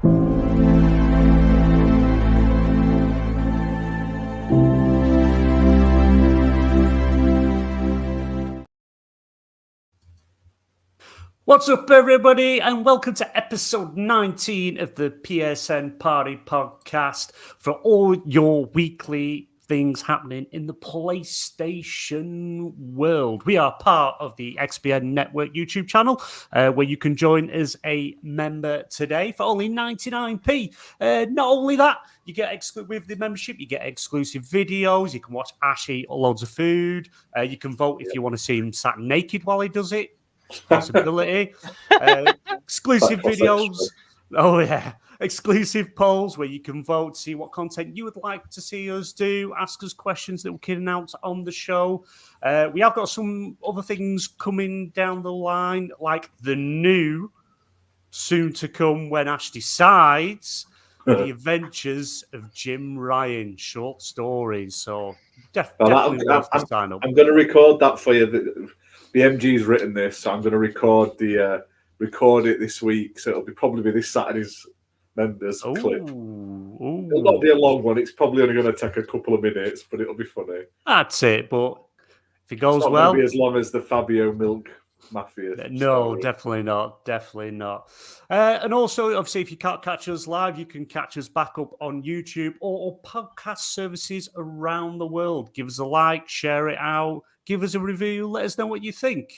What's up, everybody, and welcome to episode 19 of the PSN Party Podcast for all your weekly things happening in the PlayStation world. We are part of the XBN Network YouTube channel, where you can join as a member today for only 99p. Not only that, you get with the membership, you get exclusive videos. You can watch Ash eat loads of food. You can vote if you want to see him sat naked while he does it. Possibility. Exclusive videos. Oh yeah, exclusive polls where you can vote, see what content you would like to see us do, ask us questions that we can announce on the show. We have got some other things coming down the line, like the new, soon to come when Ash decides, the Adventures of Jim Ryan short stories. So definitely worth the sign up. I'm going to record that for you. The MG's written this, so I'm going to record it this week. So it'll probably be this Saturday's members clip. It'll not be a long one. It's probably only going to take a couple of minutes, but it'll be funny. That's it. But if it goes it's not well, going to be as long as the Fabio Milk Mafia. No, definitely not. Definitely not. And also, obviously, if you can't catch us live, you can catch us back up on YouTube or podcast services around the world. Give us a like, share it out, give us a review, let us know what you think.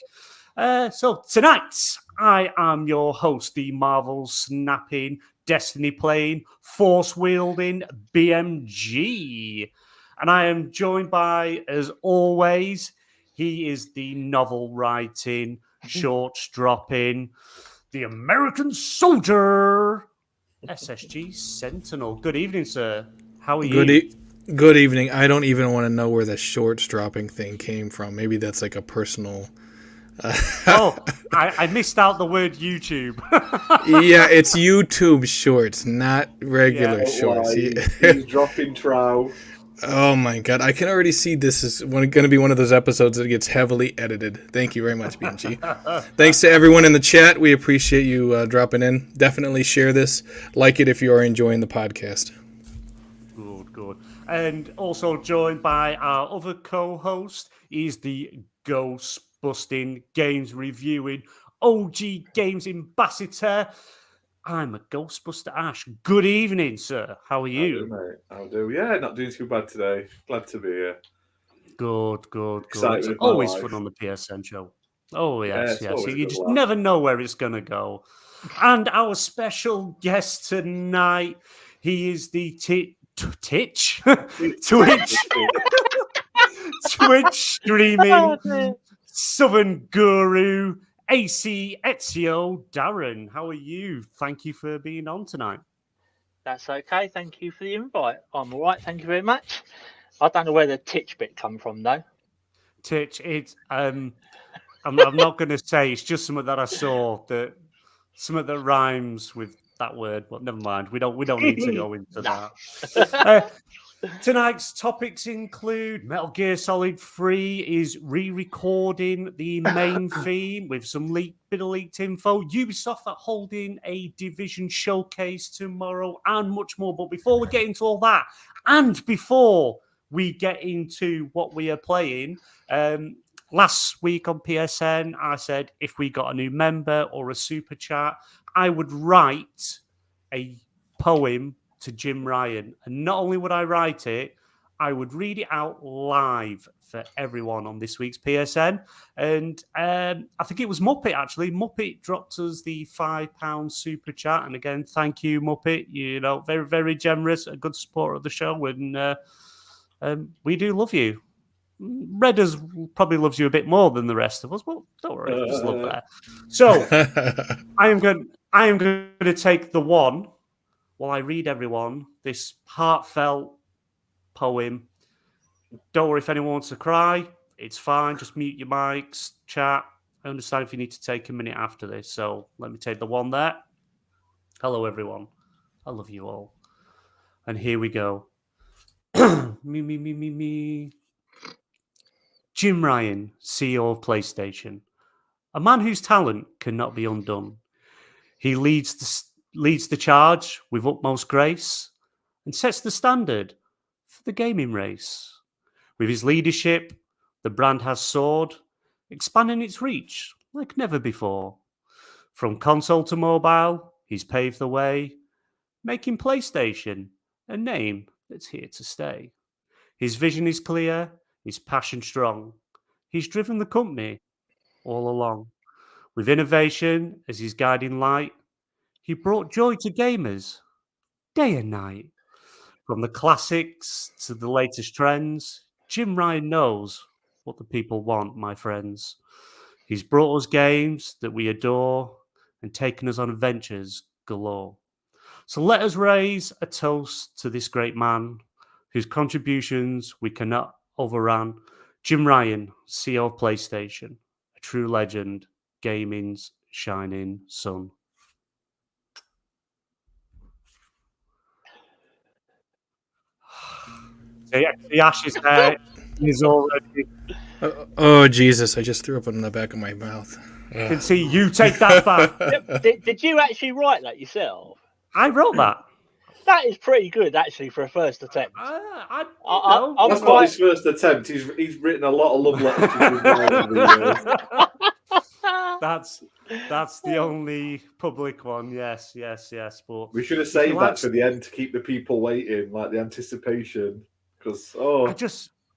So tonight, I am your host, the Marvel snapping, Destiny playing, force wielding BMG. And I am joined by, as always, he is the novel writing, shorts dropping, the American soldier, SSG Sentinel. Good evening, sir. How are you? Good evening. I don't even want to know where the shorts dropping thing came from. Maybe that's like a personal... I missed out the word YouTube. Yeah, it's YouTube shorts, not regular shorts. He's dropping trow. Oh my god, I can already see this is going to be one of those episodes that gets heavily edited. Thank you very much, BMG. Thanks to everyone in the chat. We appreciate you dropping in. Definitely share this. Like it if you are enjoying the podcast. Good. And also joined by our other co-host, he's the ghost-busting, games reviewing, OG Games ambassador. I'm a Ghostbuster Ash. Good evening, sir. How are you? I'll do. Yeah, not doing too bad today. Glad to be here. Good. It's always fun on the PSN show. Oh, yes. You just never know where it's going to go. And our special guest tonight, he is the Twitch streaming Southern Guru, AcEzio. Darren, how are you? Thank you for being on tonight. That's okay. Thank you for the invite. I'm all right. Thank you very much. I don't know where the titch bit come from, though. Titch, it's I'm not going to say. It's just something that I saw something that rhymes with that word. But never mind. We don't need to go into that. Tonight's topics include Metal Gear Solid 3 is re-recording the main theme with some bit of leaked info. Ubisoft are holding a Division showcase tomorrow and much more. But before we get into all that, and before we get into what we are playing, last week on PSN, I said if we got a new member or a super chat, I would write a poem to Jim Ryan. And not only would I write it, I would read it out live for everyone on this week's PSN. And I think it was Muppet, actually. Muppet dropped us the £5 super chat. And again, thank you, Muppet. You know, very, very generous, a good supporter of the show. And we do love you. Redders probably loves you a bit more than the rest of us. Well, don't worry, just love that. So I am going to take the one while I read everyone this heartfelt poem. Don't worry if anyone wants to cry. It's fine. Just mute your mics, chat. I understand if you need to take a minute after this. So let me take the one there. Hello, everyone. I love you all. And here we go. Me. Jim Ryan, CEO of PlayStation. A man whose talent cannot be undone. He leads leads the charge with utmost grace and sets the standard for the gaming race. With his leadership, the brand has soared, expanding its reach like never before. From console to mobile, he's paved the way, making PlayStation a name that's here to stay. His vision is clear, his passion strong. He's driven the company all along. With innovation as his guiding light, he brought joy to gamers day and night. From the classics to the latest trends, Jim Ryan knows what the people want, my friends. He's brought us games that we adore and taken us on adventures galore. So let us raise a toast to this great man whose contributions we cannot overrun. Jim Ryan, CEO of PlayStation, a true legend, gaming's shining sun. The Ash is there. He's already. Oh, Jesus, I just threw up on the back of my mouth. I can see you take that back. Did you actually write that yourself? I wrote that. That is pretty good, actually, for a first attempt. I'm That's not his first attempt. He's written a lot of love letters to That's the only public one. Yes. But we should have saved that for the end to keep the people waiting, like the anticipation. Because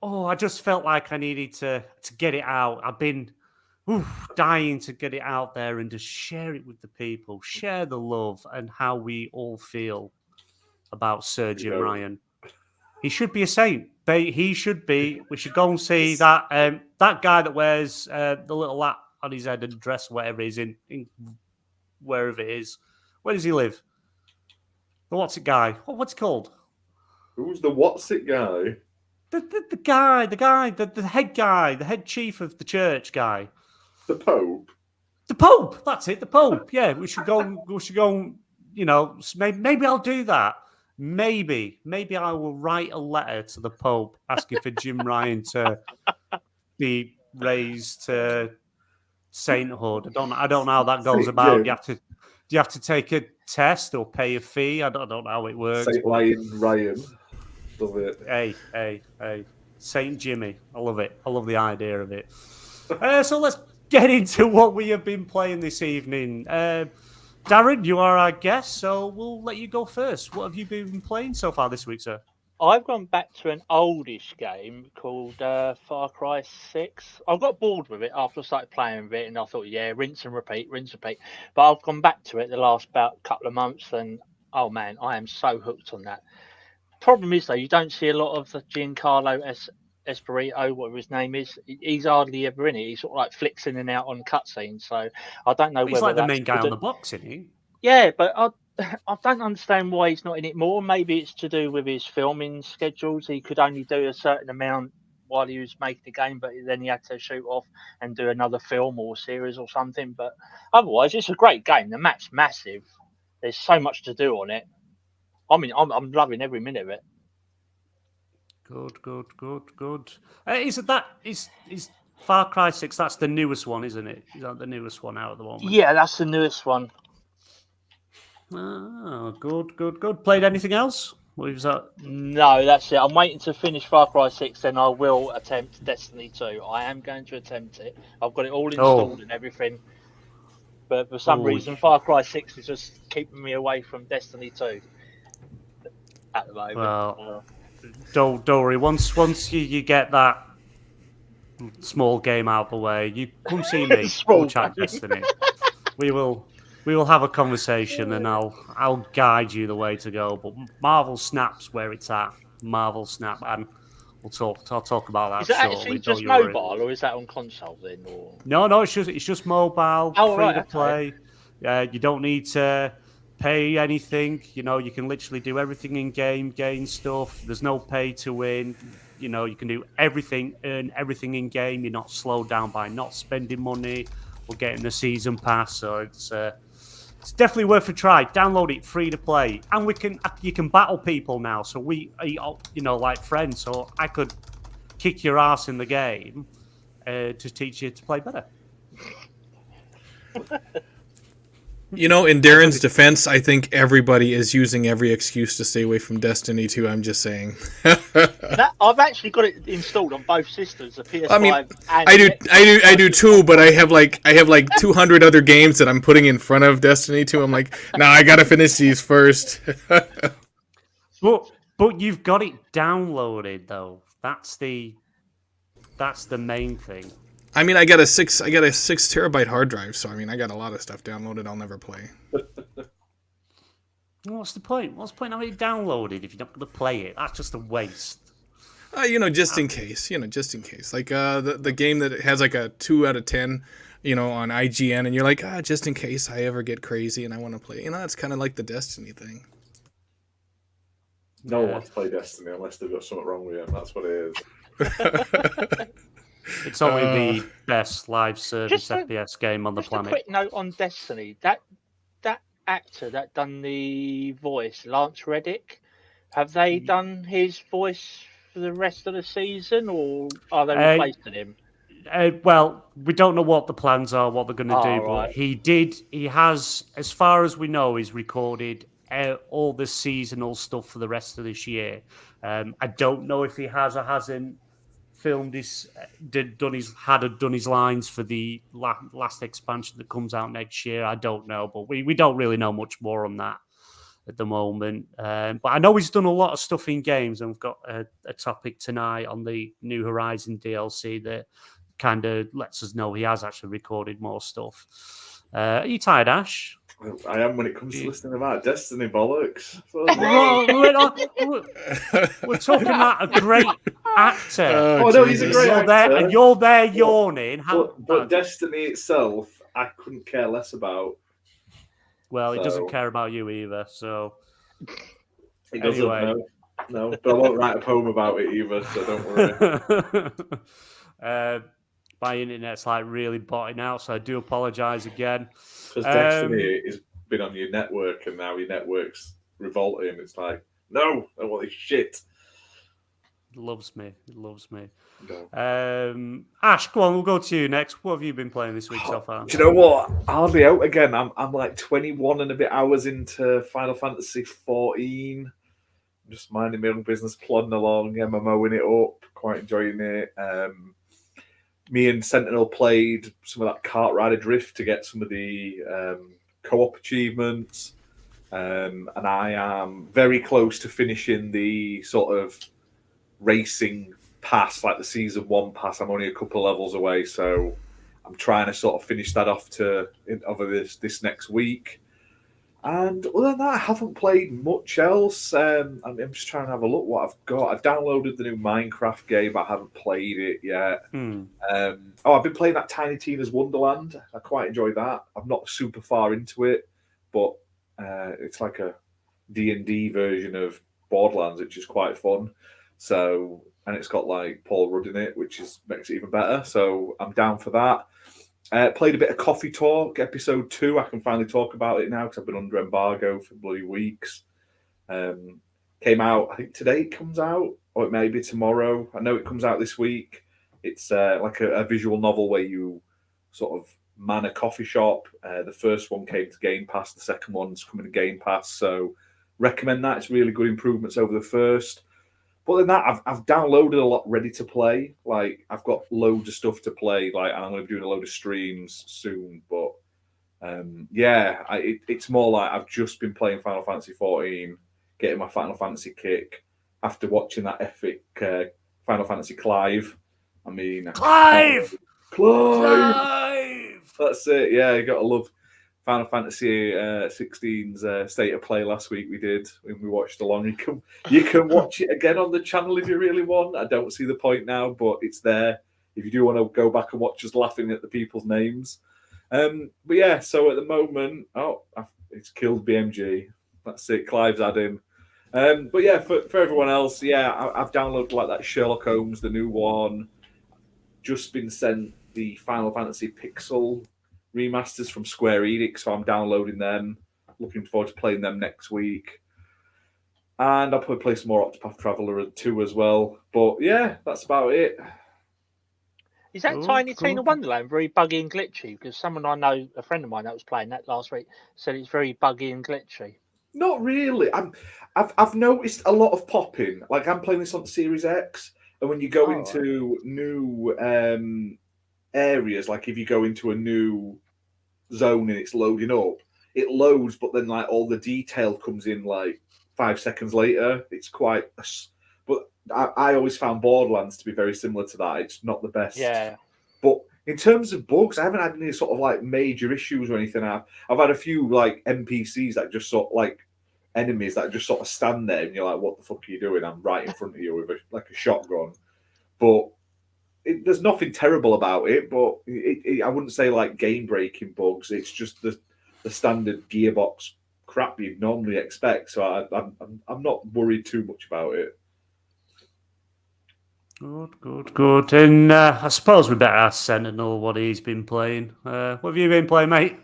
I just felt like I needed to get it out. I've been dying to get it out there and just share it with the people, share the love and how we all feel about Sir Jim Ryan. He should be a saint. He should be. We should go and see that guy that wears the little hat on his head and dress whatever it is in wherever it is. Where does he live? The what's it guy? What's it called? Who's the what's it guy? The guy, the head guy, the head chief of the church guy. The Pope. The Pope. That's it. The Pope. Yeah, we should go. You know, maybe I'll do that. Maybe I will write a letter to the Pope asking for Jim Ryan to be raised to sainthood. I don't know how that goes about. Do you have to take a test or pay a fee? I don't know how it works. Saint Ryan. Love it. Hey. Saint Jimmy. I love it. I love the idea of it. So let's get into what we have been playing this evening. Darren, you are our guest, so we'll let you go first. What have you been playing so far this week, sir? I've gone back to an oldish game called Far Cry 6. I got bored with it after I started playing with it, and I thought, yeah, rinse and repeat. But I've gone back to it the last about couple of months, and oh man, I am so hooked on that. Problem is, though, you don't see a lot of the Giancarlo Esposito, whatever his name is. He's hardly ever in it. He sort of like flicks in and out on cutscenes, so I don't know. He's like the main guy on the box, isn't he? Yeah, but I don't understand why he's not in it more. Maybe it's to do with his filming schedules. He could only do a certain amount while he was making the game, but then he had to shoot off and do another film or series or something. But otherwise, it's a great game. The map's massive. There's so much to do on it. I mean, I'm loving every minute of it. Good. Is Far Cry 6? That's the newest one, isn't it? Is that the newest one out at the moment? Yeah, that's the newest one. Oh, good. Played anything else? What was that? No, that's it. I'm waiting to finish Far Cry 6, then I will attempt Destiny 2. I am going to attempt it. I've got it all installed and everything. But for some reason, Far Cry 6 is just keeping me away from Destiny 2 at the moment. Well, don't worry. Once you get that small game out of the way, you come see me. We'll chat Destiny. We will have a conversation, and I'll guide you the way to go. But Marvel Snap's where it's at. Marvel Snap, and I'll talk about that. Is it shortly. actually just mobile, or is that on console then? Or no, it's just mobile, free to play. You don't need to pay anything. You know, you can literally do everything in game, gain stuff. There's no pay to win. You know, you can do everything, earn everything in game. You're not slowed down by not spending money or getting the season pass. So it's definitely worth a try. Download it, free to play, and you can battle people now. So we, like friends. So I could kick your ass in the game to teach you to play better. You know, in Darren's defense, I think everybody is using every excuse to stay away from Destiny 2. I'm just saying. I've actually got it installed on both systems, the PS5 I mean, and I do too, but I have like 200 other games that I'm putting in front of Destiny 2. I'm like, nah, I gotta finish these first. But you've got it downloaded though. That's the main thing. I mean, I got a 6 terabyte hard drive, so I mean, I got a lot of stuff downloaded I'll never play. What's the point? What's the point of it downloaded if you're not going to play it? That's just a waste. Just in case. Like the game that has like a 2 out of 10, on IGN, and you're like, just in case I ever get crazy and I want to play. It's kind of like the Destiny thing. No one wants to play Destiny unless they've got something wrong with it. That's what it is. It's only the best live service FPS game on the planet. A quick note on Destiny. That actor that done the voice, Lance Reddick, have they done his voice for the rest of the season, or are they replacing him? Well, we don't know what the plans are, what they're going to do, right. But he has, as far as we know, he's recorded all the seasonal stuff for the rest of this year. I don't know if he has or hasn't filmed done his lines for the last expansion that comes out next year. I don't know, but we don't really know much more on that at the moment. But I know he's done a lot of stuff in games, and we've got a topic tonight on the New Horizon DLC that kind of lets us know he has actually recorded more stuff. Are you tired, Ash? I am when it comes to listening about Destiny bollocks. We're talking about a great actor. No, he's a great actor. And you're there yawning. But Destiny itself, I couldn't care less about. Well, he doesn't care about you either, so... He doesn't, no. But I won't write a poem about it either, so don't worry. My internet's really botting out, so I do apologise again. Because Destiny has been on your network, and now your network's revolting. It's like, no, I want this shit. It loves me. No. Ash, go on, we'll go to you next. What have you been playing this week so far? Do you know what? Hardly out again. I'm like 21 and a bit hours into Final Fantasy 14. I'm just minding my own business, plodding along, MMOing it up, quite enjoying it. Me and Sentinel played some of that kart rider drift to get some of the co-op achievements. And I am very close to finishing the sort of racing pass, like the Season 1 pass. I'm only a couple of levels away, so I'm trying to sort of finish that off over this next week. And other than that, I haven't played much else. I'm just trying to have a look what I've got. I've downloaded the new Minecraft game. I haven't played it yet. I've been playing that Tiny Tina's Wonderland. I quite enjoy that. I'm not super far into it, but it's like a D&D version of Borderlands, which is quite fun. So, and it's got like Paul Rudd in it, which makes it even better. So I'm down for that. Played a bit of Coffee Talk, episode 2. I can finally talk about it now because I've been under embargo for bloody weeks. Came out, I think today it comes out, or it may be tomorrow. I know it comes out this week. It's like a visual novel where you sort of man a coffee shop. The first one came to Game Pass. The second one's coming to Game Pass. So recommend that. It's really good improvements over the first. But than that, I've downloaded a lot ready to play. Like, I've got loads of stuff to play. Like, and I'm going to be doing a load of streams soon. But it's more like I've just been playing Final Fantasy 14, getting my Final Fantasy kick after watching that epic Final Fantasy Clive. I mean, Clive! That's it. Yeah, you got to love Final Fantasy 16's State of Play last week. We watched along. You can watch it again on the channel if you really want. I don't see the point now, but it's there if you do want to go back and watch us laughing at the people's names. But yeah, so at the moment, it's killed BMG. That's it. Clive's had him. But yeah, for everyone else, yeah, I've downloaded like that Sherlock Holmes, the new one. Just been sent the Final Fantasy Pixel remasters from Square Enix, so I'm downloading them. Looking forward to playing them next week. And I'll probably play some more Octopath Traveler 2 as well. But yeah, that's about it. Is that Tiny Tina Wonderland very buggy and glitchy? Because someone I know, a friend of mine that was playing that last week, said it's very buggy and glitchy. Not really. I've noticed a lot of popping. Like I'm playing this on Series X, and when you go into new areas, like if you go into a new zone and it's loading up, it loads, but then like all the detail comes in like 5 seconds later. It's quite. But I always found Borderlands to be very similar to that. It's not the best. Yeah. But in terms of bugs, I haven't had any sort of like major issues or anything. I've had a few like NPCs that just sort of like enemies that just sort of stand there and you're like, what the fuck are you doing? I'm right in front of you with a shotgun. But there's nothing terrible about it, but I wouldn't say like game breaking bugs. It's just the standard Gearbox crap you'd normally expect. So I'm not worried too much about it. Good. And I suppose we better ask Sentinel what he's been playing. What have you been playing, mate?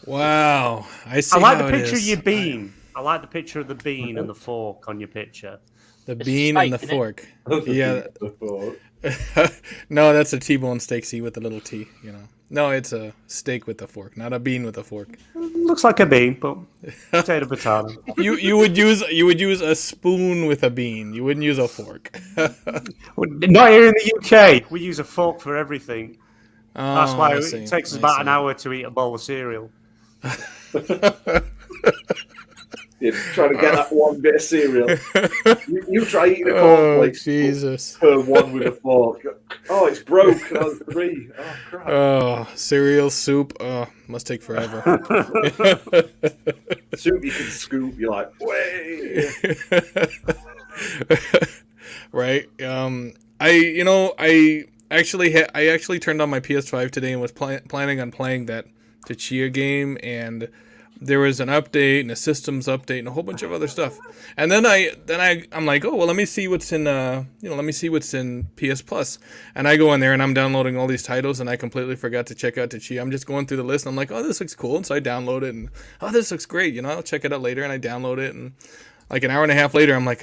Wow, I see. I like how the picture it of is. your bean. I like the picture of the bean and the fork on your picture. The bean and the fork. Yeah. No, that's a T-bone steak with a little T. You know. No, it's a steak with a fork, not a bean with a fork. Looks like a bean, but potato. You would use a spoon with a bean. You wouldn't use a fork. Not here in the UK. We use a fork for everything. Oh, That's why it takes us about an hour to eat a bowl of cereal. Yeah, trying to get that one bit of cereal. You try eating a cornflakes Jesus. per one with a fork. Oh, it's broke. That was 3. Oh, crap. Oh, cereal, soup. Oh, must take forever. Soup you can scoop. You're like, way. Right. I actually turned on my PS5 today and was planning on playing that Tachia game, and there was an update and a systems update and a whole bunch of other stuff. And then I'm like, oh well, let me see what's in PS Plus. And I go in there and I'm downloading all these titles, and I completely forgot to check out Tachia. I'm just going through the list and I'm like, oh, this looks cool, and so I download it, and oh, this looks great. I'll check it out later, and I download it, and like an hour and a half later, I'm like,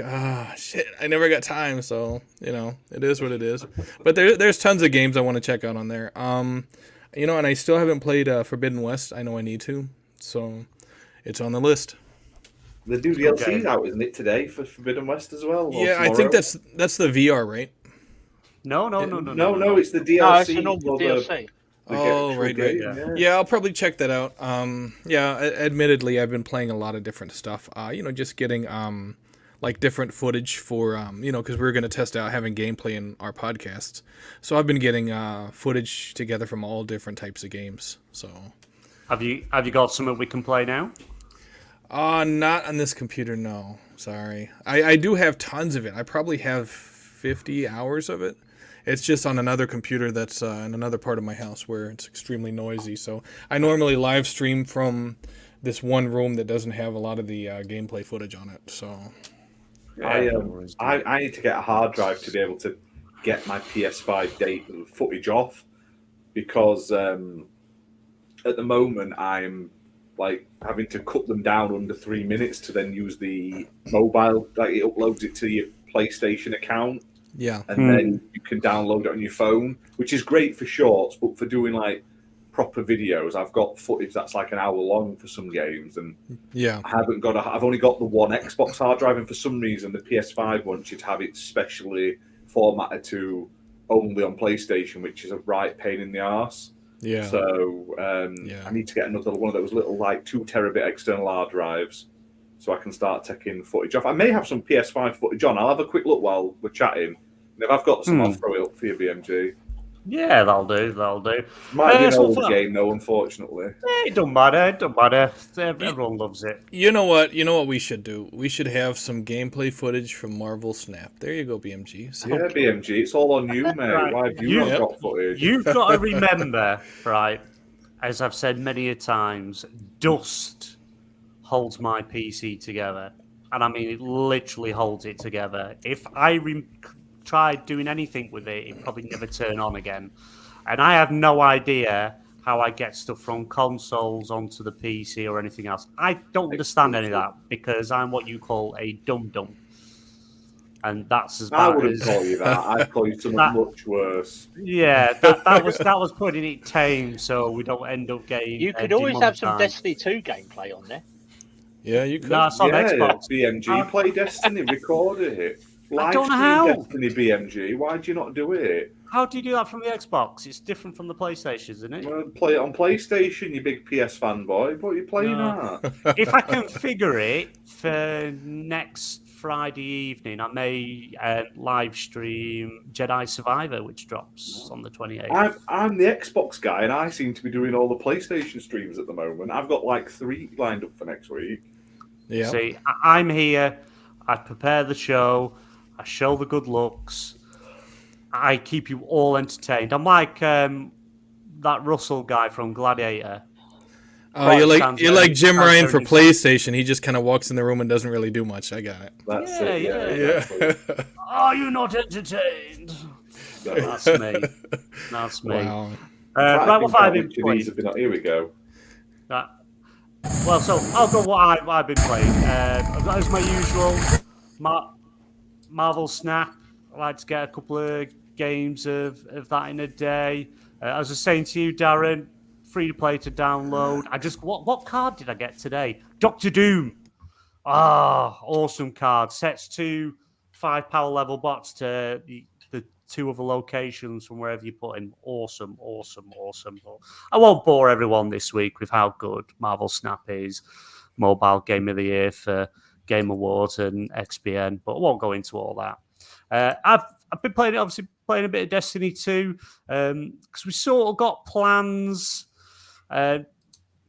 shit, I never got time. So it is what it is. But there's tons of games I want to check out on there. And I still haven't played Forbidden West. I know I need to. So it's on the list. The new DLC's out, isn't it, today for Forbidden West as well? Yeah, I think that's the VR, right? No. It's the DLC. No, it's a normal DLC. Right. Yeah, I'll probably check that out. Admittedly, I've been playing a lot of different stuff. Just getting like different footage for because we're going to test out having gameplay in our podcasts. So I've been getting footage together from all different types of games. So have you got something we can play now? Not on this computer, no. Sorry. I do have tons of it. I probably have 50 hours of it. It's just on another computer that's in another part of my house where it's extremely noisy. So I normally live stream from this one room that doesn't have a lot of the gameplay footage on it. So I need to get a hard drive to be able to get my PS5 footage off, because at the moment I'm like having to cut them down under 3 minutes to then use the mobile. Like it uploads it to your PlayStation account. Yeah. And then you can download it on your phone, which is great for shorts, but for doing like proper videos, I've got footage that's like an hour long for some games, and I've only got the one Xbox hard drive, and for some reason the PS5 one should have it specially formatted to only on PlayStation, which is a right pain in the arse. Yeah. So I need to get another one of those little like 2 terabit external hard drives, so I can start taking footage off. I may have some PS5 footage on. I'll have a quick look while we're chatting. And if I've got some, I'll throw it up for you, BMG. Yeah, that'll do. Might be an old game, though, unfortunately. It don't matter. Everyone loves it. You know what we should do? We should have some gameplay footage from Marvel Snap. There you go, BMG. So, yeah, BMG, it's all on you, mate. Right. Why have you not got footage? You've got to remember, right, as I've said many a times, dust holds my PC together. And I mean, it literally holds it together. If I tried doing anything with it, it'd probably never turn on again. And I have no idea how I get stuff from consoles onto the PC or anything else. I don't understand any of that, because I'm what you call a dum-dum. and that's as I bad wouldn't as call you that. I'd call you something much worse. Yeah, that was putting it tame, so we don't end up getting. You could always have some demonetized. Destiny 2 gameplay on there. Yeah, you No, could. it's on Yeah, Xbox. BMG, play Destiny, record it. Live don't know stream how. Destiny BMG. Why do you not do it? How do you do that from the Xbox? It's different from the PlayStation, isn't it? Well, play it on PlayStation, you big PS fanboy. What are you playing No. at? If I can figure it for next Friday evening, I may live stream Jedi Survivor, which drops on the 28th. I'm the Xbox guy, and I seem to be doing all the PlayStation streams at the moment. I've got like 3 lined up for next week. Yeah. See, I'm here. I prepare the show. I show the good looks. I keep you all entertained. I'm like that Russell guy from Gladiator. Oh, you're like Jim Ryan for PlayStation. He just kind of walks in the room and doesn't really do much. I got it. That's Yeah, it. yeah. Exactly. Are you not entertained? That's me. That's me. Wow. Right, what have I been playing? Here we go. Well, so I'll go what I've been playing. As my usual, Marvel Snap. I like to get a couple of games of that in a day. As I was saying to you, Darren, free to play to download. What card did I get today? Doctor Doom. Awesome card. Sets 2 5 power level bots to the 2 other locations from wherever you put him. Awesome. I won't bore everyone this week with how good Marvel Snap is. Mobile Game of the Year for Game Awards and XBN, but I won't go into all that. I've been playing a bit of Destiny 2 because we sort of got plans.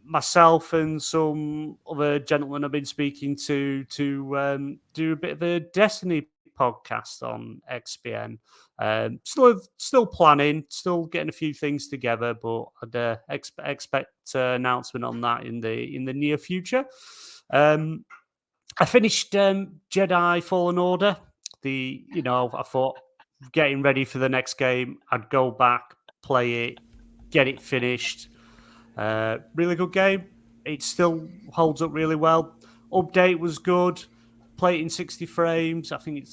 Myself and some other gentlemen I've been speaking to do a bit of a Destiny podcast on XBN. Still planning, still getting a few things together, but I'd expect an announcement on that in the near future. I finished Jedi Fallen Order. I thought getting ready for the next game, I'd go back, play it, get it finished. Really good game. It still holds up really well. Update was good. Play it in 60 frames. I think it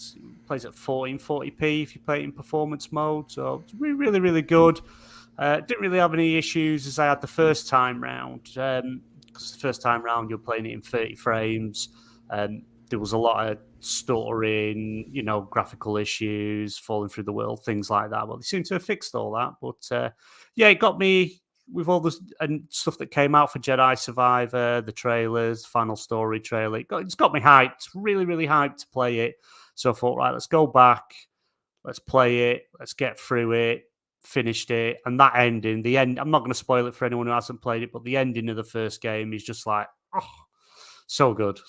plays at 1440p if you play it in performance mode. So it's really, really good. Didn't really have any issues as I had the first time round. Because the first time round you're playing it in 30 frames. There was a lot of stuttering, graphical issues, falling through the world, things like that. Well, they seem to have fixed all that. But it got me with all the stuff that came out for Jedi Survivor, the trailers, final story trailer. It's got me hyped, really, really hyped to play it. So I thought, right, let's go back, let's play it, let's get through it, finished it. And that ending, I'm not going to spoil it for anyone who hasn't played it, but the ending of the first game is just like, so good.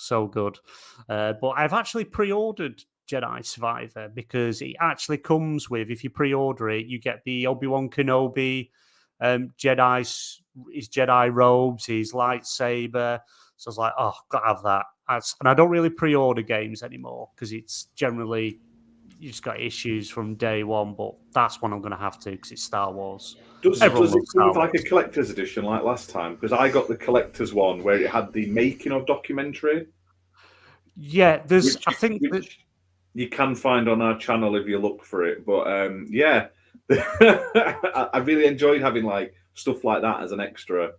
But I've actually pre-ordered Jedi Survivor because it actually comes with, if you pre-order it, you get the Obi-Wan Kenobi his Jedi robes, his lightsaber. So I was like, gotta have that. And I don't really pre-order games anymore because it's generally you just got issues from day one. But that's one I'm going to have to because it's Star Wars. Does it come with like a collector's edition like last time? Because I got the collector's one where it had the making of documentary. Yeah, which you can find on our channel if you look for it. But I really enjoyed having like stuff like that as an extra.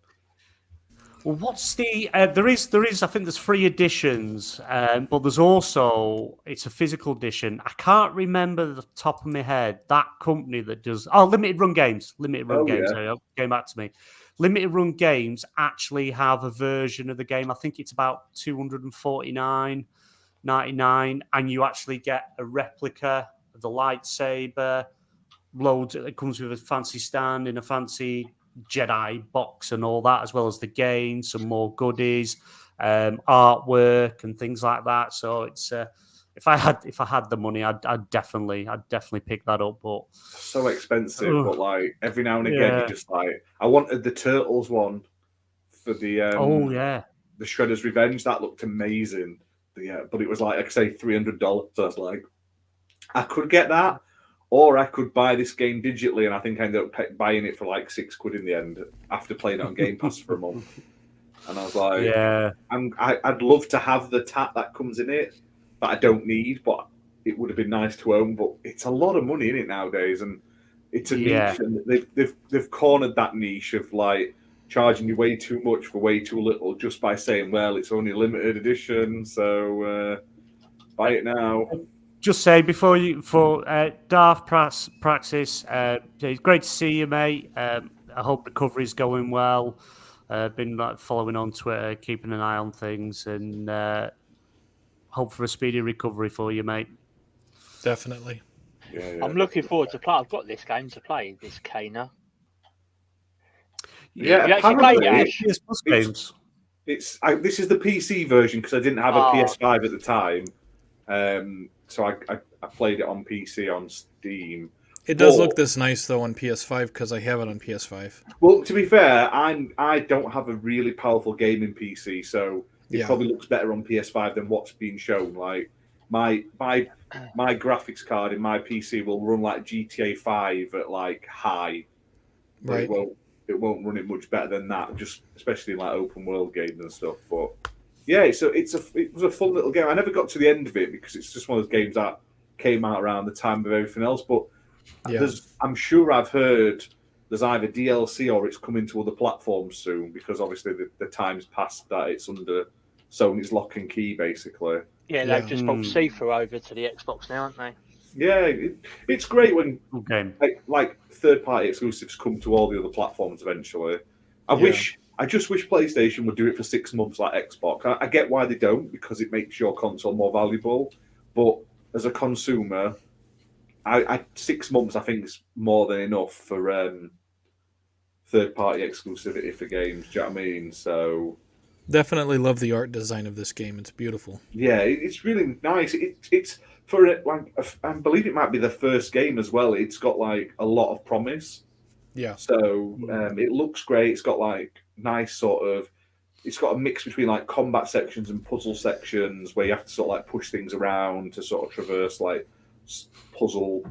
Well, what's the there is I think there's 3 editions, but there's also it's a physical edition. I can't remember the top of my head that company that does Limited Run Games. Yeah. Came back to me. Limited Run Games actually have a version of the game. I think it's about $249.99, and you actually get a replica of the lightsaber. Loads. It comes with a fancy stand in a fancy Jedi box and all that, as well as the game, some more goodies, artwork and things like that. So it's if I had the money, I'd definitely pick that up. But so expensive. But like every now and again, you just like I wanted the Turtles one for the the Shredder's Revenge. That looked amazing. But it was like I say $300. So I was like, I could get that. Or I could buy this game digitally, and I think I ended up buying it for like £6 in the end after playing it on Game Pass for a month. And I was like, I'd love to have the tat that comes in it that I don't need, but it would have been nice to own, but it's a lot of money in it nowadays, and it's a niche, and they've cornered that niche of like charging you way too much for way too little just by saying, well, it's only a limited edition, so buy it now. Just say before Darth Praxis, it's great to see you, mate. I hope recovery's going well. Been like following on Twitter, keeping an eye on things, and hope for a speedy recovery for you, mate. Definitely. Yeah, I'm looking forward to play. I've got this game to play, this Kana. Yeah, you actually played apparently it, PS games. this is the PC version because I didn't have a PS5 at the time, so I played it on PC on Steam. It does look this nice though on PS5 because I have it on PS5. Well, to be fair, I don't have a really powerful gaming PC, so it probably looks better on PS5 than what's being shown. Like my graphics card in my PC will run like GTA 5 at like high. Right. It won't run it much better than that, just especially in like open world games and stuff. But yeah, it was a fun little game. I never got to the end of it because it's just one of those games that came out around the time of everything else. But I'm sure I've heard there's either DLC or it's coming to other platforms soon because obviously the time's passed that it's under Sony's lock and key basically. Yeah, they've just brought see-through over to the Xbox now, aren't they? Yeah, it's great when like third-party exclusives come to all the other platforms eventually. I just wish PlayStation would do it for 6 months like Xbox. I get why they don't because it makes your console more valuable, but as a consumer, 6 months I think is more than enough for third-party exclusivity for games. Do you know what I mean? So definitely love the art design of this game. It's beautiful. Yeah, it's really nice. It's for it. Like I believe it might be the first game as well. It's got like a lot of promise. Yeah. So it looks great. It's got like nice sort of. It's got a mix between like combat sections and puzzle sections where you have to sort of like push things around to sort of traverse like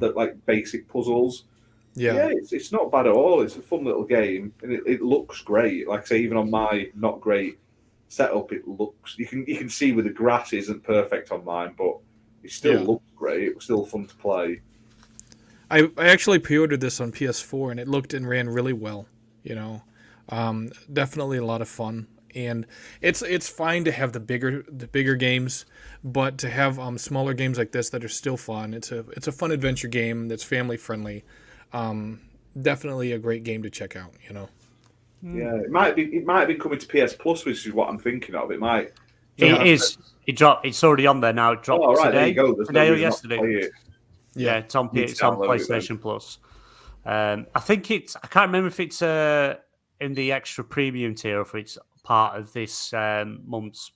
like basic puzzles. Yeah, it's not bad at all. It's a fun little game and it looks great. Like I say, even on my not great setup, it looks you can see where the grass isn't perfect on mine, but it still looks great. It was still fun to play. I actually pre-ordered this on PS4 and it looked and ran really well. You know, definitely a lot of fun. And it's fine to have the bigger games, but to have smaller games like this that are still fun. It's a fun adventure game that's family friendly. Definitely a great game to check out. You know. Yeah, it might have been coming to PS Plus, which is what I'm thinking of. It might. It is. It dropped. It's already on there now. It dropped today. There you go. Today or yesterday. Yeah, it's on PlayStation Plus. I think it's. I can't remember if it's in the extra premium tier or if it's part of this month's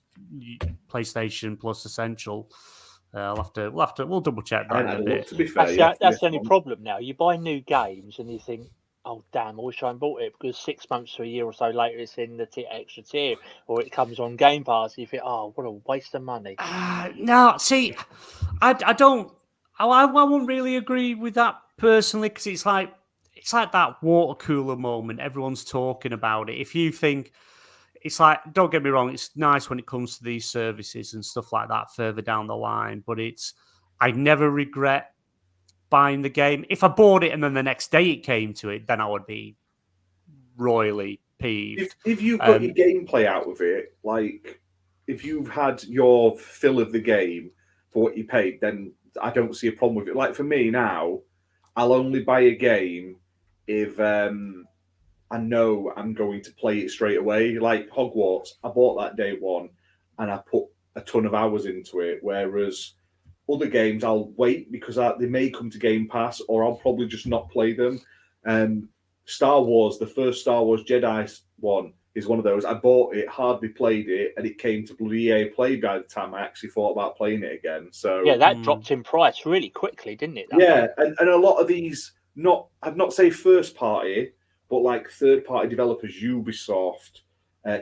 PlayStation Plus Essential. We'll double check that in a bit. To be fair, that's the only problem now. You buy new games and you think, oh damn, I wish I hadn't bought it because 6 months to a year or so later it's in the extra tier or it comes on Game Pass. And you think, oh, what a waste of money. No, see, I don't. I wouldn't really agree with that personally because it's like that water cooler moment. Everyone's talking about it. If you think. It's like, don't get me wrong, it's nice when it comes to these services and stuff like that further down the line, but I never regret buying the game. If I bought it and then the next day it came to it, then I would be royally peeved. If you've got your gameplay out of it, like if you've had your fill of the game for what you paid, then I don't see a problem with it. Like for me now, I'll only buy a game if I know I'm going to play it straight away. Like Hogwarts, I bought that day one and I put a ton of hours into it. Whereas other games, I'll wait because they may come to Game Pass or I'll probably just not play them. Star Wars, the first Star Wars Jedi one is one of those. I bought it, hardly played it, and it came to bloody EA Play by the time I actually thought about playing it again. So yeah, that dropped in price really quickly, didn't it? And a lot of these, I'd not say first party, but like third-party developers, Ubisoft,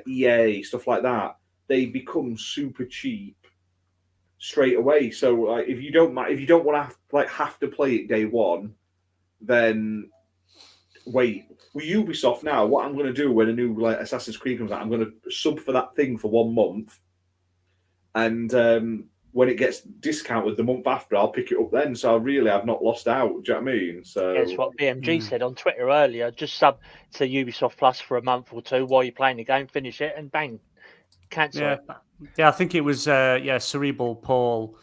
EA, stuff like that, they become super cheap straight away. So if you don't want to have to play it day one, then wait. With Ubisoft now, what I'm going to do when a new Assassin's Creed comes out, I'm going to sub for that thing for 1 month, and when it gets discounted the month after, I'll pick it up then. So I've not lost out. Do you know what I mean? So That's what BMG said on Twitter earlier. Just sub to Ubisoft Plus for a month or two while you're playing the game, finish it, and bang, cancel it. Yeah, I think it was Cerebral Paul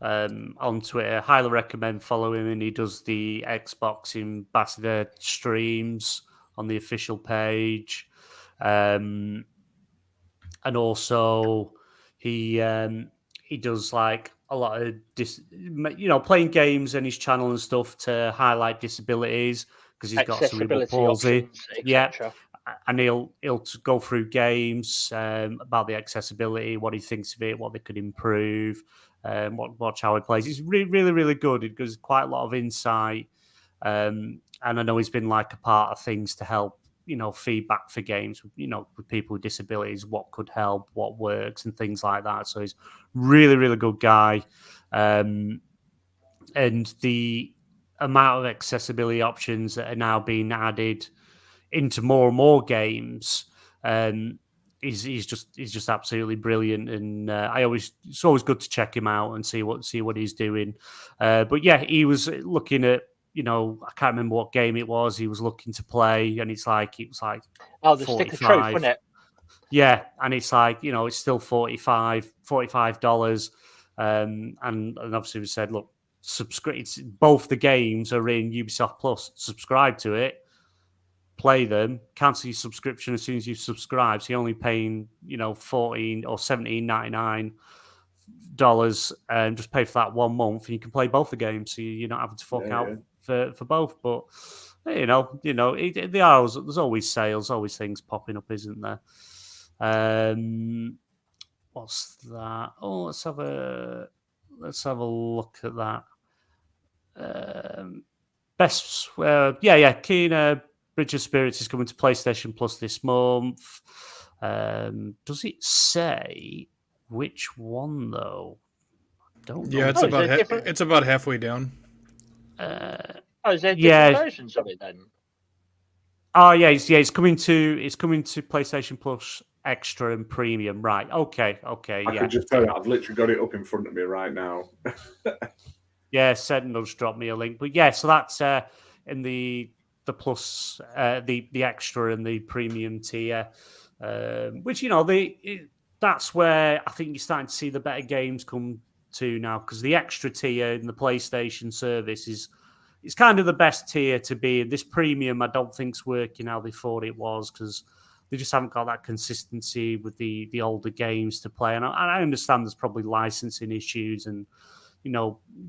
on Twitter. Highly recommend following him, and he does the Xbox Ambassador streams on the official page, and also he does like a lot of playing games on his channel and stuff to highlight disabilities because he's got cerebral palsy. Options, etc. And he'll go through games about the accessibility, what he thinks of it, what they could improve, watch how he plays. He's really, really good. It gives quite a lot of insight, and I know he's been like a part of things to help, feedback for games, with people with disabilities, what could help, what works, and things like that. So he's really, really good guy, and the amount of accessibility options that are now being added into more and more games, he's just absolutely brilliant, and it's always good to check him out and see what he's doing. But yeah, he was looking at, I can't remember what game it was. He was looking to play, and it was like the 45. Stick of Truth, wasn't it? Yeah, and it's like, it's still $45, and obviously we said, look, subscribe. Both the games are in Ubisoft Plus. Subscribe to it. Play them, cancel your subscription as soon as you subscribe. So you're only paying, $14 or $17.99, and just pay for that 1 month, and you can play both the games. So you're not having to fork out for both. But there's always sales, always things popping up, isn't there? What's that? Oh, let's have a look at that. Keen. Bridge of Spirits is coming to PlayStation Plus this month. Does it say which one though? Don't know. Yeah, it's about halfway down. Is there different versions of it then? Oh yeah, it's coming to PlayStation Plus Extra and Premium. Right. Okay. I could just tell you, I've literally got it up in front of me right now. Yeah, Sentinel just dropped me a link. But yeah, so that's in the Plus, the Extra and the Premium tier, which that's where I think you're starting to see the better games come to now, because the Extra tier in the PlayStation service is kind of the best tier to be in. This Premium, I don't think's working how they thought it was, because they just haven't got that consistency with the older games to play. And I understand there's probably licensing issues and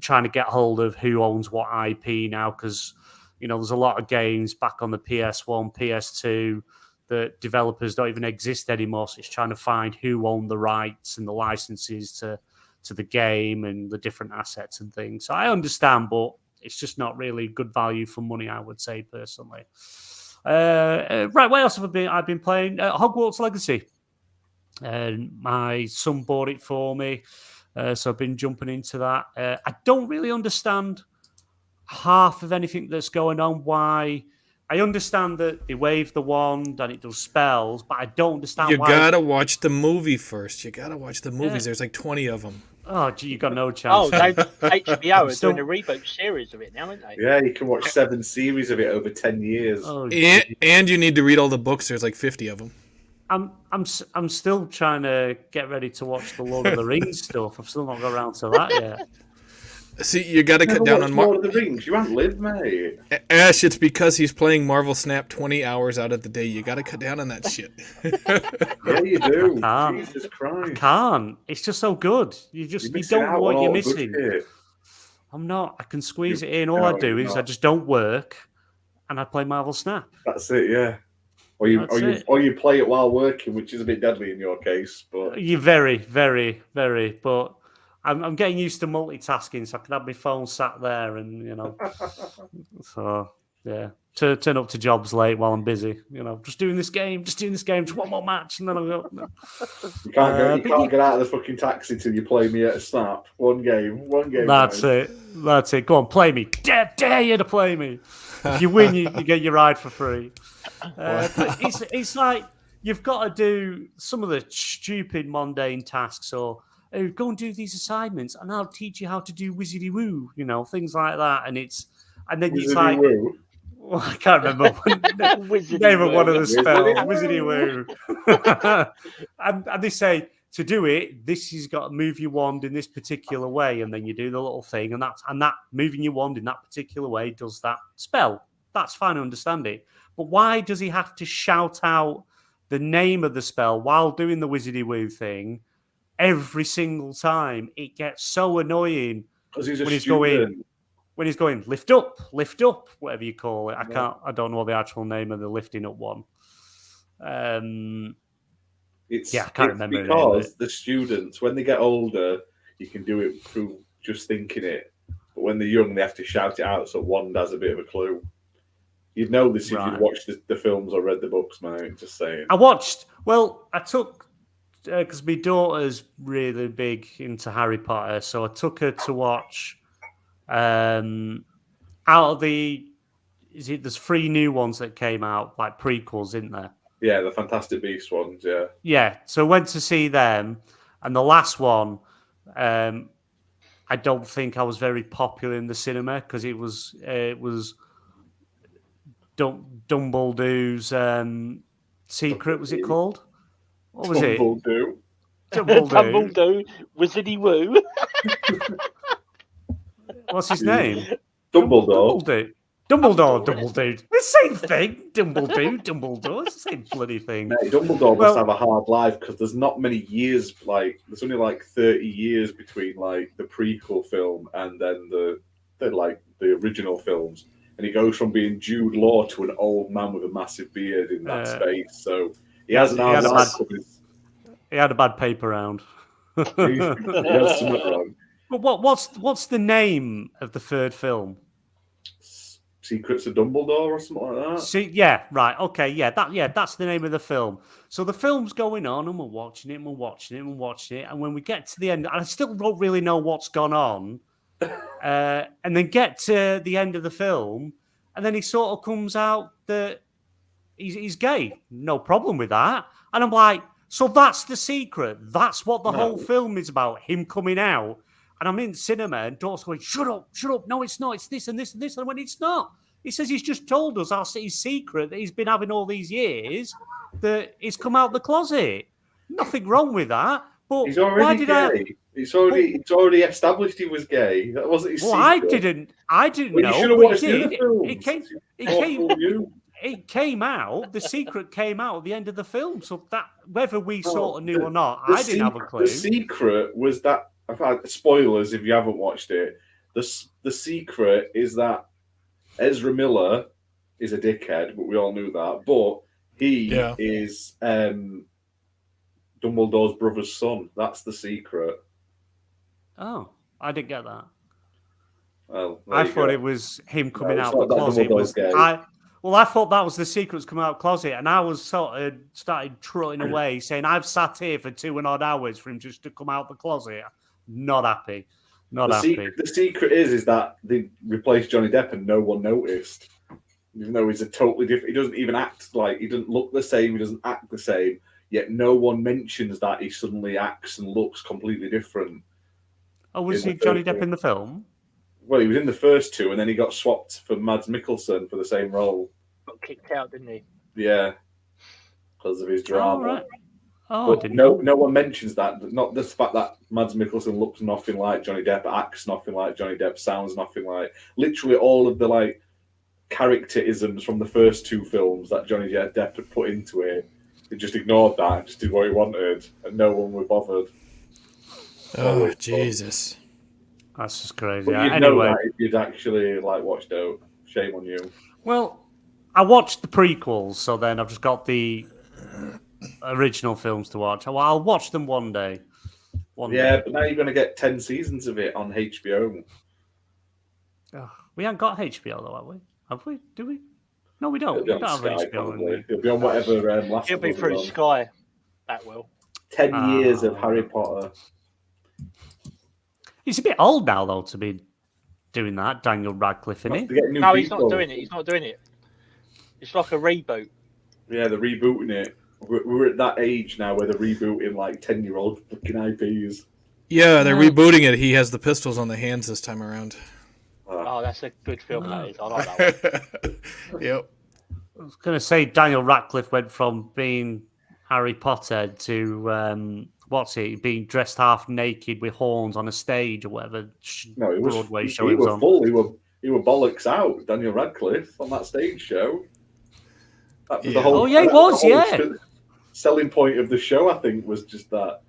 trying to get hold of who owns what IP now, because there's a lot of games back on the PS1, PS2 that developers don't even exist anymore. So it's trying to find who owned the rights and the licenses to the game and the different assets and things. So I understand, but it's just not really good value for money, I would say, personally. Right, what else have I've been playing? Hogwarts Legacy. My son bought it for me, so I've been jumping into that. I don't really understand half of anything that's going on. Why? I understand that they wave the wand and it does spells, but I don't understand why. You gotta watch the movie first. You gotta watch the movies. There's like 20 of them. Oh, gee, you got no chance. HBO is doing a reboot series of it now, aren't they? Yeah, you can watch 7 series of it over 10 years. Oh, and you need to read all the books. There's like 50 of them. I'm still trying to get ready to watch the Lord of the Rings stuff. I've still not got around to that yet. See, you got to cut down on Lord of the Rings. You haven't lived, mate. Ash, it's because he's playing Marvel Snap 20 hours out of the day. You got to cut down on that shit. Yeah, you do. Jesus Christ. I can't. It's just so good. You don't know what you're missing. I'm not. I can squeeze it in. All I do is I just don't work, and I play Marvel Snap. That's it. Yeah. Or you play it while working, which is a bit deadly in your case. But you're very, very, very. But I'm getting used to multitasking, so I can have my phone sat there, and so yeah, turn up to jobs late while I'm busy. Just doing this game, just one more match, and then I'll go. No. You can't get out of the fucking taxi till you play me at a snap. One game. That's it. Go on, play me. Dare you to play me. If you win, you get your ride for free. But it's like you've got to do some of the stupid mundane tasks, or go and do these assignments, and I'll teach you how to do wizardy woo, things like that. And then it's Wizardy like, woo. well, I can't remember Wizardy name of woo. one of the spells, Wizardy wizardy woo. and they say to do it, this has got to move your wand in this particular way, and then you do the little thing, and that moving your wand in that particular way does that spell. That's fine, I understand it. But why does he have to shout out the name of the spell while doing the wizardy woo thing every single time? It gets so annoying Because he's a when student. he's going lift up, whatever you call it. I don't know the actual name of the lifting up one. I can't remember because the students, when they get older, you can do it through just thinking it. But when they're young, they have to shout it out so one has a bit of a clue. You'd know this if you'd watched the films or read the books, mate. Just saying. I took, because my daughter's really big into Harry Potter, so I took her to watch out of there's 3 new ones that came out, like prequels, isn't there? Yeah, the Fantastic Beasts ones, yeah. Yeah, so I went to see them, and the last one, I don't think I was very popular in the cinema because it was Dumbledore's Secret, was it called? What was it? Dumbledore, Wizardy Woo. What's his name? Dumbledore. Dumbledore. The same thing. Dumbledore. It's the same bloody thing. Mate, Dumbledore must have a hard life because there's not many years. There's only 30 years between the prequel film and then the original films. And he goes from being Jude Law to an old man with a massive beard in that space. So he has an hard life. He had a bad paper round. He has something wrong. But what's the name of the 3rd film? Secrets of Dumbledore or something like that. Yeah, right. Okay, that's the name of the film. So the film's going on, and we're watching it, and when we get to the end, I still don't really know what's gone on. And then get to the end of the film, and then he sort of comes out that he's gay. No problem with that. And I'm like, so that's the secret. That's what the whole film is about, him coming out. And I'm in cinema, and Dort's going, shut up. No, it's not. It's this and this and this. And when it's not. He says he's just told us his secret that he's been having all these years, that he's come out the closet. Nothing wrong with that. But he's already gay. It's already established he was gay. That wasn't his secret. I didn't know. You should have watched the other films. It came out. The secret came out at the end of the film. So that whether we sort of knew or not, I didn't have a clue. The secret was that. I've had spoilers if you haven't watched it. The secret is that Ezra Miller is a dickhead, but we all knew that. But he is Dumbledore's brother's son. That's the secret. Oh, I didn't get that. Well, I thought it was him coming out the closet. I thought that was the secrets coming out of the closet, and I was sort of started trotting away, saying, I've sat here for 2 odd hours for him just to come out the closet. Not happy. The secret is that they replaced Johnny Depp and no one noticed. Even though he's a totally different... He doesn't even act he doesn't look the same, he doesn't act the same, yet no one mentions that he suddenly acts and looks completely different. Oh, was he Johnny Depp in the film? Well, he was in the first 2, and then he got swapped for Mads Mikkelsen for the same role. Got kicked out, didn't he? Yeah, because of his drama. Oh, right. But no one mentions that. Not the fact that Mads Mikkelsen looks nothing like Johnny Depp, acts nothing like Johnny Depp, sounds nothing like. Literally all of the character-isms from the first 2 films that Johnny Depp had put into it. They just ignored that and just did what he wanted, and no one were bothered. Oh, Jesus. That's just crazy. But you'd know that if you'd actually watched out. Shame on you. Well, I watched the prequels, so then I've just got the original films to watch. Well, I'll watch them one day. But now you're going to get 10 seasons of it on HBO. Oh, we haven't got HBO though, have we? Have we? Do we? No, we don't. We don't have Sky, HBO. It'll be on whatever last. It'll be through Sky. That will. 10 years of Harry Potter. He's a bit old now, though, to be doing that. Daniel Radcliffe, isn't he? No, he's not doing it. He's not doing it. It's like a reboot. Yeah, they're rebooting it. We're at that age now where they're rebooting 10-year-old fucking IPs. Yeah, they're rebooting it. He has the pistols on the hands this time around. Oh, that's a good film, that is. I like that one. Yep. I was going to say Daniel Radcliffe went from being Harry Potter to being dressed half naked with horns on a stage or whatever. No, it was Broadway he, show he it was was on. full. He were bollocks out. Daniel Radcliffe on that stage show. That was the whole. He was. Yeah. Selling point of the show, I think, was just that.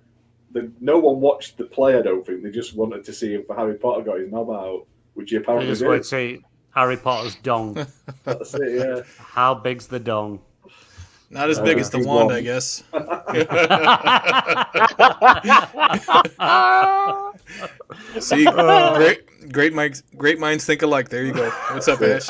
No one watched the play. I don't think they just wanted to see if Harry Potter got his knob out, which he They apparently just did. wanted to see Harry Potter's dong. That's it. Yeah. How big's the dong? Not as big as the wand, I guess. See, great minds think alike. There you go. What's up, Ash?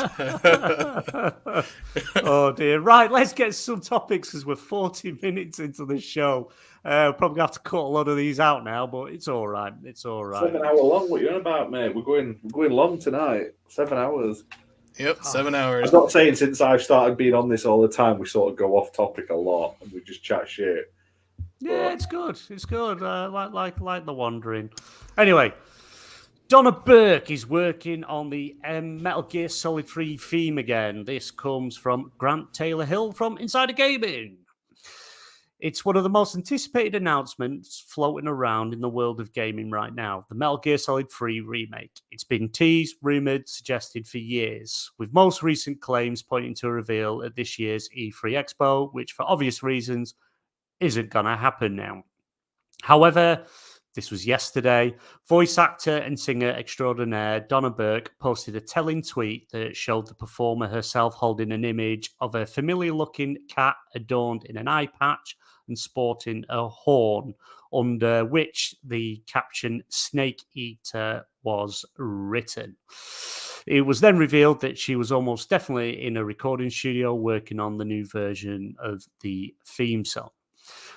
Oh dear. Right, let's get some topics because we're 40 minutes into the show. Probably have to cut a lot of these out now, but it's all right. It's all right. 7 hour long. What you on about, mate? We're going long tonight. 7 hours. Yep, 7 hours. I'm not saying since I've started being on this all the time, we sort of go off topic a lot and we just chat shit. Yeah, it's good. It's good. Like the wandering. Anyway, Donna Burke is working on the Metal Gear Solid 3 theme again. This comes from Grant Taylor Hill from Insider Gaming. It's one of the most anticipated announcements floating around in the world of gaming right now, the Metal Gear Solid 3 remake. It's been teased, rumoured, suggested for years, with most recent claims pointing to a reveal at this year's E3 Expo, which for obvious reasons isn't going to happen now. However, this was yesterday. Voice actor and singer extraordinaire Donna Burke posted a telling tweet that showed the performer herself holding an image of a familiar-looking cat adorned in an eye patch and sporting a horn, under which the caption "Snake Eater" was written. It was then revealed that she was almost definitely in a recording studio working on the new version of the theme song.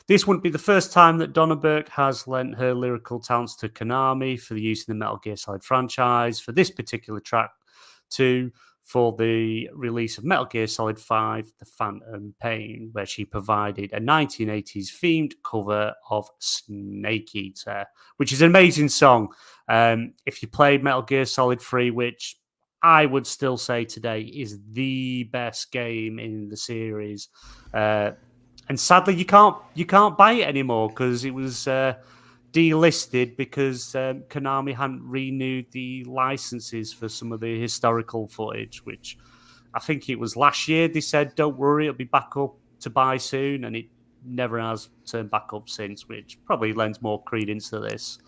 This wouldn't be the first time that Donna Burke has lent her lyrical talents to Konami for the use of the Metal Gear Solid franchise. For this particular track, too, for the release of Metal Gear Solid 5, The Phantom Pain, where she provided a 1980s themed cover of Snake Eater, which is an amazing song. If you played Metal Gear Solid 3, which I would still say today is the best game in the series, and sadly, you can't buy it anymore because it was delisted because Konami hadn't renewed the licenses for some of the historical footage, which I think it was last year. They said, "Don't worry, it'll be back up to buy soon," and it never has turned back up since, which probably lends more credence to this.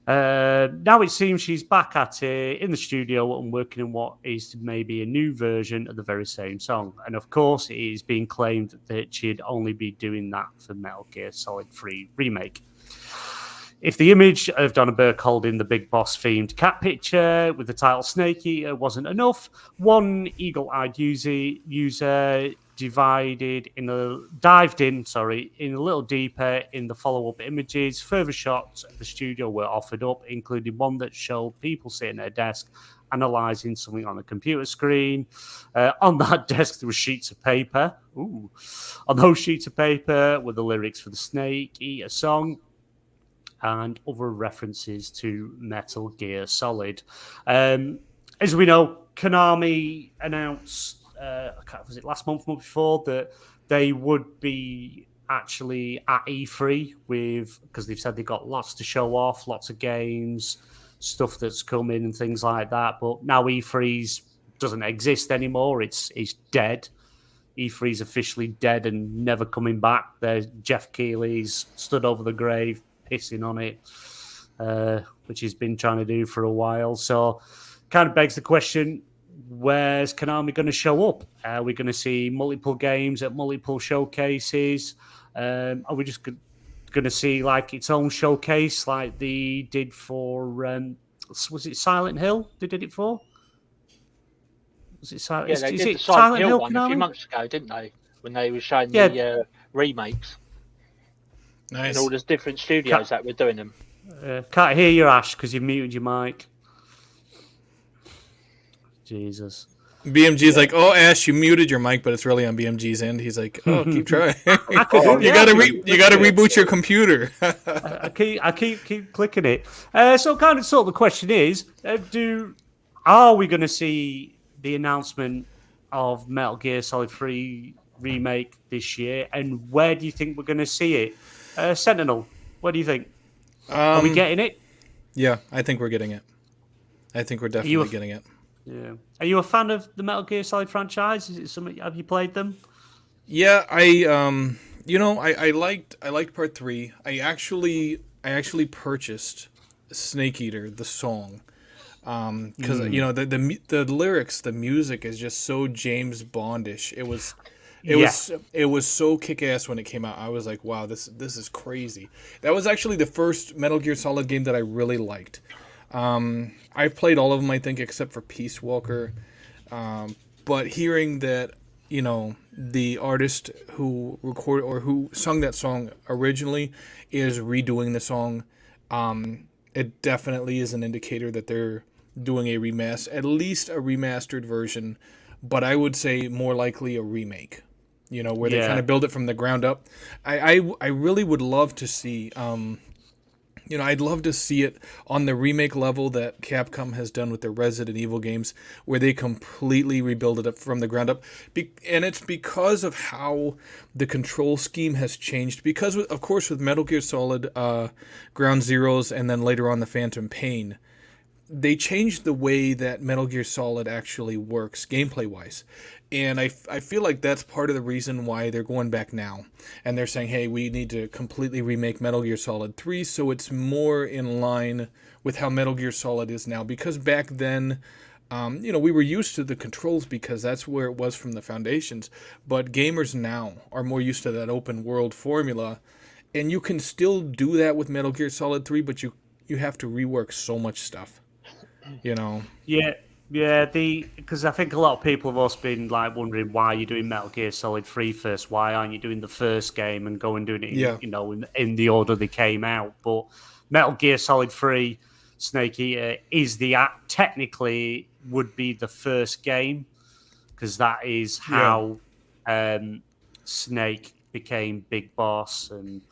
Now it seems she's back at it in the studio and working on what is maybe a new version of the very same song. And of course, it is being claimed that she'd only be doing that for Metal Gear Solid 3 Remake. If the image of Donna Burke holding the Big Boss themed cat picture with the title Snake Eater wasn't enough, one eagle-eyed user dived in a little deeper in the follow-up images. Further shots of the studio were offered up, including one that showed people sitting at a desk analysing something on a computer screen. On that desk, there were sheets of paper. Ooh. On those sheets of paper were the lyrics for the Snake Eater song and other references to Metal Gear Solid. As we know, Konami announced, was it last month before, that they would be actually at E3 because they've said they've got lots to show off, lots of games, stuff that's coming and things like that. But now E3 doesn't exist anymore. It's dead. E3 is officially dead and never coming back. There's Jeff Keighley's stood over the grave, pissing on it, which he's been trying to do for a while. So kind of begs the question, where's Konami going to show up? Are we going to see multiple games at multiple showcases? Are we just going to see like its own showcase like they did for, was it Silent Hill they did it for? Was it Silent Hill? Yeah, they did the Silent Hill one a few months ago, didn't they? When they were showing the remakes. Nice. And all those different studios that were doing them. Can't hear you, Ash, because you've muted your mic. Jesus. BMG's like, oh, Ash, you muted your mic, but it's really on BMG's end. He's like, oh, keep trying. I could do you gotta reboot your computer. I keep clicking it. So kind of sort of the question is, are we going to see the announcement of Metal Gear Solid 3 remake this year, and where do you think we're going to see it? Sentinel, what do you think? Are we getting it? Yeah, I think we're getting it. I think we're definitely getting it. Yeah. Are you a fan of the Metal Gear Solid franchise? Is it something? Have you played them? Yeah, I liked part 3. I actually purchased Snake Eater, the song, because the lyrics, the music is just so James Bondish. It was so kick ass when it came out. I was like, wow, this is crazy. That was actually the first Metal Gear Solid game that I really liked. I've played all of them, I think, except for Peace Walker. But hearing that, the artist who recorded or who sung that song originally is redoing the song, it definitely is an indicator that they're doing a at least a remastered version, but I would say more likely a remake, where they kind of build it from the ground up. I really would love to see, I'd love to see it on the remake level that Capcom has done with their Resident Evil games, where they completely rebuild it up from the ground up. And it's because of how the control scheme has changed. Because, of course, with Metal Gear Solid, Ground Zeroes, and then later on the Phantom Pain, they changed the way that Metal Gear Solid actually works, gameplay-wise. And I feel like that's part of the reason why they're going back now. And they're saying, hey, we need to completely remake Metal Gear Solid 3 so it's more in line with how Metal Gear Solid is now. Because back then, we were used to the controls because that's where it was from the foundations. But gamers now are more used to that open world formula. And you can still do that with Metal Gear Solid 3, but you have to rework so much stuff. Yeah, because I think a lot of people have also been like wondering why you're doing Metal Gear Solid 3 first. Why aren't you doing the first game and go and doing it, in the order they came out? But Metal Gear Solid 3 Snake Eater is technically would be the first game, because that is how Snake became Big Boss. And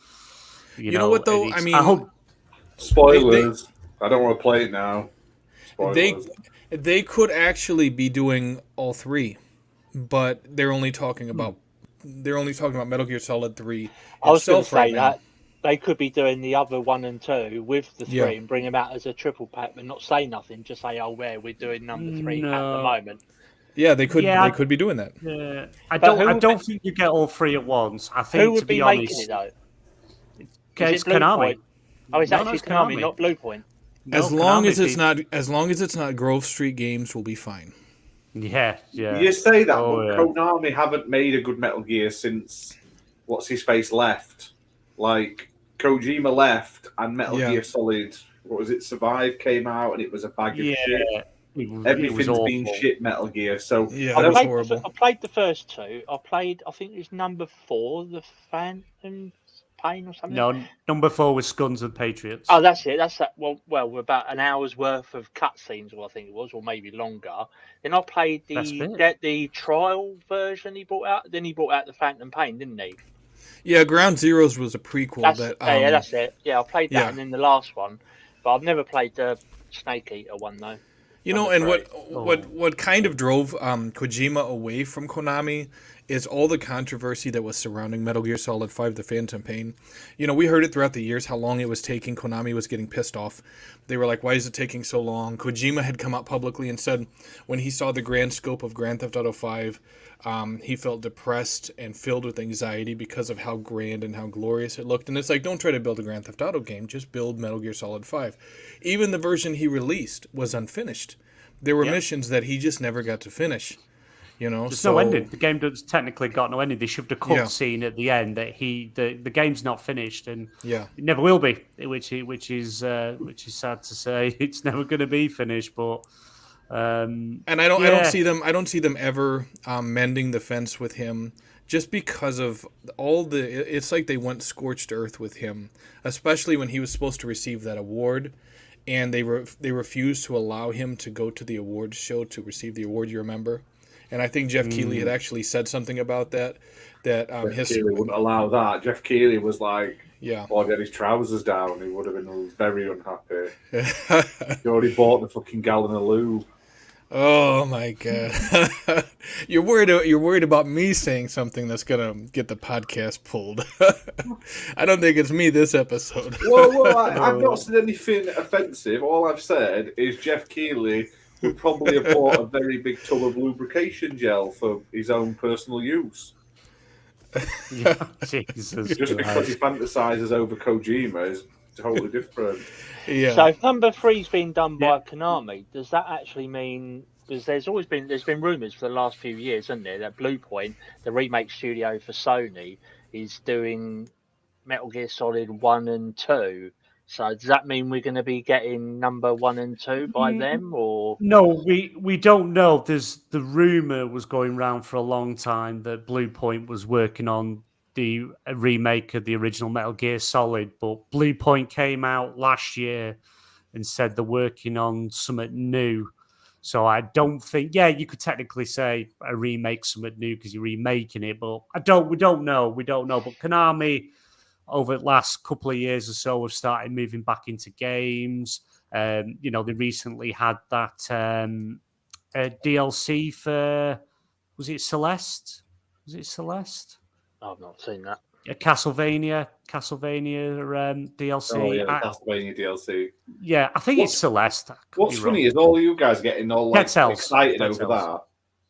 you know what though? I mean, I hope spoilers. I don't want to play it now. Spoilers. They could actually be doing all 3, but they're only talking about Metal Gear Solid 3. I was going to say that they could be doing the other 1 and 2 with the 3 and bring them out as a triple pack, but not say nothing. Just say, "Oh, we're doing number 3 at the moment." Yeah, they could. They could be doing that. Yeah, I don't think you get all 3 at once. I think who would be making it though? It's Konami. Oh, it's actually Konami, not Bluepoint. As long as it's not Grove Street Games, we'll be fine. Yeah. You say that, but Konami haven't made a good Metal Gear since what's his face left. Like Kojima left, and Metal Gear Solid, what was it? Survive came out, and it was a bag of shit. Everything's been shit Metal Gear. So that was horrible. I played the first 2. I think it was number 4, the Phantom Pain or something. No, number 4 was Guns and Patriots. Oh, that's it. That's that. Well, about an hour's worth of cutscenes, I think it was, or maybe longer. Then I played the trial version he brought out. Then he brought out the Phantom Pain, didn't he? Yeah, Ground Zeroes was a prequel. That's it. Yeah, I played that, and then the last one, but I've never played the Snake Eater one though. And what kind of drove Kojima away from Konami is all the controversy that was surrounding Metal Gear Solid 5, The Phantom Pain. We heard it throughout the years, how long it was taking. Konami was getting pissed off. They were like, why is it taking so long? Kojima had come out publicly and said when he saw the grand scope of Grand Theft Auto 5, he felt depressed and filled with anxiety because of how grand and how glorious it looked. And it's like, don't try to build a Grand Theft Auto game, just build Metal Gear Solid 5. Even the version he released was unfinished. There were missions that he just never got to finish. There's no ending. The game does technically got no ending. They shoved a cutscene at the end that the game's not finished, and it never will be. Which is sad to say. It's never going to be finished. But and I don't see them ever mending the fence with him, just because of it's like they went scorched earth with him, especially when he was supposed to receive that award. And they refused to allow him to go to the awards show to receive the award, you remember? And I think Jeff Keighley had actually said something about that. That Jeff Keighley wouldn't allow that. Jeff Keighley was like, yeah. "Oh, get his trousers down." He would have been very unhappy. He already bought the fucking gallon of lube. Oh my god! You're worried about me saying something that's gonna get the podcast pulled. I don't think it's me this episode. Well, I've not said anything offensive. All I've said is Jeff Keighley would probably have bought a very big tub of lubrication gel for his own personal use. Jesus Just because he fantasises over Kojima is totally different. Yeah. So if number 3's been done by Konami, does that actually mean? Because there's been rumours for the last few years, isn't there, that Bluepoint, the remake studio for Sony, is doing Metal Gear Solid 1 and 2. So does that mean we're going to be getting number 1 and 2 by them, or no? We don't know. The rumor was going around for a long time that Bluepoint was working on the remake of the original Metal Gear Solid, but Bluepoint came out last year and said they're working on something new. So I don't think, you could technically say a remake something new because you're remaking it, but we don't know. But Konami, over the last couple of years or so, have started moving back into games. They recently had that DLC for, was it Celeste? I've not seen that. A Castlevania DLC. Oh yeah, Castlevania DLC. Yeah, I think it's Celeste. What's funny is all you guys getting all like excited over that,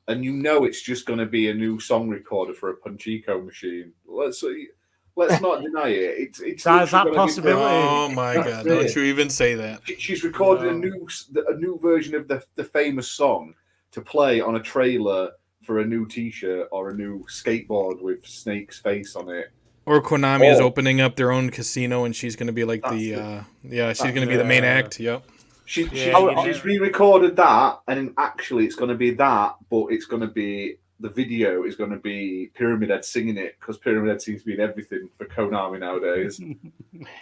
and it's just going to be a new song recorder for a Punchico machine. Let's not deny it. It's that possibility. Oh my god! Don't you even say that. She's recorded a new version of the famous song to play on a trailer for a new T-shirt or a new skateboard with Snake's face on it. Or Konami is opening up their own casino, and she's going to be like she's going to be the main act. Yep. She's re-recorded that, and actually it's going to be that, but it's going to be the video is going to be Pyramid Head singing it, because Pyramid Head seems to be in everything for Konami nowadays.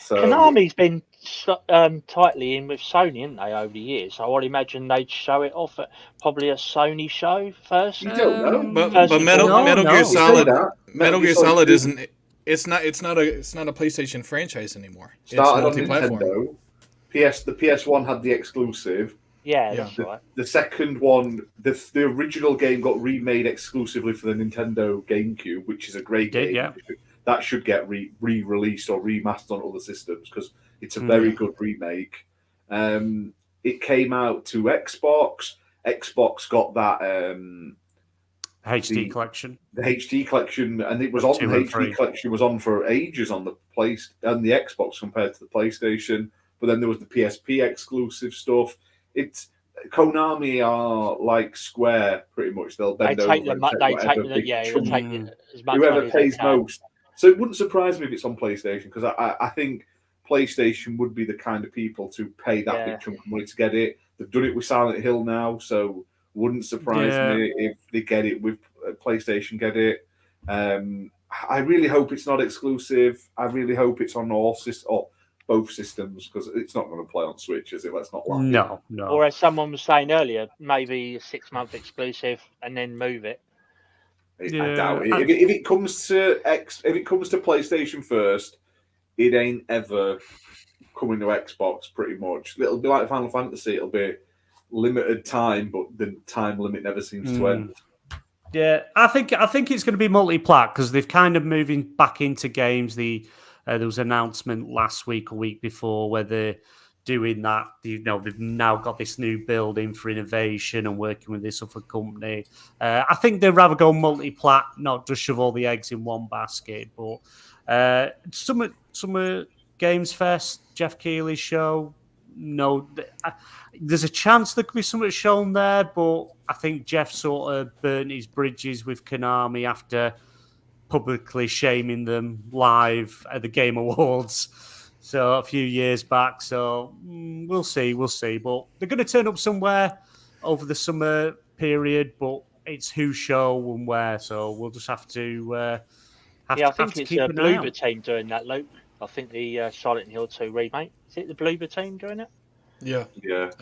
So Konami's been tightly in with Sony, haven't they, over the years? So I would imagine they'd show it off at probably a Sony show first. You don't know, but Metal Gear Solid isn't. It's not a PlayStation franchise anymore. Started on Nintendo. The PS1 had the exclusive. Yeah, that's right. The second one, the original game got remade exclusively for the Nintendo GameCube, which is a great game. Yeah. That should get re-released or remastered on other systems because it's a very good remake. It came out to Xbox. Xbox got that HD collection. The HD collection, and it was on the HD collection was on for ages on the the Xbox compared to the PlayStation. But then there was the PSP exclusive stuff. It's Konami are like Square, pretty much. They'll bend over. Whoever pays most. So it wouldn't surprise me if it's on PlayStation, because I think PlayStation would be the kind of people to pay that big chunk of money to get it. They've done it with Silent Hill now, so wouldn't surprise me if they get it with PlayStation. Get it. I really hope it's not exclusive. I really hope it's on all systems. Both systems, because it's not going to play on Switch, is it? Let's not lie. No. Or as someone was saying earlier, maybe a 6-month exclusive and then move it. I doubt it. If it comes to PlayStation first, it ain't ever coming to Xbox. Pretty much, it'll be like Final Fantasy. It'll be limited time, but the time limit never seems to end. Yeah, I think it's going to be multi-plat, because they've kind of moving back into games. There was an announcement last week or week before where they're doing that. They've now got this new building for innovation and working with this other company. I think they'd rather go multi-plat, not just shove all the eggs in one basket. But Summer Games Fest, Jeff Keighley's show, no, there's a chance there could be something shown there, but I think Jeff sort of burnt his bridges with Konami after publicly shaming them live at the Game Awards a few years back. So we'll see. But they're going to turn up somewhere over the summer period, but it's who show and where. So we'll just have to I think it's the Bloober team doing that, Luke. I think the Silent Hill 2 remake. Is it the Bloober team doing it? Yeah.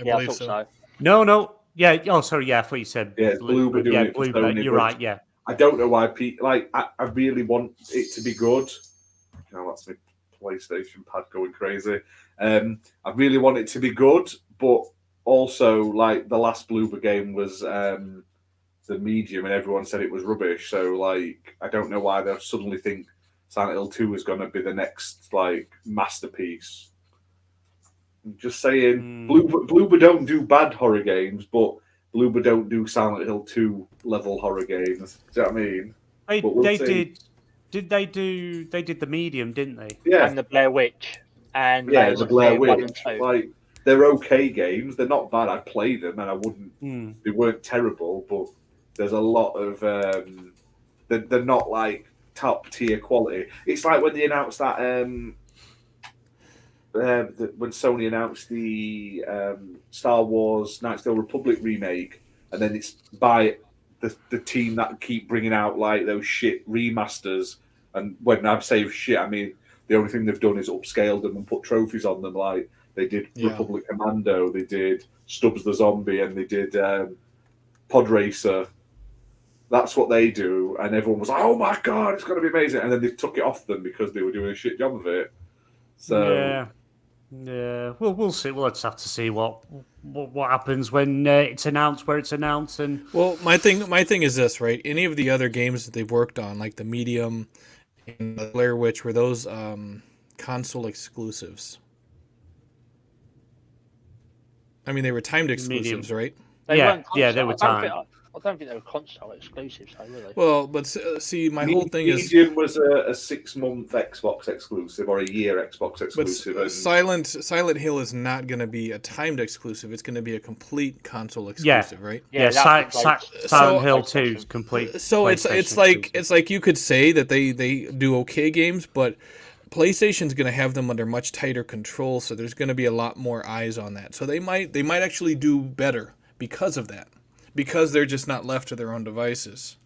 I thought so. No. Yeah. Oh, sorry. Yeah, I thought you said. Yeah, it's Bloober doing it for Bloober. Sony. You're right. Yeah. I don't know why people like. I really want it to be good. That's my PlayStation pad going crazy. I really want it to be good, but also like the last Bloober game was the medium, and everyone said it was rubbish. So like, I don't know why they suddenly think Silent Hill 2 is going to be the next like masterpiece. I'm just saying, Bloober don't do bad horror games, but Bloober don't do Silent Hill 2 level horror games. Do you know what I mean? They did. Did they do? They did the medium, didn't they? Yeah, And the Blair Witch. And the Blair Witch. 1 and 2. Like, they're okay games. They're not bad. I played them, and I wouldn't. They weren't terrible, but there's a lot of. They're not like top tier quality. It's like when they announced that. When Sony announced the Star Wars Knights of the Old Republic remake, and then it's by the team that keep bringing out like those shit remasters. And when I say shit, I mean the only thing they've done is upscaled them and put trophies on them. Like they did Republic Commando, they did Stubbs the Zombie, and they did Pod Racer. That's what they do, and everyone was like, "Oh my god, it's going to be amazing!" And then they took it off them because they were doing a shit job of it. So yeah. Well, we'll see. We'll just have to see what happens when it's announced, where it's announced, and. Well, my thing is this, right? Any of the other games that they've worked on, like the Medium and the Blair Witch, were those console exclusives? I mean, they were timed exclusives, right? They they were timed. I don't think they were console exclusives, though, were they? Well, but see, my whole thing is... Medium was a 6-month Xbox exclusive or a year Xbox exclusive. But Silent Hill is not going to be a timed exclusive. It's going to be a complete console exclusive, right? Yeah, Silent Hill 2 is complete. So it's like you could say that they do okay games, but PlayStation's going to have them under much tighter control, so there's going to be a lot more eyes on that. So they might actually do better because of that. Because they're just not left to their own devices.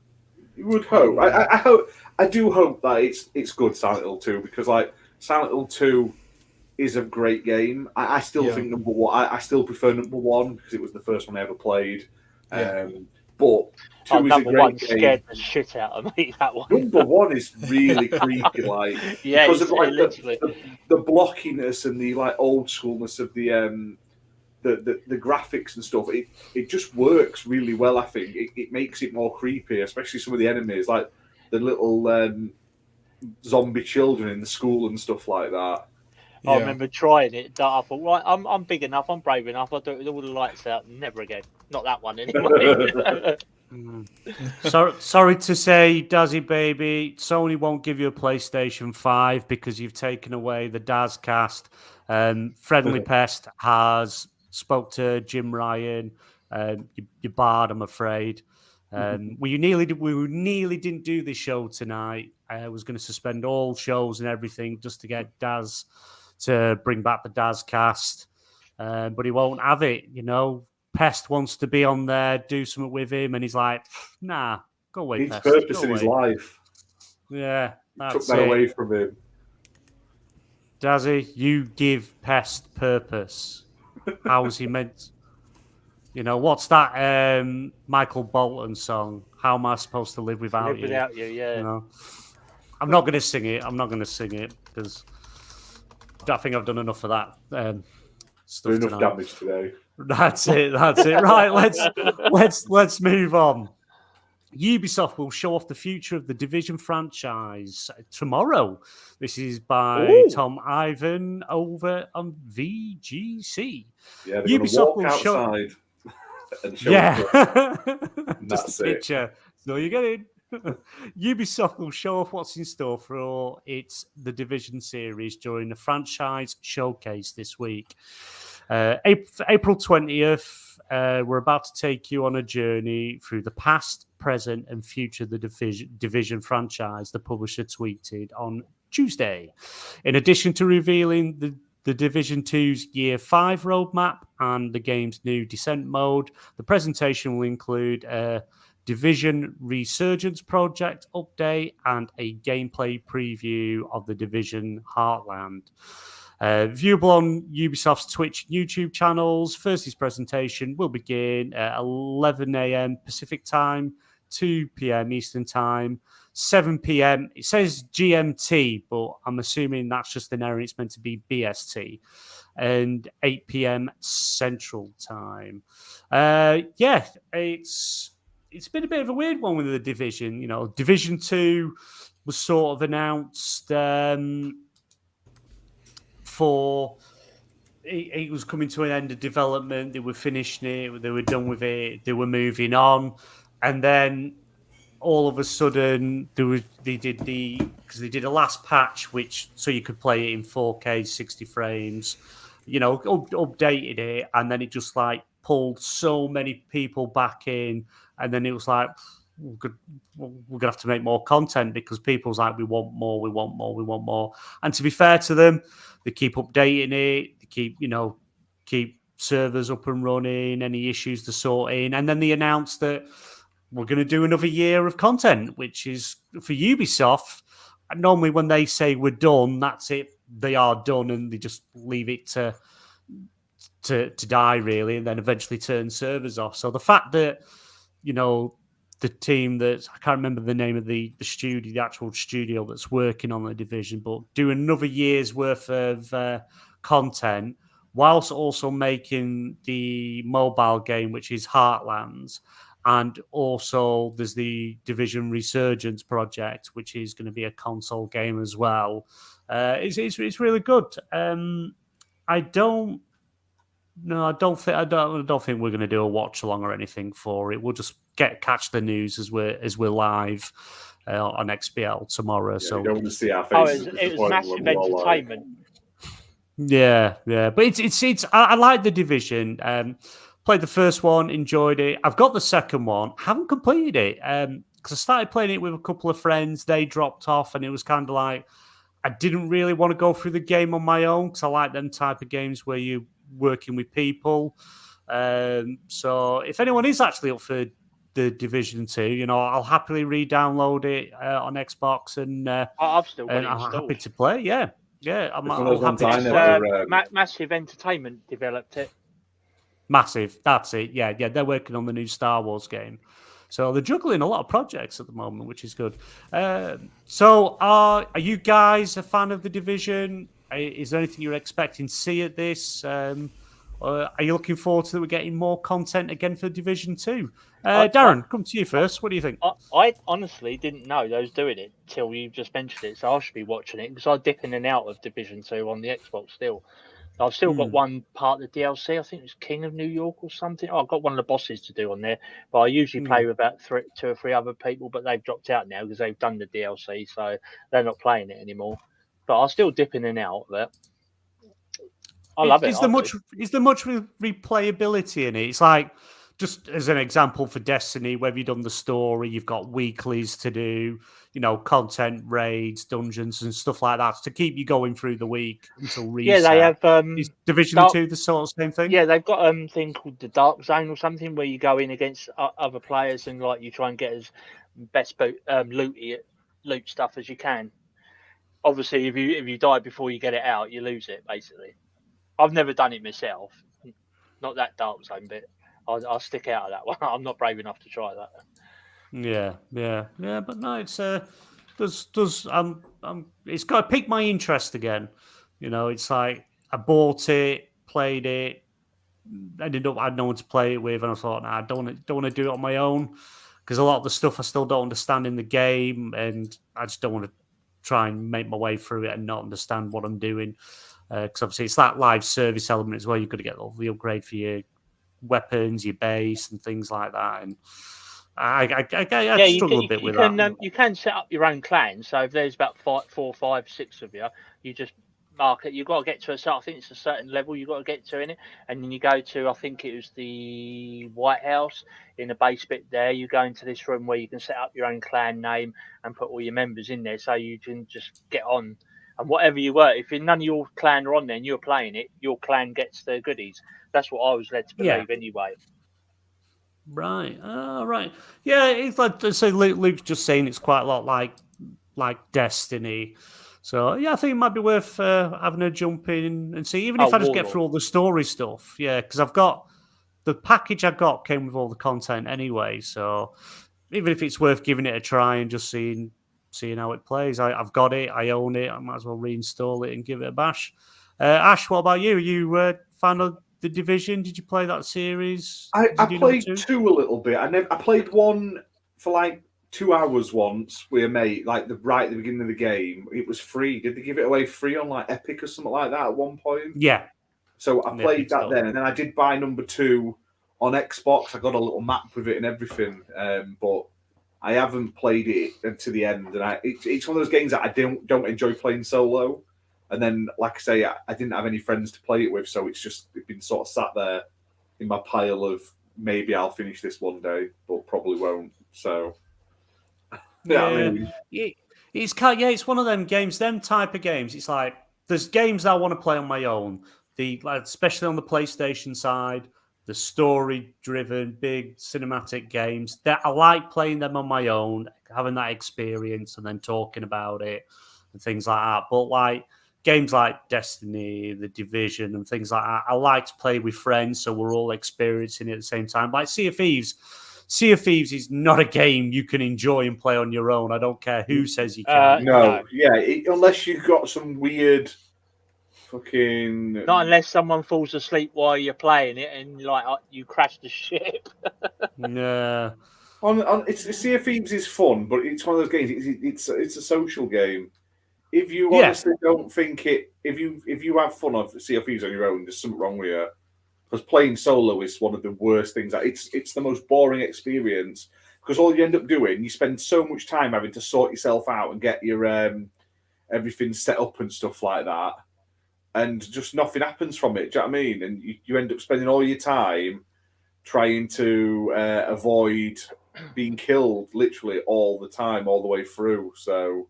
You would hope. I do hope that it's good, Silent Hill 2, because like Silent Hill 2 is a great game. I still think number one. I still prefer number one because it was the first one I ever played. But 2 is a number great one game. scared the shit out of me. That one. Number one is really creepy, like because of like the blockiness and the like old schoolness of the graphics and stuff. It just works really well. I think it makes it more creepy, especially some of the enemies, like the little zombie children in the school and stuff like that. I remember trying it. I thought, right, I'm big enough, I'm brave enough. I'll do it with all the lights out. Never again. Not that one anyway. Sorry to say, Dazzy baby, Sony won't give you a PlayStation 5 because you've taken away the Dazcast. Friendly Pest has spoke to Jim Ryan. You barred, I'm afraid. We nearly didn't do this show tonight. I was going to suspend all shows and everything just to get Daz to bring back the Dazcast, but he won't have it. You know, Pest wants to be on there, do something with him, and he's like, "Nah, go away." He's Pest. purpose in his life. Yeah, took that away from him. Dazzy, you give Pest purpose. How's he meant? You know, what's that Michael Bolton song? How am I supposed to live without you? Without you, yeah. You know? I'm not going to sing it. Because I think I've done enough of that stuff enough tonight. Damage today. That's it. Right, let's move on. Ubisoft will show off the future of the Division franchise tomorrow. This is by Tom Ivan over on VGC. Yeah, they're Ubisoft will outside and show just a picture. So you get in. Ubisoft will show off what's in store for its The Division series during the franchise showcase this week. April 20th, we're about to take you on a journey through the past, present, and future of the Division franchise, the publisher tweeted on Tuesday. In addition to revealing the Division 2's Year 5 roadmap and the game's new Descent mode, the presentation will include a Division Resurgence project update and a gameplay preview of the Division Heartland. Viewable on Ubisoft's Twitch and YouTube channels. Thursday's presentation will begin at 11 a.m. Pacific time, 2 p.m. Eastern time, 7 p.m. It says GMT, but I'm assuming that's just an error. It's meant to be BST. And 8 p.m. Central time. It's been a bit of a weird one with the Division. Division 2 was sort of announced for... It was coming to an end of development. They were finishing it. They were done with it. They were moving on. And then all of a sudden, they did a last patch, so you could play it in 4K, 60 frames. Updated it, and then it just pulled so many people back in, and then it was like we're gonna have to make more content because people's like, we want more. And to be fair to them, they keep updating it, they keep servers up and running, any issues to sort in, and then they announced that we're going to do another year of content, which is for Ubisoft. Normally, when they say we're done, that's it. They are done, and they just leave it to die, really, and then eventually turn servers off. So the fact that the team I can't remember the name of the studio, the actual studio that's working on the Division, but do another year's worth of content whilst also making the mobile game, which is Heartlands. And also, there's the Division Resurgence project, which is going to be a console game as well. It's really good. I don't think we're going to do a watch along or anything for it. We'll just catch the news as we're live on XBL tomorrow. Yeah, so you don't want to see our faces. It was massive entertainment. Yeah, but it's. I like the Division. Played the first one, enjoyed it. I've got the second one, haven't completed it because I started playing it with a couple of friends. They dropped off, and it was kind of like I didn't really want to go through the game on my own because I like them type of games where you're working with people. So if anyone is actually up for the Division 2, I'll happily re-download it on Xbox, and I've still got it I'm installed. happy to play. Yeah, I'm happy to Massive Entertainment developed it. Massive, that's it. Yeah, they're working on the new Star Wars game. So they're juggling a lot of projects at the moment, which is good. So are you guys a fan of the Division? Is there anything you're expecting to see at this? Are you looking forward to getting more content again for Division 2? Darren, come to you first. What do you think? I honestly didn't know they was doing it till you just mentioned it, so I should be watching it because I dip in and out of Division 2 on the Xbox still. I've still got one part of the DLC. I think it was King of New York or something. I've got one of the bosses to do on there, but I usually play with about 2 or 3 other people, but they've dropped out now because they've done the DLC, so they're not playing it anymore. But I'll still dip in and out of it. I love it. Is there much replayability in it? It's like, just as an example for Destiny, where you've done the story, you've got weeklies to do, content, raids, dungeons, and stuff like that to keep you going through the week until reset. Yeah, they have. Is Division 2 the sort of same thing? Yeah, they've got a thing called the Dark Zone or something where you go in against other players and you try and get as best loot stuff as you can. Obviously, if you die before you get it out, you lose it. Basically, I've never done it myself. Not that Dark Zone bit. I'll stick out of that one. I'm not brave enough to try that. Yeah. But no, it's it's got to pique my interest again. It's like I bought it, played it, ended up I had no one to play it with, and I thought, I don't want to do it on my own because a lot of the stuff I still don't understand in the game, and I just don't want to try and make my way through it and not understand what I'm doing. Because obviously it's that live service element as well. You've got to get all the upgrade for your weapons, your base, and things like that. And I struggle a bit with that. You can set up your own clan. So if there's about 4, 5, 6 of you, you just mark it. You've got to get to I think it's a certain level you've got to get to in it. And then you go to, I think it was the White House in the base bit there. You go into this room where you can set up your own clan name and put all your members in there so you can just get on. And whatever you were, if none of your clan are on there and you're playing it, your clan gets the goodies. That's what I was led to believe anyway. Right. Right. Yeah, it's like so Luke's just saying it's quite a lot like Destiny. So yeah, I think it might be worth having a jump in and see, even if I just get Warlord. through all the story stuff. Yeah, because I've got the package I got came with all the content anyway. So even if it's worth giving it a try and just seeing how it plays, I've got it, I own it. I might as well reinstall it and give it a bash. Ash, what about you? You fan of the Division? Did you play that series? I Did you do played number 2? 2 a little bit. I played 1 for like 2 hours once with a mate, like right at the beginning of the game. It was free. Did they give it away free on like Epic or something like that at one point? Yeah. So I On the played Epic that Store. then, and then I did buy number 2 on Xbox. I got a little map with it and everything, but I haven't played it to the end. And it's one of those games that I don't enjoy playing solo. And then, like I say, I didn't have any friends to play it with, so it's been sort of sat there in my pile of maybe I'll finish this one day, but probably won't. So Yeah, I mean, it's one of them games, them type of games. It's like there's games I want to play on my own. Especially on the PlayStation side, the story-driven, big cinematic games that I like playing them on my own, having that experience, and then talking about it and things like that. But like games like Destiny, The Division, and things like that, I like to play with friends, so we're all experiencing it at the same time. Like Sea of Thieves. Sea of Thieves is not a game you can enjoy and play on your own. I don't care who says you can. no. Yeah, unless you've got some weird fucking. Not unless someone falls asleep while you're playing it and like you crash the ship. Yeah. Sea of Thieves is fun, but it's one of those games. It's a social game. If you Yeah. honestly don't think it, if you have fun of Sea of Thieves on your own, there's something wrong with you. Because playing solo is one of the worst things. It's the most boring experience because all you end up doing, you spend so much time having to sort yourself out and get your everything set up and stuff like that, and just nothing happens from it. Do you know what I mean? And you end up spending all your time trying to avoid being killed literally all the time, all the way through. So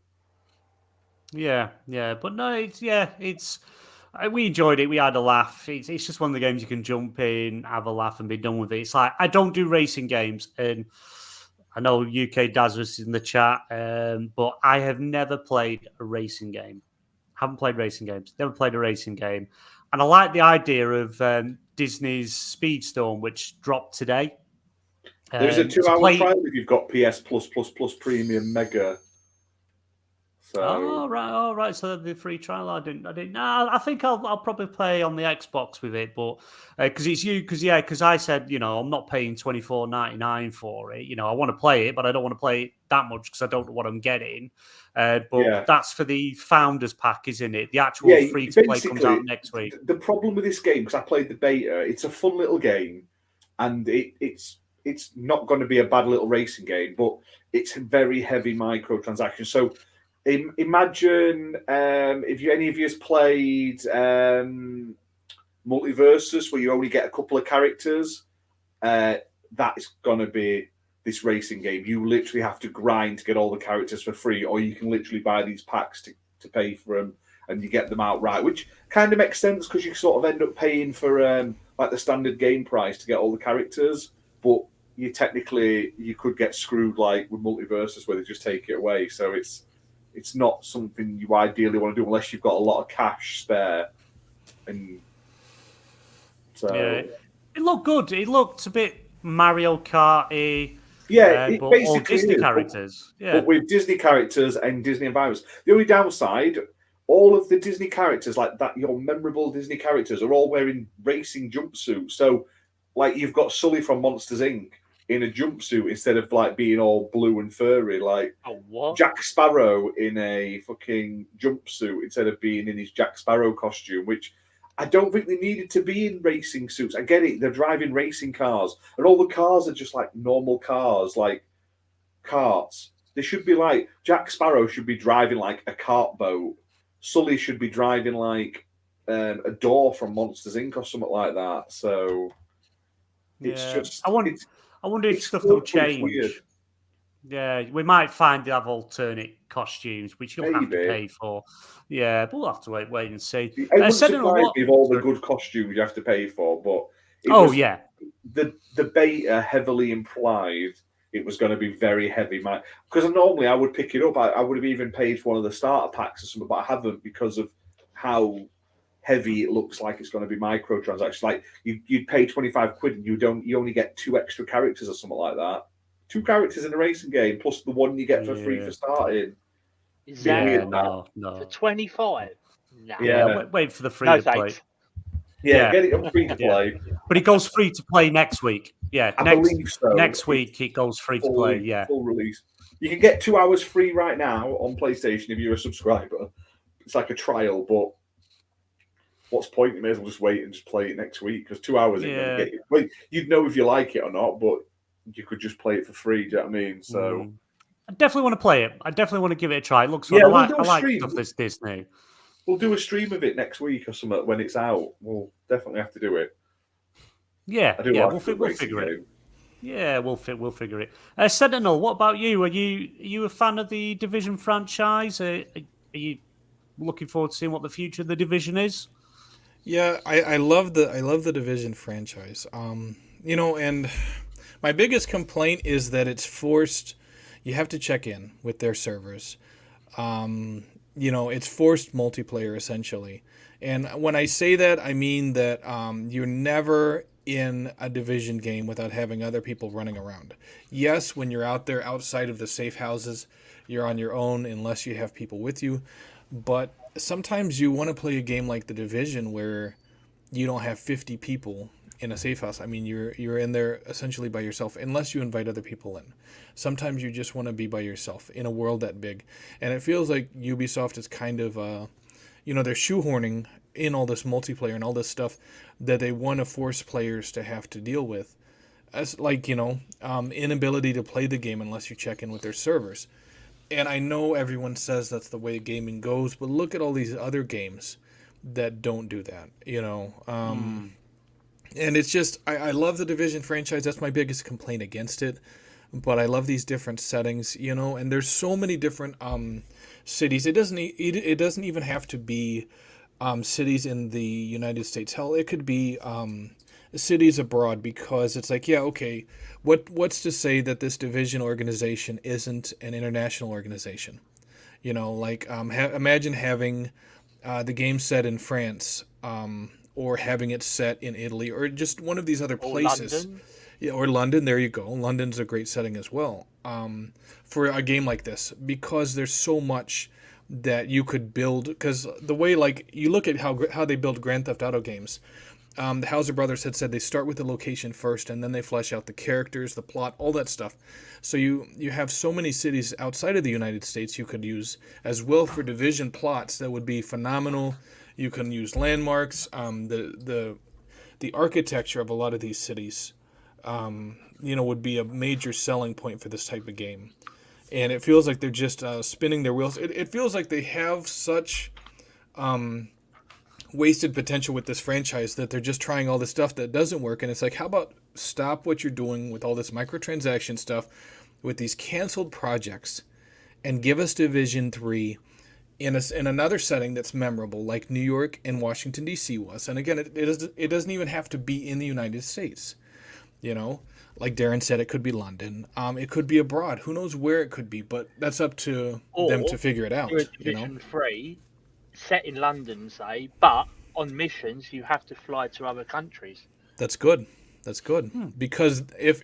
Yeah, but no, we enjoyed it. We had a laugh. It's just one of the games you can jump in, have a laugh, and be done with it. It's like I don't do racing games, and I know UK Daz was in the chat, but I have never played a racing game. Haven't played racing games. Never played a racing game, and I like the idea of Disney's Speedstorm, which dropped today. there's a 2-hour trial if you've got PS Plus Premium Mega. So. Oh right. So the free trial, I didn't. No, I think I'll probably play on the Xbox with it, but because I said I'm not paying $24.99 for it. I want to play it, but I don't want to play it that much because I don't know what I'm getting. But that's for the Founders Pack, isn't it? The actual free to play comes out next week. The problem with this game, because I played the beta, it's a fun little game, and it's not going to be a bad little racing game, but it's very heavy microtransactions. So. Imagine if any of you has played Multiversus, where you only get a couple of characters. That is going to be this racing game. You literally have to grind to get all the characters for free, or you can literally buy these packs to pay for them, and you get them outright, which kind of makes sense because you sort of end up paying for like the standard game price to get all the characters, but you could get screwed like with Multiversus where they just take it away. So it's not something you ideally want to do unless you've got a lot of cash spare. And so it looked good. It looked a bit Mario Kart-y. It but basically all Disney is, characters. but with Disney characters and Disney environments. The only downside, all of the Disney characters like that, your memorable Disney characters, are all wearing racing jumpsuits. So, like you've got Sully from Monsters Inc. in a jumpsuit instead of like being all blue and furry, like Jack Sparrow in a fucking jumpsuit instead of being in his Jack Sparrow costume, which I don't think they needed to be in racing suits. I get it, they're driving racing cars, and all the cars are just like normal cars, like carts. They should be like Jack Sparrow should be driving like a cart boat. Sully should be driving like a door from Monsters Inc. or something like that. So it's just I wonder if stuff will change. Weird. Yeah, we might find they have alternate costumes, which you'll have to pay for. Yeah, but we'll have to wait and see. It wouldn't surprise me if all the good costumes you have to pay for, but the beta heavily implied it was going to be very heavy. Because normally I would pick it up. I would have even paid for one of the starter packs or something, but I haven't because of how heavy it looks like it's going to be microtransactions. Like you'd pay 25 quid and you only get 2 extra characters or something like that. 2 characters in a racing game plus the one you get for free for starting. Is that no. for 25? No. Yeah, wait for the free to play. Yeah, get it on free to play. But it goes free to play next week. Yeah, I believe so. Next week it goes free to play. Yeah, full release. You can get 2 hours free right now on PlayStation if you're a subscriber. It's like a trial, but what's the point? You may as well just wait and just play it next week because 2 hours ain't going to get you. Well, you'd know if you like it or not, but you could just play it for free. Do you know what I mean? So I definitely want to play it. I definitely want to give it a try. It looks I like stuff that's Disney. We'll do a stream of it next week or something when it's out. We'll definitely have to do it. Yeah, we'll figure it. Yeah, we'll figure it. Sentinel, what about you? Are you a fan of the Division franchise? Are you looking forward to seeing what the future of the Division is? Yeah, I love the Division franchise. And my biggest complaint is that it's forced. You have to check in with their servers. It's forced multiplayer essentially. And when I say that, I mean that you're never in a Division game without having other people running around. Yes, when you're out there outside of the safe houses, you're on your own unless you have people with you. But sometimes you want to play a game like the Division where you don't have 50 people in a safe house. I mean, you're in there essentially by yourself unless you invite other people in. Sometimes you just want to be by yourself in a world that big. And it feels like Ubisoft is kind of, they're shoehorning in all this multiplayer and all this stuff that they want to force players to have to deal with. As inability to play the game unless you check in with their servers. And I know everyone says that's the way gaming goes, but look at all these other games that don't do that, And it's just, I love the Division franchise. That's my biggest complaint against it. But I love these different settings, and there's so many different cities. It doesn't even have to be cities in the United States. Hell, it could be cities abroad, because it's like, yeah, okay, what's to say that this Division organization isn't an international organization? Imagine having the game set in France, or having it set in Italy, or just one of these other places. London. Yeah, or London. There you go. London's a great setting as well for a game like this, because there's so much that you could build. Because the way, you look at how they build Grand Theft Auto games, the Hauser brothers had said they start with the location first, and then they flesh out the characters, the plot, all that stuff. So you have so many cities outside of the United States you could use as well for Division plots that would be phenomenal. You can use landmarks, the architecture of a lot of these cities, would be a major selling point for this type of game. And it feels like they're just spinning their wheels. It feels like they have such wasted potential with this franchise that they're just trying all this stuff that doesn't work. And it's like, how about stop what you're doing with all this microtransaction stuff, with these canceled projects, and give us Division 3 in another setting that's memorable, like New York and Washington, D.C. was. And again, it doesn't even have to be in the United States. Like Darren said, it could be London. It could be abroad. Who knows where it could be, but that's up to them to figure it out. Division 3, set in London, say, but on missions you have to fly to other countries. That's good. Because if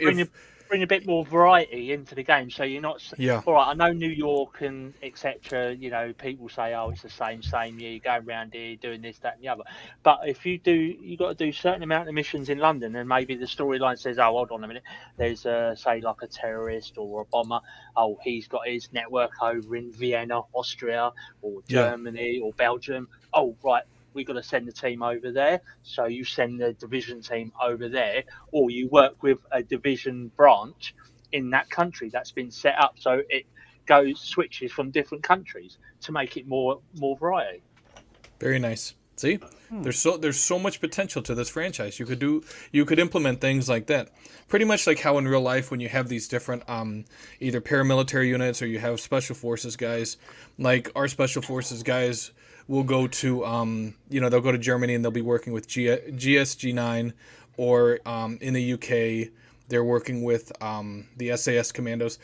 bring a bit more variety into the game, so you're not. Yeah. All right, I know New York and etc. People say, "Oh, it's the same. Yeah, you're going around here doing this, that, and the other." But if you got to do a certain amount of missions in London, and maybe the storyline says, "Oh, hold on a minute, there's say like a terrorist or a bomber. Oh, he's got his network over in Vienna, Austria, or Germany or Belgium. Oh, right." We've got to send the team over there. So you send the Division team over there, or you work with a Division branch in that country that's been set up. So it switches from different countries to make it more variety. Very nice. See, there's so much potential to this franchise. You could implement things like that. Pretty much like how in real life, when you have these different either paramilitary units or you have special forces guys, like our special forces guys will go to they'll go to Germany and they'll be working with GSG9, or in the UK They're working with the SAS commandos.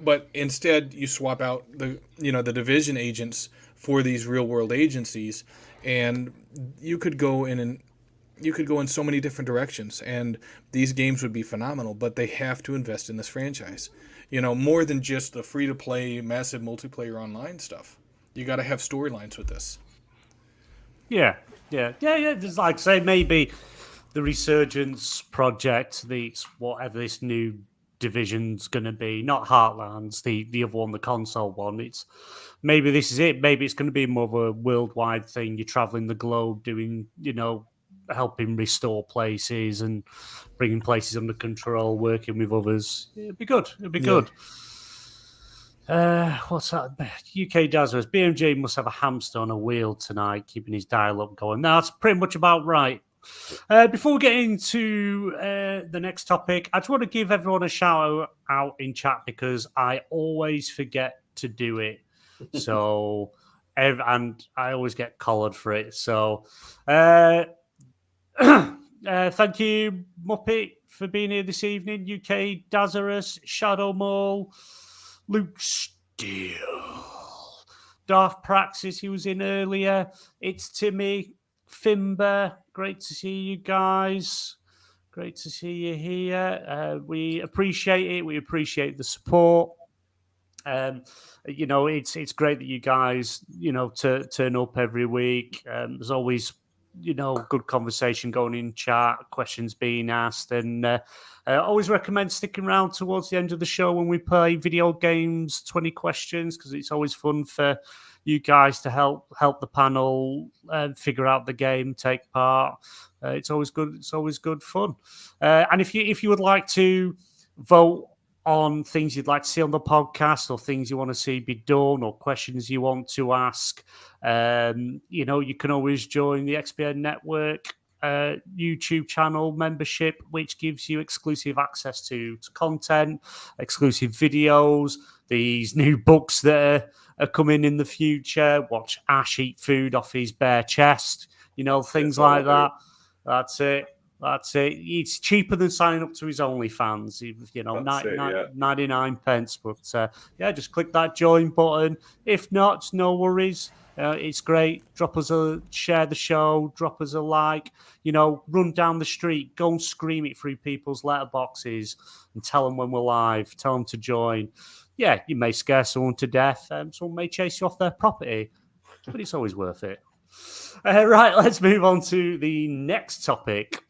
But instead you swap out the division agents for these real world agencies, and you could go in so many different directions, and these games would be phenomenal. But they have to invest in this franchise, more than just the free to play massive multiplayer online stuff. You got to have storylines with this. Yeah. Just like say maybe the Resurgence project, whatever this new division's going to be, not Heartlands, the other one, the console one. It's maybe this is it. Maybe it's going to be more of a worldwide thing. You're traveling the globe, doing helping restore places and bringing places under control, working with others. It'd be good. Good. What's that? UK Dazzlers. BMJ must have a hamster on a wheel tonight, keeping his dial-up going. No, that's pretty much about right. Before we get into the next topic, I just want to give everyone a shout out in chat because I always forget to do it. So, and I always get collared for it. So, thank you, Muppet, for being here this evening. UK Dazzarus, Shadow Mole, Luke Steele, Darth Praxis, he was in earlier. It's Timmy, Fimber. Great to see you guys. Great to see you here. We appreciate it. We appreciate the support. It's great that you guys, turn up every week. There's always, good conversation going in chat, questions being asked, and I always recommend sticking around towards the end of the show when we play video games 20 questions, because it's always fun for you guys to help the panel figure out the game, take part. It's always good. It's always good fun. And if you would like to vote on things you'd like to see on the podcast, or things you want to see be done, or questions you want to ask, you can always join the XBN Network YouTube channel membership, which gives you exclusive access to content, exclusive videos, these new books that are coming in the future. Watch Ash eat food off his bare chest, things like that. That's it. It's cheaper than signing up to his OnlyFans, 99 pence. But just click that join button. If not, no worries. It's great. Share the show, drop us a like, run down the street, go and scream it through people's letterboxes and tell them when we're live, tell them to join. Yeah, you may scare someone to death. Someone may chase you off their property, but it's always worth it. Right, let's move on to the next topic.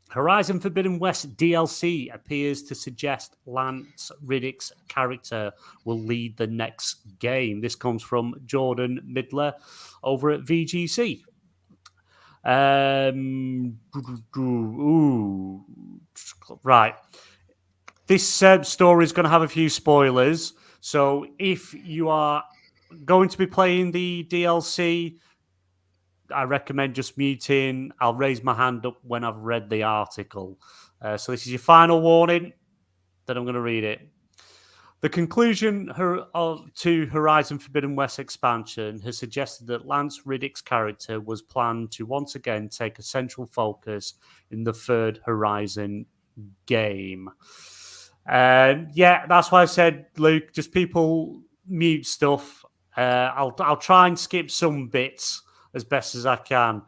Horizon Forbidden West DLC appears to suggest Lance Riddick's character will lead the next game. This comes from Jordan Midler over at VGC. Right. This story is going to have a few spoilers. So if you are going to be playing the DLC, I recommend just muting. I'll raise my hand up when I've read the article. So this is your final warning. Then I'm going to read it. The conclusion to Horizon Forbidden West expansion has suggested that Lance Riddick's character was planned to once again take a central focus in the third Horizon game. That's why I said, Luke, just people mute stuff. I'll try and skip some bits as best as I can.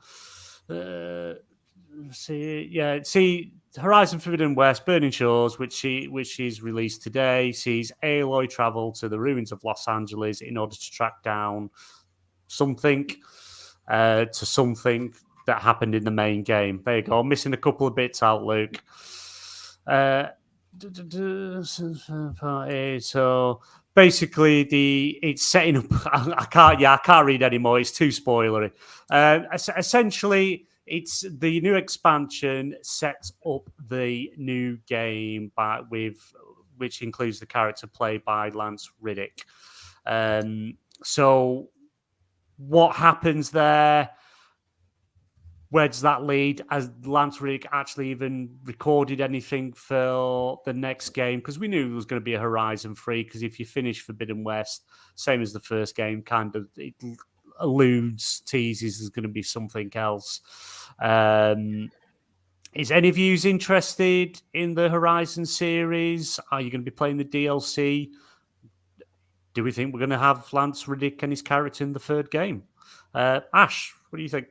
Horizon Forbidden West, Burning Shores, which is released today, sees Aloy travel to the ruins of Los Angeles in order to track down something that happened in the main game. There you go. I'm missing a couple of bits out, Luke. So basically, it's setting up. I can't read anymore. It's too spoilery. Essentially, it's the new expansion sets up the new game which includes the character played by Lance Riddick. So, what happens there? Where does that lead? Has Lance Riddick actually even recorded anything for the next game? Because we knew it was going to be a Horizon 3, because if you finish Forbidden West, same as the first game, kind of it teases there's going to be something else. Is any of you interested in the Horizon series? Are you going to be playing the DLC? Do we think we're going to have Lance Reddick and his character in the third game? Ash, what do you think?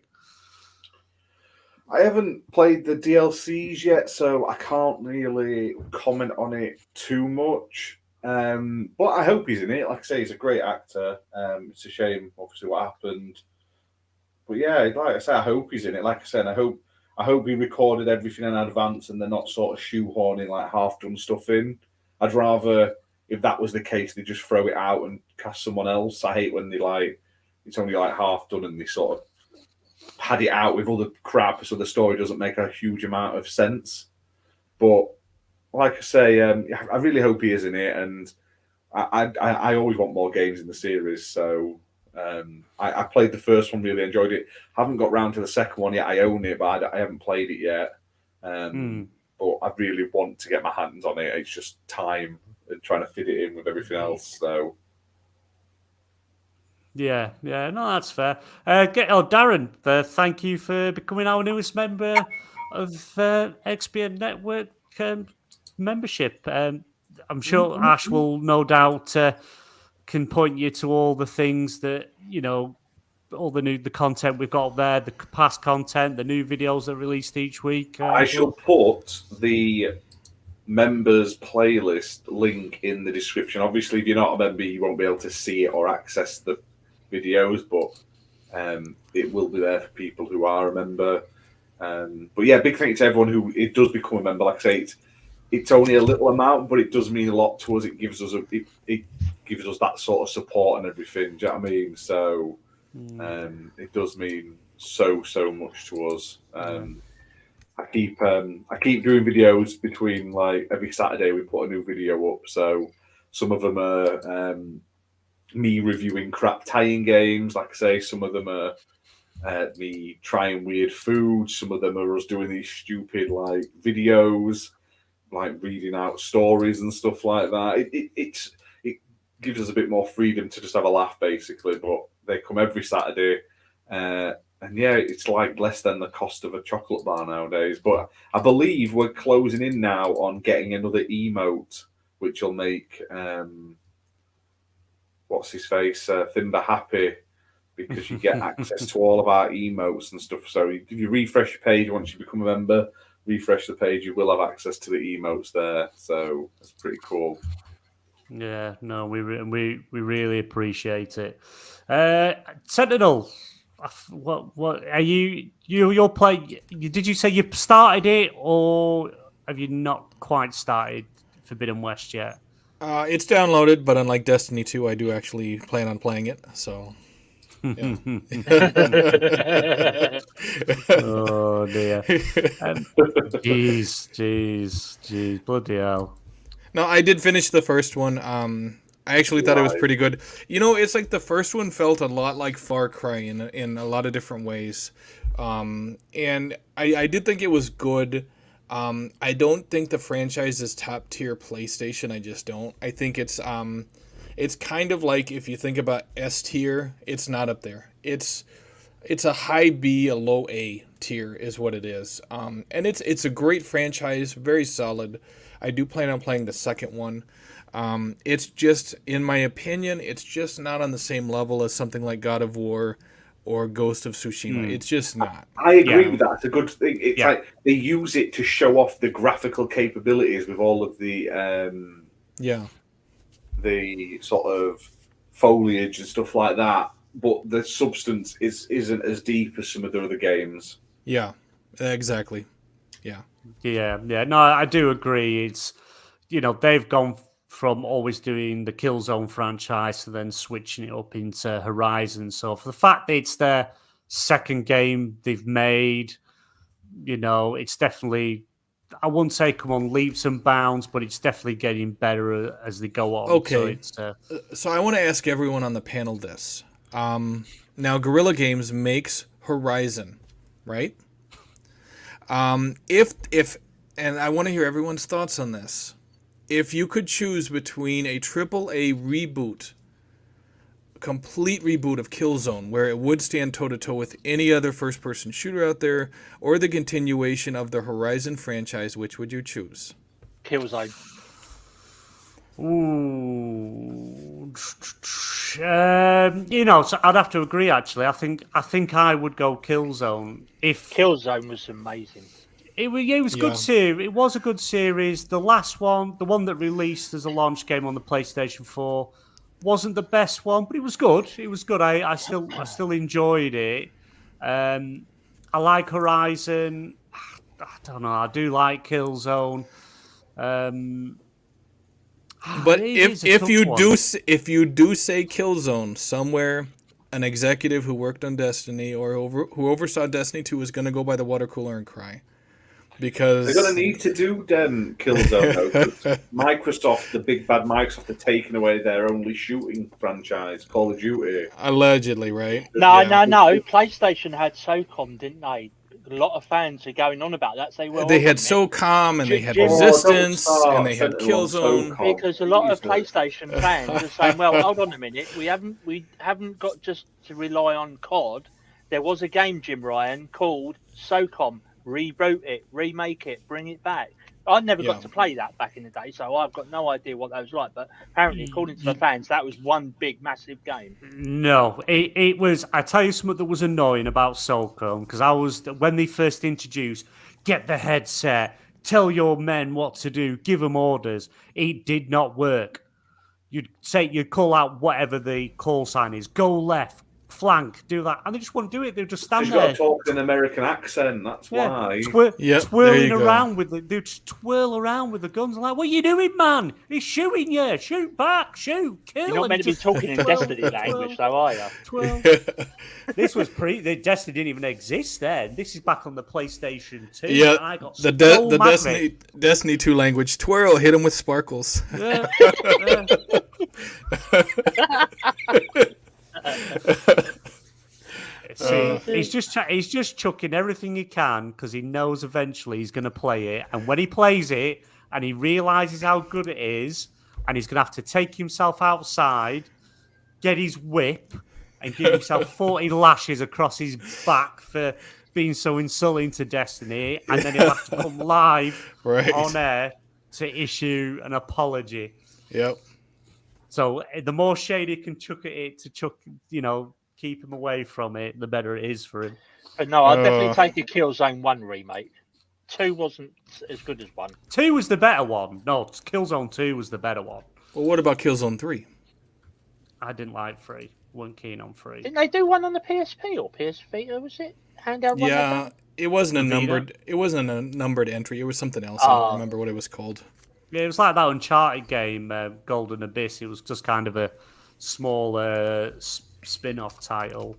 I haven't played the DLCs yet, so I can't really comment on it too much. But I hope he's in it. Like I say, he's a great actor. It's a shame, obviously, what happened. But yeah, like I say, I hope he's in it. Like I said, I hope he recorded everything in advance and they're not sort of shoehorning like half-done stuff in. I'd rather, if that was the case, they just throw it out and cast someone else. I hate when they it's only like half done and they sort of pad it out with other crap so the story doesn't make a huge amount of sense. But like I say, I really hope he is in it, and I always want more games in the series. So I played the first one, really enjoyed it. Haven't got round to the second one yet. I own it, but I haven't played it yet. But I really want to get my hands on it. It's just time and trying to fit it in with everything else. So. Yeah, no, that's fair. Darren, thank you for becoming our newest member of XBN Network membership. I'm sure Ash will no doubt can point you to all the things that, all the content we've got there, the past content, the new videos that are released each week. I shall put the members playlist link in the description. Obviously, if you're not a member, you won't be able to see it or access the videos, but it will be there for people who are a member. But yeah, big thank you to everyone who it does become a member. Like I say, it's only a little amount, but it does mean a lot to us. It gives us it gives us that sort of support and everything. Do you know what I mean? So it does mean so much to us. I keep doing videos between like every Saturday. We put a new video up. So some of them are me reviewing crap tie-in games. Like I say, some of them are me trying weird food. Some of them are us doing these stupid like videos, like reading out stories and stuff like that. It gives us a bit more freedom to just have a laugh, basically. But they come every Saturday, and yeah, it's like less than the cost of a chocolate bar nowadays. But I believe we're closing in now on getting another emote, which will make what's his face Thimba happy, because you get access to all of our emotes and stuff. So if you refresh your page once you become a member, refresh the page, you will have access to the emotes there. So that's pretty cool. Yeah, no, we really appreciate it. Sentinel, what are you're playing? Did you say you started it, or have you not quite started Forbidden West yet? It's downloaded, but unlike Destiny 2, I do actually plan on playing it. So. Yeah. Oh dear. Jeez, bloody hell. No, I did finish the first one. I actually thought it was pretty good. It's like the first one felt a lot like Far Cry in a lot of different ways. And I did think it was good. I don't think the franchise is top tier PlayStation. I just don't. I think it's kind of like, if you think about S tier, it's not up there. It's a high B, a low A tier is what it is. And it's a great franchise, very solid. I do plan on playing the second one. It's just, in my opinion, it's just not on the same level as something like God of War or Ghost of Tsushima. It's just not. I agree with that. It's a good thing. It's like they use it to show off the graphical capabilities with all of the the sort of foliage and stuff like that, but the substance isn't as deep as some of the other games. Yeah, exactly. Yeah. No, I do agree. It's they've gone from always doing the Killzone franchise to then switching it up into Horizon. So for the fact that it's their second game they've made, it's definitely, I wouldn't say come on leaps and bounds, but it's definitely getting better as they go on. Okay. So I want to ask everyone on the panel this. Now, Guerrilla Games makes Horizon, right? If and I want to hear everyone's thoughts on this. If you could choose between a AAA reboot complete reboot of Killzone, where it would stand toe-to-toe with any other first-person shooter out there, or the continuation of the Horizon franchise, which would you choose? Killzone. Ooh, so I'd have to agree. Actually, I think I would go Killzone. If Killzone was amazing. it was good series. It was a good series. The last one, the one that released as a launch game on the PlayStation 4, wasn't the best one, but it was good. It was good. I still enjoyed it. I like Horizon. I don't know. I do like Killzone. But if you do say Killzone, somewhere an executive who worked on Destiny or who oversaw Destiny 2 is going to go by the water cooler and cry. Because they're going to need to do Killzone, though. Microsoft, the big bad Microsoft, are taking away their only shooting franchise, Call of Duty. Allegedly, right? No. PlayStation had SOCOM, didn't they? A lot of fans are going on about that. They had SOCOM, and they had Resistance, and they had Killzone. Because a lot of PlayStation fans are saying, "Well, hold on a minute. We haven't got just to rely on COD. There was a game, Jim Ryan, called SOCOM. Reboot it, remake it, bring it back." I never got to play that back in the day, so I've got no idea what that was like. But apparently, according to the fans, that was one big, massive game. No, it was. I tell you something that was annoying about SOCOM, because when they first introduced, get the headset, tell your men what to do, give them orders. It did not work. You'd call out whatever the call sign is, go left, flank, do that, and they just wouldn't do it. They'd just stand there. You've got to talk in an American accent. That's why. Twirling around they'd just twirl around with the guns. I'm like, what are you doing, man? He's shooting you. Shoot back. Shoot. Kill. You're not meant to be talking in Destiny language, though, are you? This was the Destiny didn't even exist then. This is back on the PlayStation 2. Yeah, I got the Destiny 2 language. Twirl. Hit him with sparkles. Yeah. He's just chucking everything he can because he knows eventually he's going to play it, and when he plays it and he realizes how good it is, and he's going to have to take himself outside, get his whip, and give himself 40 lashes across his back for being so insulting to Destiny, and then he'll have to come live on air to issue an apology. Yep. So the more shade he can chuck at it to keep him away from it, the better it is for him. But no, I'd definitely take a Killzone 1 remake. 2 wasn't as good as 1. 2 was the better one. No, Killzone 2 was the better one. Well, what about Killzone 3? I didn't like 3. Wasn't keen on 3. Didn't they do one on the PSP or PS Vita? Was it handheld one? Yeah, it wasn't a numbered. It wasn't a numbered entry. It was something else. I don't remember what it was called. Yeah, it was like that Uncharted game, Golden Abyss. It was just kind of a small spin-off title,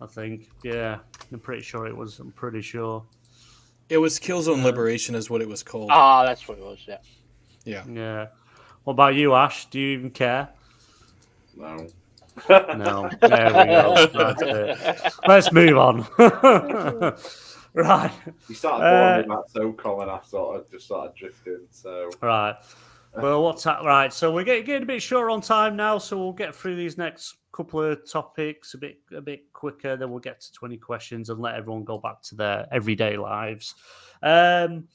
I think. Yeah, I'm pretty sure it was. I'm pretty sure. It was Killzone Liberation is what it was called. Ah, that's what it was, yeah. Yeah. What about you, Ash? Do you even care? No. No. There we go. That's it. Let's move on. Right. You started boring about SOCOM and I just started drifting. So right. Well, what's that? Right. So we're getting a bit short on time now, so we'll get through these next couple of topics a bit quicker. Then we'll get to 20 questions and let everyone go back to their everyday lives. I'm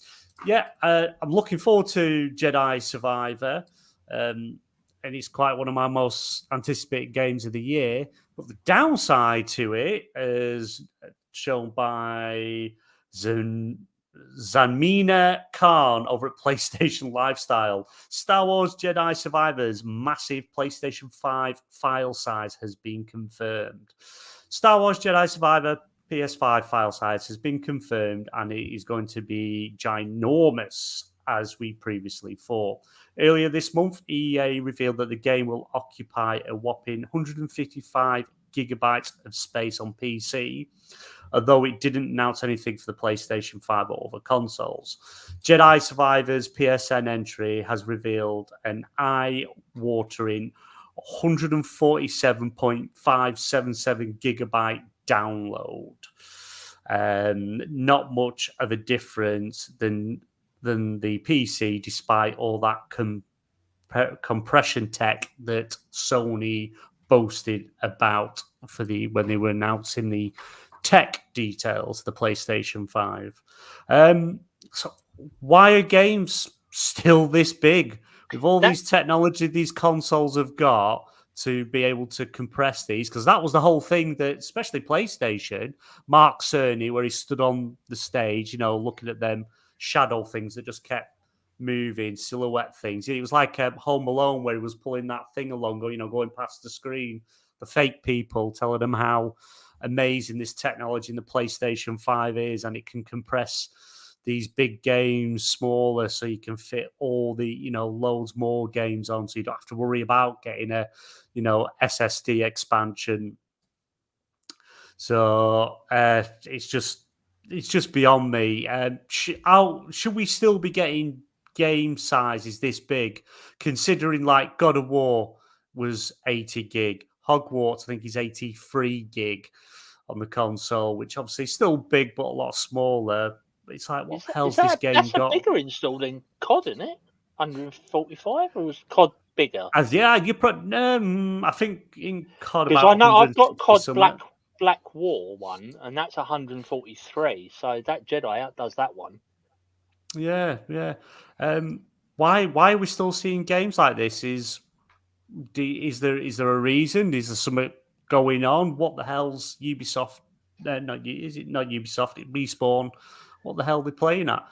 looking forward to Jedi Survivor, and it's quite one of my most anticipated games of the year. But the downside to it is shown by Zanmina Khan over at PlayStation Lifestyle. Star Wars Jedi Survivor's massive PlayStation 5 file size has been confirmed. Star Wars Jedi Survivor PS5 file size has been confirmed, and it is going to be ginormous, as we previously thought. Earlier this month, EA revealed that the game will occupy a whopping 155 gigabytes of space on PC, although it didn't announce anything for the PlayStation 5 or other consoles. Jedi Survivor's PSN entry has revealed an eye-watering 147.577 gigabyte download. Not much of a difference than the PC, despite all that compression tech that Sony boasted about when they were announcing the tech details of the PlayStation 5. So why are games still this big with all these technology these consoles have got to be able to compress these? Because that was the whole thing that, especially PlayStation, Mark Cerny, where he stood on the stage, looking at them shadow things that just kept moving, silhouette things. It was like Home Alone, where he was pulling that thing along, going past the screen. The fake people telling them how amazing this technology in the PlayStation 5 is, and it can compress these big games smaller so you can fit all the, loads more games on, so you don't have to worry about getting a, SSD expansion. So it's just beyond me. Should we still be getting game sizes this big, considering like God of War was 80 gig, Hogwarts I think is 83 gig on the console, which obviously is still big but a lot smaller. It's like, what the hell's this game got? That's a bigger install than COD, isn't it? 145, or was COD bigger? You put I think in COD, because I know I've got COD Black War one, and that's 143. So that Jedi outdoes that one. Yeah. Why are we still seeing games like this? Is there a reason? Is there something going on? What the hell's Ubisoft? Is it not Ubisoft? It Respawn. What the hell are they playing at?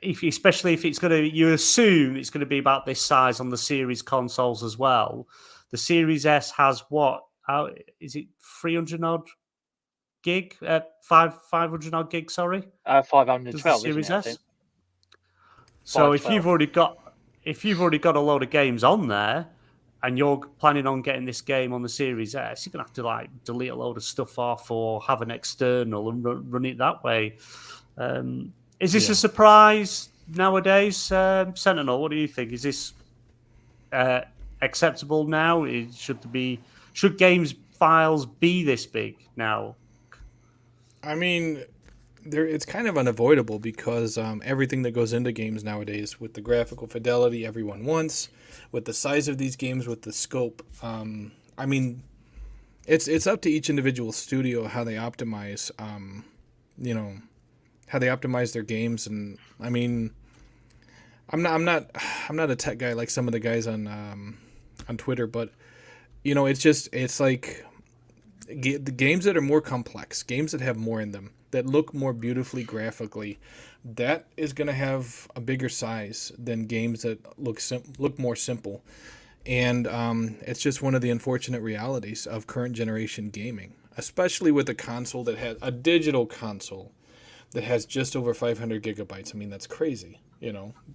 Especially if it's going to, you assume it's going to be about this size on the Series consoles as well. The Series S has what? How is it? 300 odd gig? 500 odd gig? Sorry, 512. Series isn't it, S. So if you've already got a load of games on there, and you're planning on getting this game on the Series S, you're gonna have to like delete a load of stuff off or have an external and run it that way. Is this a surprise nowadays, Sentinel? What do you think? Is this acceptable now? Should games files be this big now? I mean, it's kind of unavoidable because everything that goes into games nowadays, with the graphical fidelity everyone wants, with the size of these games, with the scope, I mean, it's up to each individual studio how they optimize, how they optimize their games. And I mean, I'm not a tech guy like some of the guys on Twitter, but it's like the games that are more complex, games that have more in them, that look more beautifully graphically, that is going to have a bigger size than games that look more simple. And it's just one of the unfortunate realities of current generation gaming, especially with a digital console that has just over 500 gigabytes. I mean, that's crazy,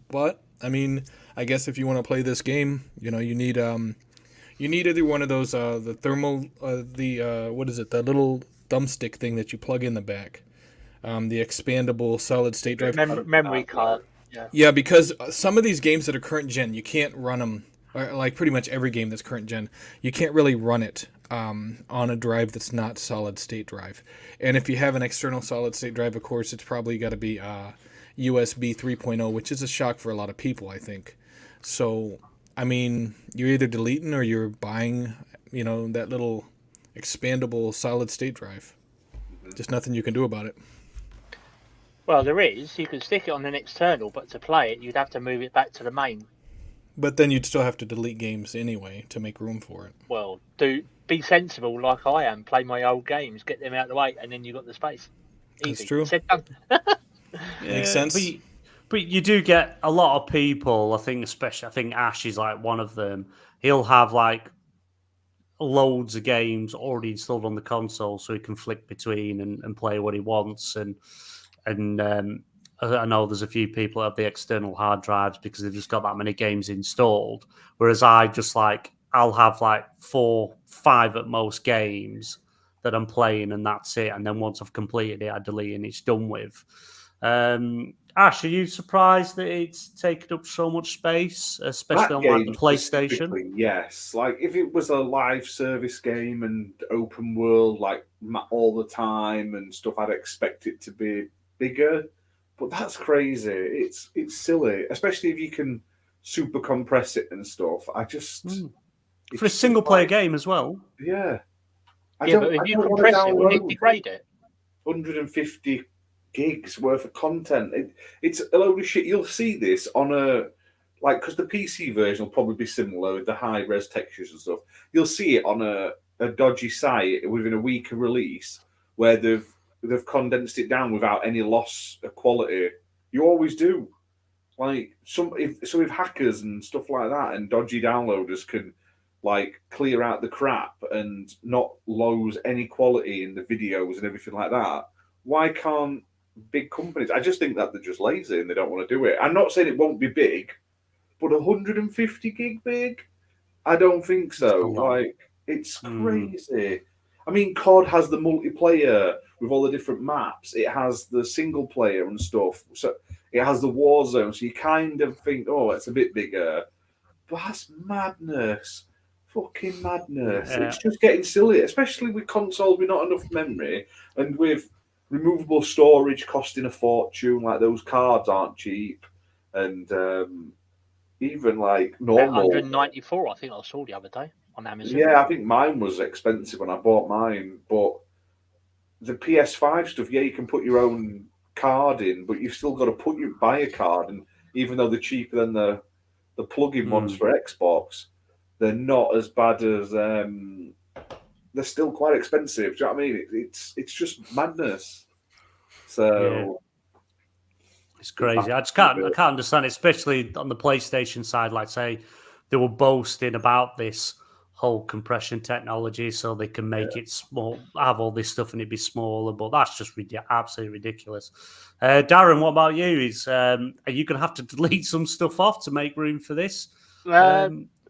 But I mean, I guess if you want to play this game, you need either one of those the thermal what is it, the little thumbstick thing that you plug in the back, the expandable solid state drive memory card. Yeah, because some of these games that are current gen, you can't run them, like pretty much every game that's current gen, you can't really run it on a drive that's not solid state drive. And if you have an external solid state drive, of course, it's probably got to be USB 3.0, which is a shock for a lot of people, I think. So I mean, you're either deleting or you're buying, that little expandable solid state drive. Just nothing you can do about it. Well, there is. You can stick it on an external, but to play it, you'd have to move it back to the main. But then you'd still have to delete games anyway to make room for it. Well, be sensible like I am. Play my old games, get them out of the way, and then you've got the space. Easy. That's true. Makes sense. But you do get a lot of people, I think Ash is like one of them. He'll have like loads of games already installed on the console so he can flick between and play what he wants. And I know there's a few people that have the external hard drives because they've just got that many games installed. Whereas I'll have like 4, 5 at most games that I'm playing, and that's it. And then once I've completed it, I delete and it's done with. Ash, are you surprised that it's taken up so much space, especially on like the PlayStation? Yes. Like if it was a live service game and open world, like all the time and stuff, I'd expect it to be bigger. But that's crazy. It's silly, especially if you can super compress it and stuff. for a single player game as well. Yeah. But if you compress it, wouldn't it degrade it? 150 gigs worth of content. It's a load of shit. You'll see this on because the PC version will probably be similar with the high res textures and stuff. You'll see it on a dodgy site within a week of release where they've condensed it down without any loss of quality. You always do. Like if hackers and stuff like that and dodgy downloaders can clear out the crap and not lose any quality in the videos and everything like that, why can't big companies? I just think that they're just lazy and they don't want to do it. I'm not saying it won't be big, but 150 gig big? I don't think so. It's crazy. I mean, COD has the multiplayer with all the different maps. It has the single player and stuff. So it has the war zone. So you kind of think, oh, it's a bit bigger. But that's madness. Fucking madness. Yeah. It's just getting silly, especially with consoles with not enough memory and with removable storage costing a fortune. Like those cards aren't cheap. And even normal. 194, I think I saw the other day on Amazon. Yeah, I think mine was expensive when I bought mine. But the PS5 stuff, yeah, you can put your own card in, but you've still got to buy a card. And even though they're cheaper than the plug-in ones for Xbox, they're not as bad as they're still quite expensive. Do you know what I mean? It's just madness. So it's crazy. I can't understand it, especially on the PlayStation side. Like say they were boasting about this whole compression technology, so they can make it small, have all this stuff, and it'd be smaller. But that's just absolutely ridiculous. Darren, what about you? Are you going to have to delete some stuff off to make room for this?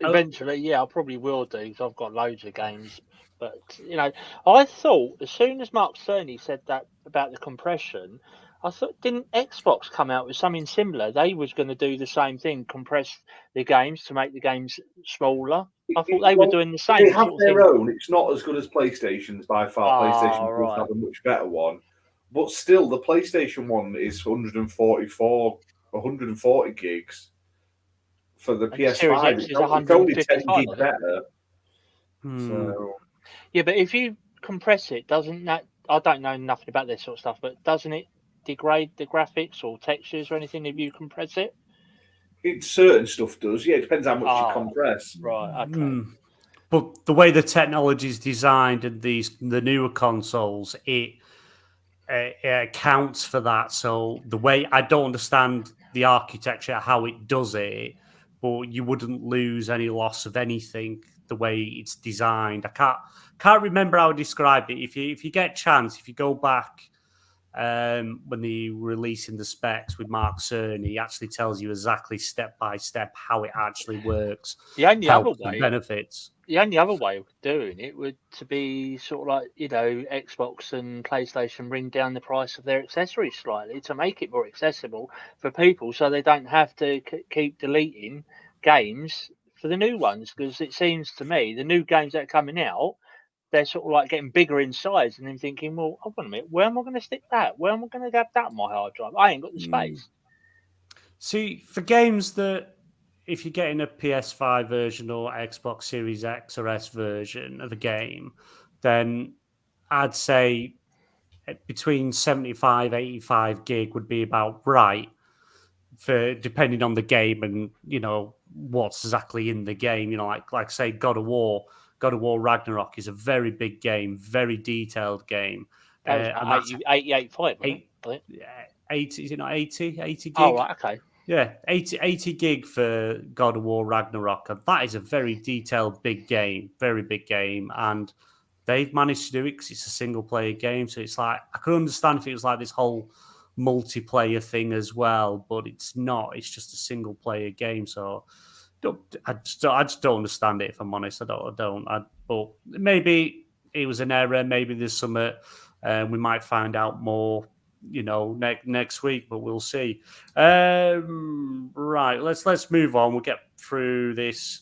Eventually, yeah, I probably will do because I've got loads of games. But I thought as soon as Mark Cerny said that about the compression, I thought, didn't Xbox come out with something similar? They was going to do the same thing, compress the games to make the games smaller. I thought they were doing the same. They have their own. It's not as good as PlayStation's by far. PlayStation does have a much better one, but still, the PlayStation one is 140 gigs. For the PS5, it's only 10 gig better. So. Yeah, but if you compress it, doesn't that? I don't know nothing about this sort of stuff, but doesn't it degrade the graphics or textures or anything if you compress it? Certain stuff does. Yeah, it depends how much you compress. Right. Okay. But the way the technology is designed and the newer consoles, it accounts for that. So the way I don't understand the architecture, how it does it, but you wouldn't lose any loss of anything the way it's designed. I can't remember how I described it. If you get a chance, if you go back when they releasing the specs with Mark Cerny, he actually tells you exactly step by step how it actually works. The only other way benefits. The only other way of doing it would to be sort of Xbox and PlayStation bring down the price of their accessories slightly to make it more accessible for people, so they don't have to keep deleting games for the new ones. Because it seems to me the new games that are coming out, they're sort of getting bigger in size, and then thinking, well, hold on a minute, where am I going to stick that? Where am I going to have that on my hard drive? I ain't got the space. See, for games that, if you're getting a PS5 version or Xbox Series X or S version of a game, then I'd say between 75, 85 gig would be about right, for depending on the game and, what's exactly in the game. Like say God of War Ragnarok is a very big game, very detailed game. That was 85, 80, is it not 80? 80 gig? Oh, right, okay. Yeah, 80 gig for God of War Ragnarok. And that is a very detailed, big game, very big game. And they've managed to do it because it's a single-player game. So it's I could understand if it was this whole multiplayer thing as well, but it's not. It's just a single-player game. So I just don't understand it, if I'm honest. But maybe it was an error. Maybe there's something. We might find out more, next week, but we'll see. Right, let's move on. We'll get through this.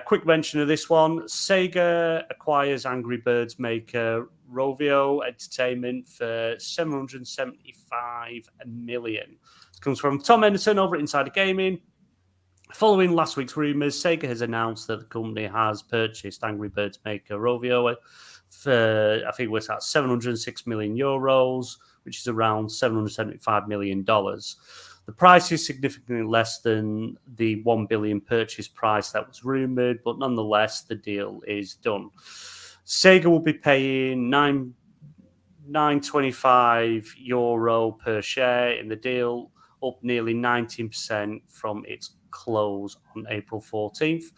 Quick mention of this one: Sega acquires Angry Birds maker Rovio Entertainment for $775 million. This comes from Tom Henderson over at Insider Gaming. Following last week's rumours, Sega has announced that the company has purchased Angry Birds maker Rovio for, I think it was at €706 million, which is around $775 million. The price is significantly less than the $1 billion purchase price that was rumoured, but nonetheless, the deal is done. Sega will be paying €9.25 per share in the deal, up nearly 19% from its close on April 14th.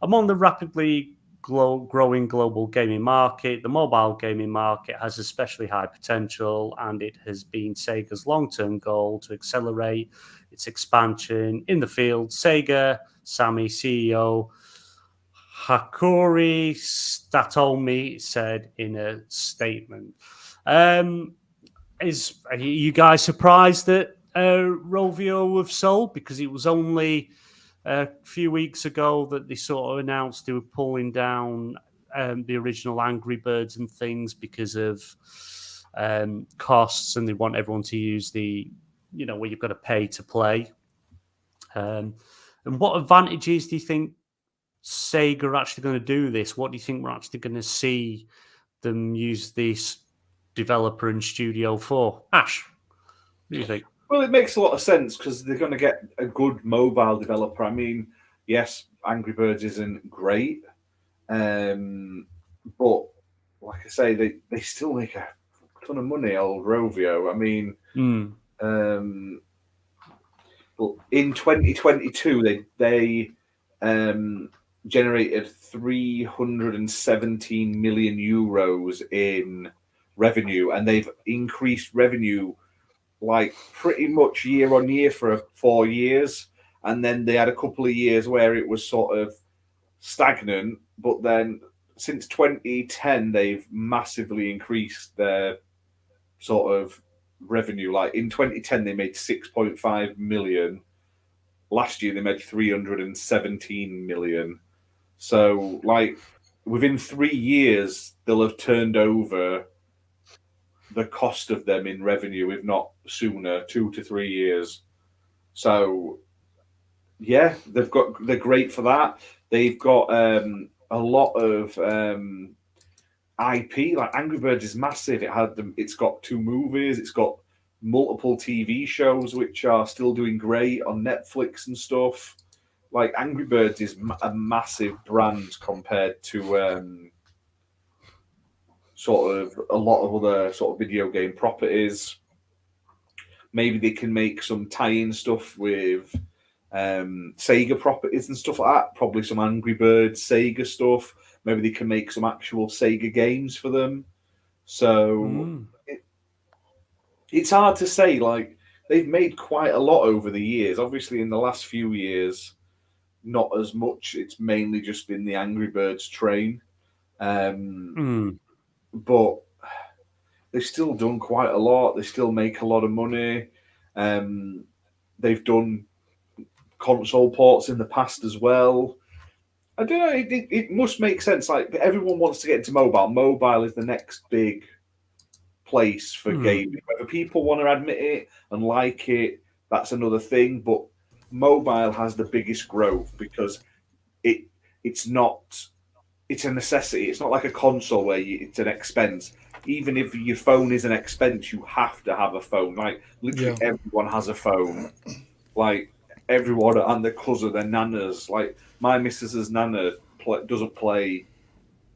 Among the rapidly growing global gaming market, the mobile gaming market has especially high potential, and it has been Sega's long-term goal to accelerate its expansion in the field. Sega Sammy CEO Hakori Statomi said in a statement. Are you guys surprised that Rovio have sold? Because it was only a few weeks ago that they sort of announced they were pulling down the original Angry Birds and things because of costs, and they want everyone to use the, where you've got to pay to play. And what advantages do you think Sega are actually going to do this? What do you think we're actually going to see them use this developer and studio for? Ash, what do you think? Well, it makes a lot of sense because they're going to get a good mobile developer. I mean, yes, Angry Birds isn't great, but like I say, they still make a ton of money, old Rovio. I mean, well, in 2022, they generated €317 million in revenue, and they've increased revenue like pretty much year on year for 4 years. And then they had a couple of years where it was sort of stagnant, but then since 2010 they've massively increased their sort of revenue. Like in 2010 they made 6.5 million. Last year they made 317 million. So like within 3 years they'll have turned over the cost of them in revenue, if not sooner, 2 to 3 years. So yeah, they're great for that. They've got a lot of IP. Like Angry Birds is massive. It's got 2 movies. It's got multiple TV shows which are still doing great on Netflix and stuff. Like Angry Birds is a massive brand compared to sort of a lot of other sort of video game properties. Maybe they can make some tie-in stuff with Sega properties and stuff like that. Probably some Angry Birds Sega stuff. Maybe they can make some actual Sega games for them. So it's hard to say. Like they've made quite a lot over the years. Obviously, in the last few years, not as much. It's mainly just been the Angry Birds train. But they've still done quite a lot. They still make a lot of money. They've done console ports in the past as well. I don't know. It must make sense. Like everyone wants to get into mobile. Mobile is the next big place for gaming. Whether people want to admit it and like it, that's another thing. But mobile has the biggest growth because it's a necessity. It's not like a console where it's an expense. Even if your phone is an expense, you have to have a phone. Like literally everyone has a phone. Like everyone and their cousin, their nanas. Like my missus's nana doesn't play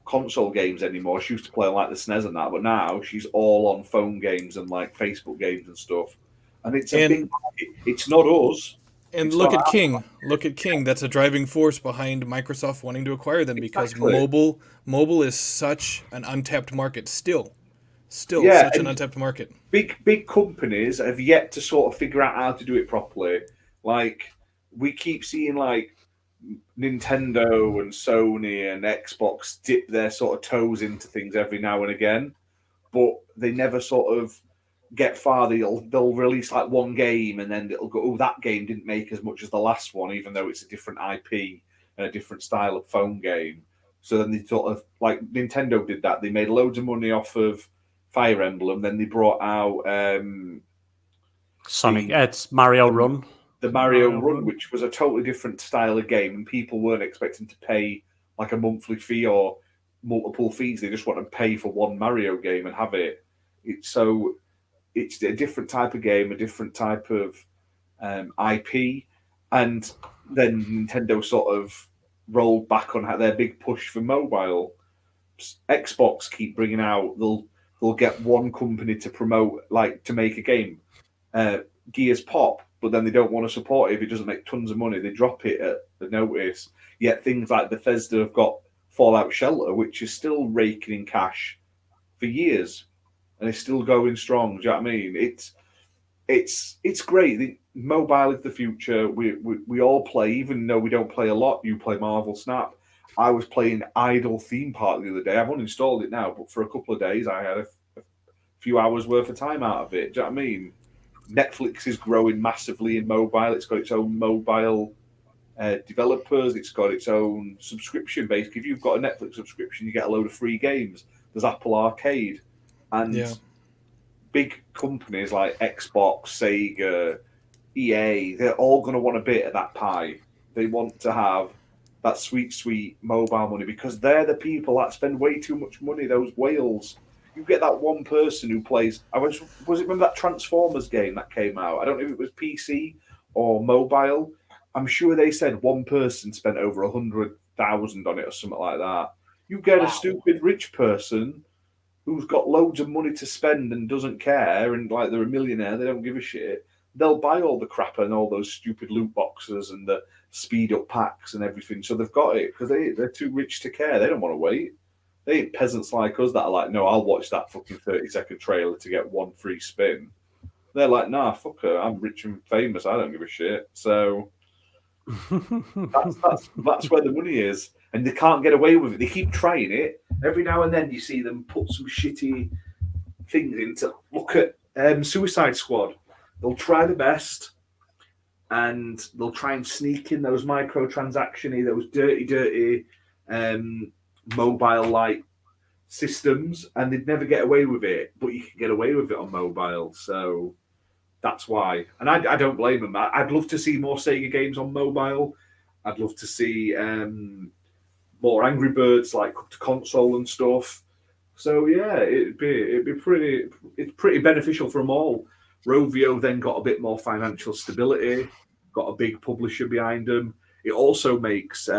console games anymore. She used to play like the SNES and that, but now she's all on phone games and like Facebook games and stuff. And it's a big market. It's not us. And look at King. Look at King. That's a driving force behind Microsoft wanting to acquire them because mobile is such an untapped market still such an untapped market. Big companies have yet to sort of figure out how to do it properly. Like we keep seeing like Nintendo and Sony and Xbox dip their sort of toes into things every now and again, but they never sort of get far. They'll release like one game and then it'll go, oh, that game didn't make as much as the last one, even though it's a different IP and a different style of phone game. So then they sort of like Nintendo did that. They made loads of money off of Fire Emblem. Then they brought out Sonic. It's Mario Run. the Mario Run, which was a totally different style of game, and people weren't expecting to pay like a monthly fee or multiple fees. They just want to pay for one Mario game and have it. It's a different type of game, a different type of IP, and then Nintendo sort of rolled back on their big push for mobile. Xbox keep bringing out, they'll get one company to promote, like to make a game, Gears Pop, but then they don't want to support it if it doesn't make tons of money. They drop it at the notice. Yet things like Bethesda have got Fallout Shelter, which is still raking in cash for years, and it's still going strong. Do you know what I mean? It's great. The mobile is the future. We all play, even though we don't play a lot. You play Marvel Snap. I was playing Idle Theme Park the other day. I've uninstalled it now, but for a couple of days, I had a few hours worth of time out of it. Do you know what I mean? Netflix is growing massively in mobile. It's got its own mobile developers. It's got its own subscription base. If you've got a Netflix subscription, you get a load of free games. There's Apple Arcade. And big companies like Xbox, Sega, EA, they're all going to want a bit of that pie. They want to have that sweet, sweet mobile money because they're the people that spend way too much money, those whales. You get that one person who plays... was it remember that Transformers game that came out? I don't know if it was PC or mobile. I'm sure they said one person spent over 100,000 on it or something like that. You get a stupid rich person who's got loads of money to spend and doesn't care, and like they're a millionaire, they don't give a shit. They'll buy all the crap and all those stupid loot boxes and the speed up packs and everything. So they've got it because they're too rich to care. They don't want to wait. They ain't peasants like us that are like, no, I'll watch that fucking 30-second trailer to get one free spin. They're like, nah, fuck her. I'm rich and famous. I don't give a shit. So that's where the money is. And they can't get away with it. They keep trying it. Every now and then you see them put some shitty things in to look at Suicide Squad. They'll try the best and they'll try and sneak in those microtransaction-y, those dirty mobile-like systems, and they'd never get away with it, but you can get away with it on mobile, so that's why. And I don't blame them. I'd love to see more Sega games on mobile. I'd love to see more Angry Birds like to console and stuff. So yeah, it'd be pretty beneficial for them all. Rovio then got a bit more financial stability, got a big publisher behind them. It also makes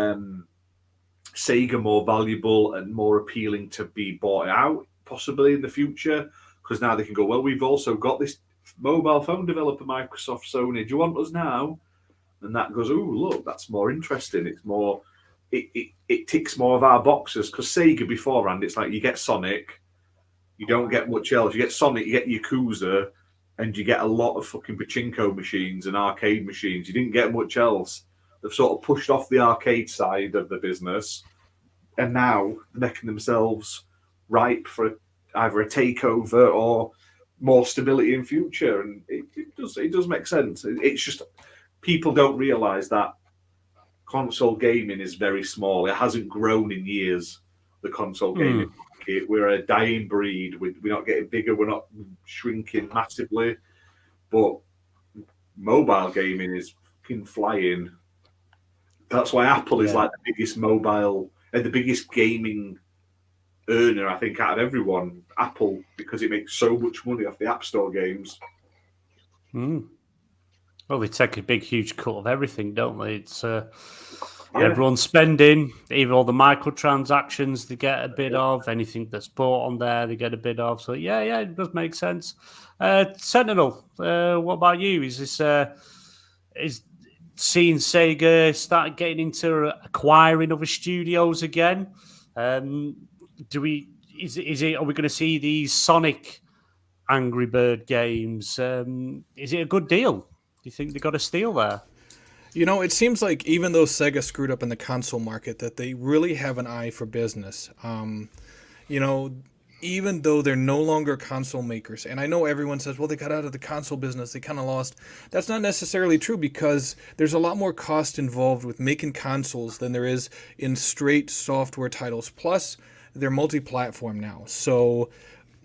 Sega more valuable and more appealing to be bought out, possibly in the future, because now they can go, well, we've also got this mobile phone developer, Microsoft, Sony. Do you want us now? And that goes, oh, look, that's more interesting. It's more, it ticks more of our boxes, because Sega beforehand, it's like you get Sonic, you don't get much else. You get Sonic, you get Yakuza, and you get a lot of fucking pachinko machines and arcade machines. You didn't get much else. They've sort of pushed off the arcade side of the business, and now they're making themselves ripe for either a takeover or more stability in future. And it does make sense. It's just people don't realise that console gaming is very small. It hasn't grown in years, the console gaming market. We're a dying breed. We're not getting bigger. We're not shrinking massively. But mobile gaming is fucking flying. That's why Apple is like the biggest mobile and the biggest gaming earner, I think, out of everyone. Apple, because it makes so much money off the App Store games. Well, they take a big, huge cut of everything, don't they? It's everyone's spending, even all the microtransactions they get a bit of, anything that's bought on there they get a bit of. So yeah, it does make sense. Sentinel, what about you? Is this is seeing Sega start getting into acquiring other studios again? Are we going to see these Sonic Angry Bird games? Is it a good deal? Do you think they got a steal there? You know, it seems like even though Sega screwed up in the console market, that they really have an eye for business. You know, even though they're no longer console makers, and I know everyone says, well, they got out of the console business, they kind of lost. That's not necessarily true, because there's a lot more cost involved with making consoles than there is in straight software titles. Plus, they're multi-platform now. So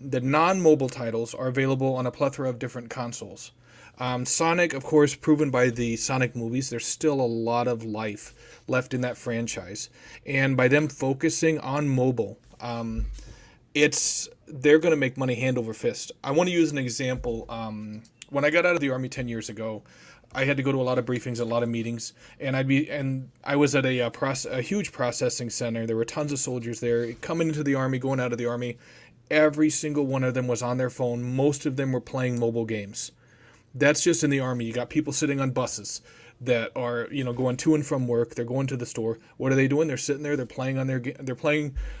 the non-mobile titles are available on a plethora of different consoles. Sonic, of course, proven by the Sonic movies, there's still a lot of life left in that franchise. And by them focusing on mobile, they're going to make money hand over fist. I want to use an example. When I got out of the Army 10 years ago, I had to go to a lot of briefings, a lot of meetings, and I was at a huge processing center. There were tons of soldiers there coming into the Army, going out of the Army. Every single one of them was on their phone. Most of them were playing mobile games. That's just in the Army. You got people sitting on buses that are, going to and from work. They're going to the store. What are they doing? They're sitting there. They're playing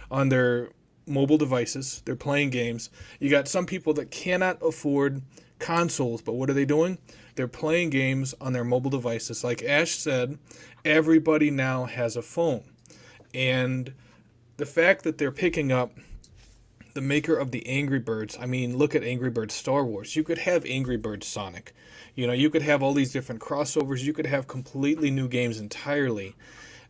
on their mobile devices. They're playing games. You got some people that cannot afford consoles, but what are they doing? They're playing games on their mobile devices. Like Ash said, everybody now has a phone. And the fact that they're picking up the maker of the Angry Birds, I mean, look at Angry Birds Star Wars. You could have Angry Birds Sonic. You could have all these different crossovers. You could have completely new games entirely.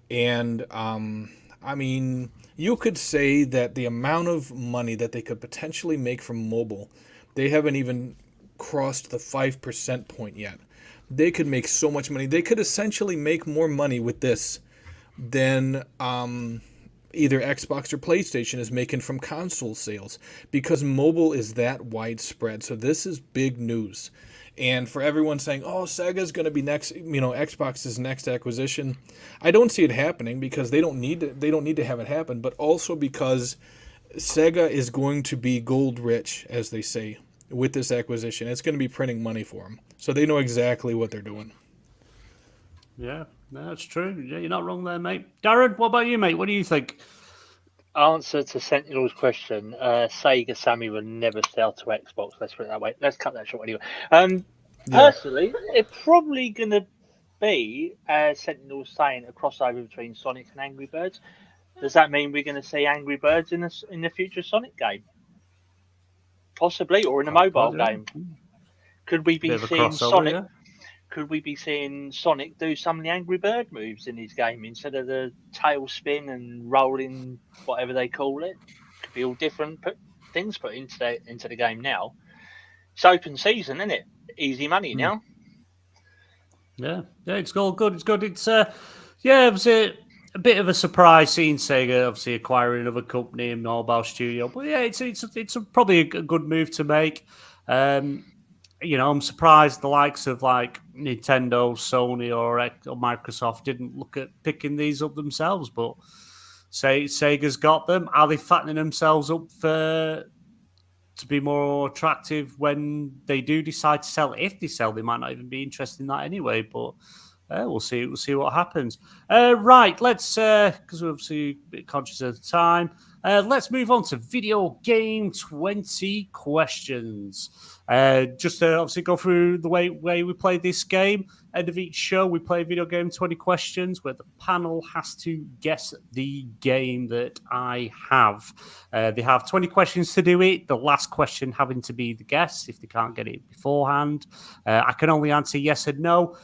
And, I mean, you could say that the amount of money that they could potentially make from mobile, they haven't even crossed the 5% point yet. They could make so much money. They could essentially make more money with this than either Xbox or PlayStation is making from console sales, because mobile is that widespread. So this is big news. And for everyone saying, oh, Sega's going to be next, Xbox's next acquisition, I don't see it happening because they don't need to have it happen, but also because Sega is going to be gold rich, as they say, with this acquisition. It's going to be printing money for them. So they know exactly what they're doing. Yeah, that's true. Yeah, you're not wrong there, mate. Darren, what about you, mate? What do you think? Answer to Sentinel's question: Sega Sammy will never sell to Xbox. Let's put it that way. Let's cut that short anyway. Personally, it's probably going to be, as Sentinel's saying, a crossover between Sonic and Angry Birds. Does that mean we're going to see Angry Birds in the future Sonic game? Possibly, or in a mobile game. Could we be seeing Sonic? Yeah? Could we be seeing Sonic do some of the Angry Bird moves in his game instead of the tail spin and rolling, whatever they call it? Could be all different things put into the game now. It's open season, isn't it? Easy money now. Yeah, it's all good. It's good. It's it was a bit of a surprise seeing Sega obviously acquiring another company in mobile studio, but yeah, it's probably a good move to make. I'm surprised the likes of like Nintendo, Sony, or Microsoft didn't look at picking these up themselves. But Sega's got them. Are they fattening themselves up to be more attractive when they do decide to sell? If they sell, they might not even be interested in that anyway. But we'll see. We'll see what happens. Right, let's because we're obviously a bit conscious of the time. Let's move on to video game 20 questions. Just to obviously go through the way we play this game. End of each show, we play video game 20 questions where the panel has to guess the game that I have. They have 20 questions to do it. The last question having to be the guess if they can't get it beforehand. I can only answer yes and no.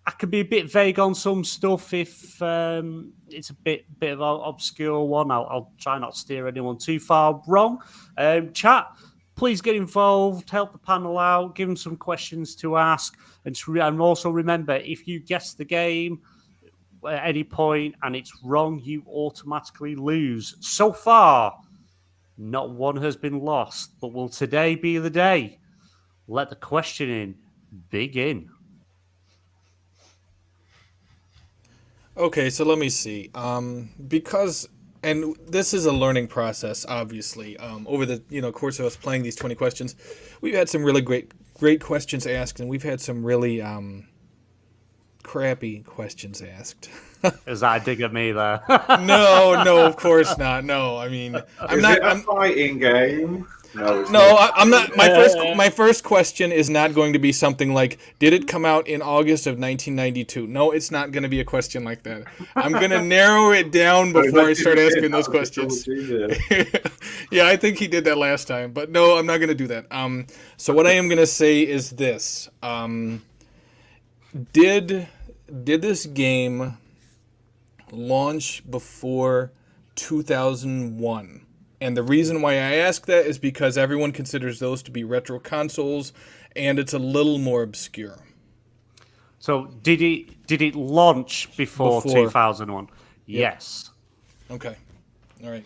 I can be a bit vague on some stuff if it's a bit of an obscure one. I'll try not to steer anyone too far wrong. Chat, please get involved, help the panel out, give them some questions to ask. And also remember, if you guess the game at any point and it's wrong, you automatically lose. So far, not one has been lost, but will today be the day? Let the questioning begin. Okay, so let me see. Because, and this is a learning process, obviously. Over the course of us playing these 20 questions, we've had some really great questions asked, and we've had some really crappy questions asked. Is that a dig at me there? No, of course not. No, I mean, I'm not a fighting game. No, I'm not. My first question is not going to be something like, did it come out in August of 1992? No, it's not going to be a question like that. I'm going to narrow it down before I start asking those questions. Yeah, I think he did that last time, but no, I'm not going to do that. So what I am going to say is this: did this game launch before 2001? And the reason why I ask that is because everyone considers those to be retro consoles, and it's a little more obscure. So did it launch before Before. 2001? Yes. Okay. All right.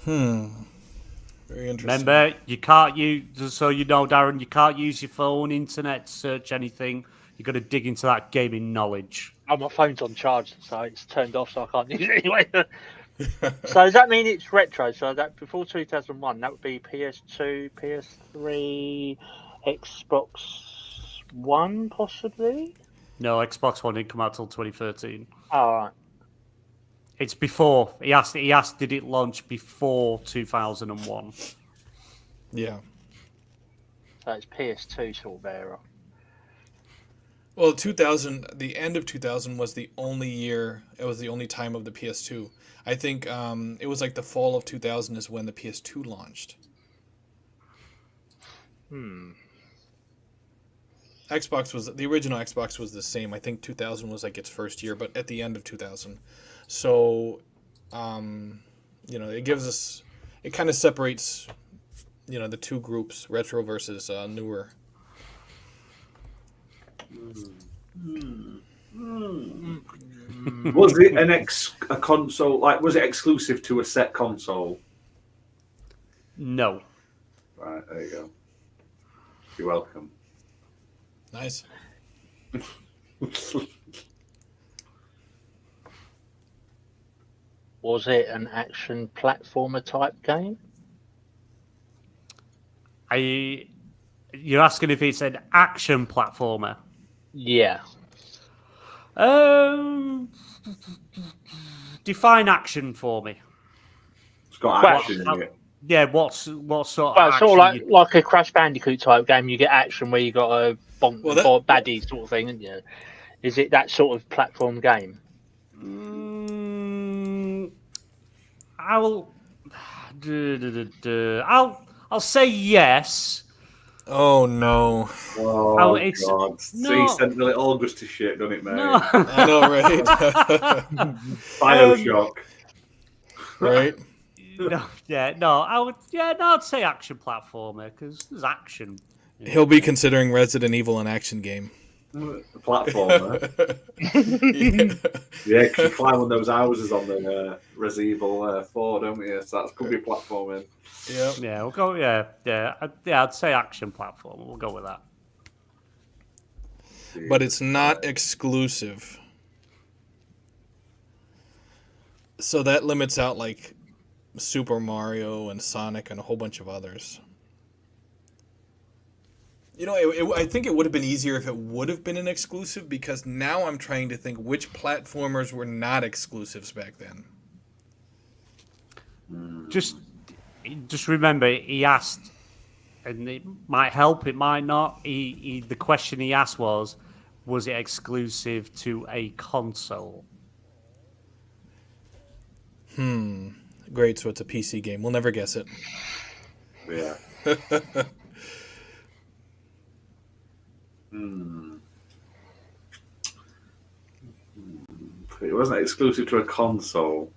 Very interesting. Remember, you can't use, just so you know, Darren, you can't use your phone, internet to search anything. You've got to dig into that gaming knowledge. Oh, my phone's on charge, so it's turned off, so I can't use it anyway. So does that mean it's retro? So that before 2001, that would be PS2, PS3, Xbox One, possibly? No, Xbox One didn't come out till 2013. Oh, all right. It's before. He asked, did it launch before 2001? Yeah. So it's PS2 sort of era. Well, 2000, the end of 2000 was the only year, it was the only time of the PS2. I think it was like the fall of 2000 is when the PS2 launched. The original Xbox was the same. I think 2000 was like its first year, but at the end of 2000. So, it gives us, it kind of separates, the two groups, retro versus newer. Was it a console? Like, was it exclusive to a set console? No. Right, there you go. You're welcome. Nice. Was it an action platformer type game? You're asking if it's an action platformer? Yeah. Define action for me. It's got action in it. Yeah, what sort of Well, action? sort of like a Crash Bandicoot type game. You get action where you got a bonk baddie sort of thing, isn't you? Is it that sort of platform game? I'll say yes. Oh no! Oh God! No. See, Sentinel, it all goes to shit, doesn't it, mate? No. I know, right? Bioshock, Right? I'd say action platformer because there's action. He'll be considering Resident Evil an action game. platformer. Yeah, because you climb on those houses on the Resident Evil 4, don't you? So that could be platforming. Yeah. We'll go. I'd say action platformer. We'll go with that. But it's not exclusive. So that limits out like Super Mario and Sonic and a whole bunch of others. I think it would have been easier if it would have been an exclusive, because now I'm trying to think which platformers were not exclusives back then. Just remember, he asked, and it might help, it might not. The question he asked was it exclusive to a console? Great, so it's a PC game. We'll never guess it. Yeah. It wasn't exclusive to a console.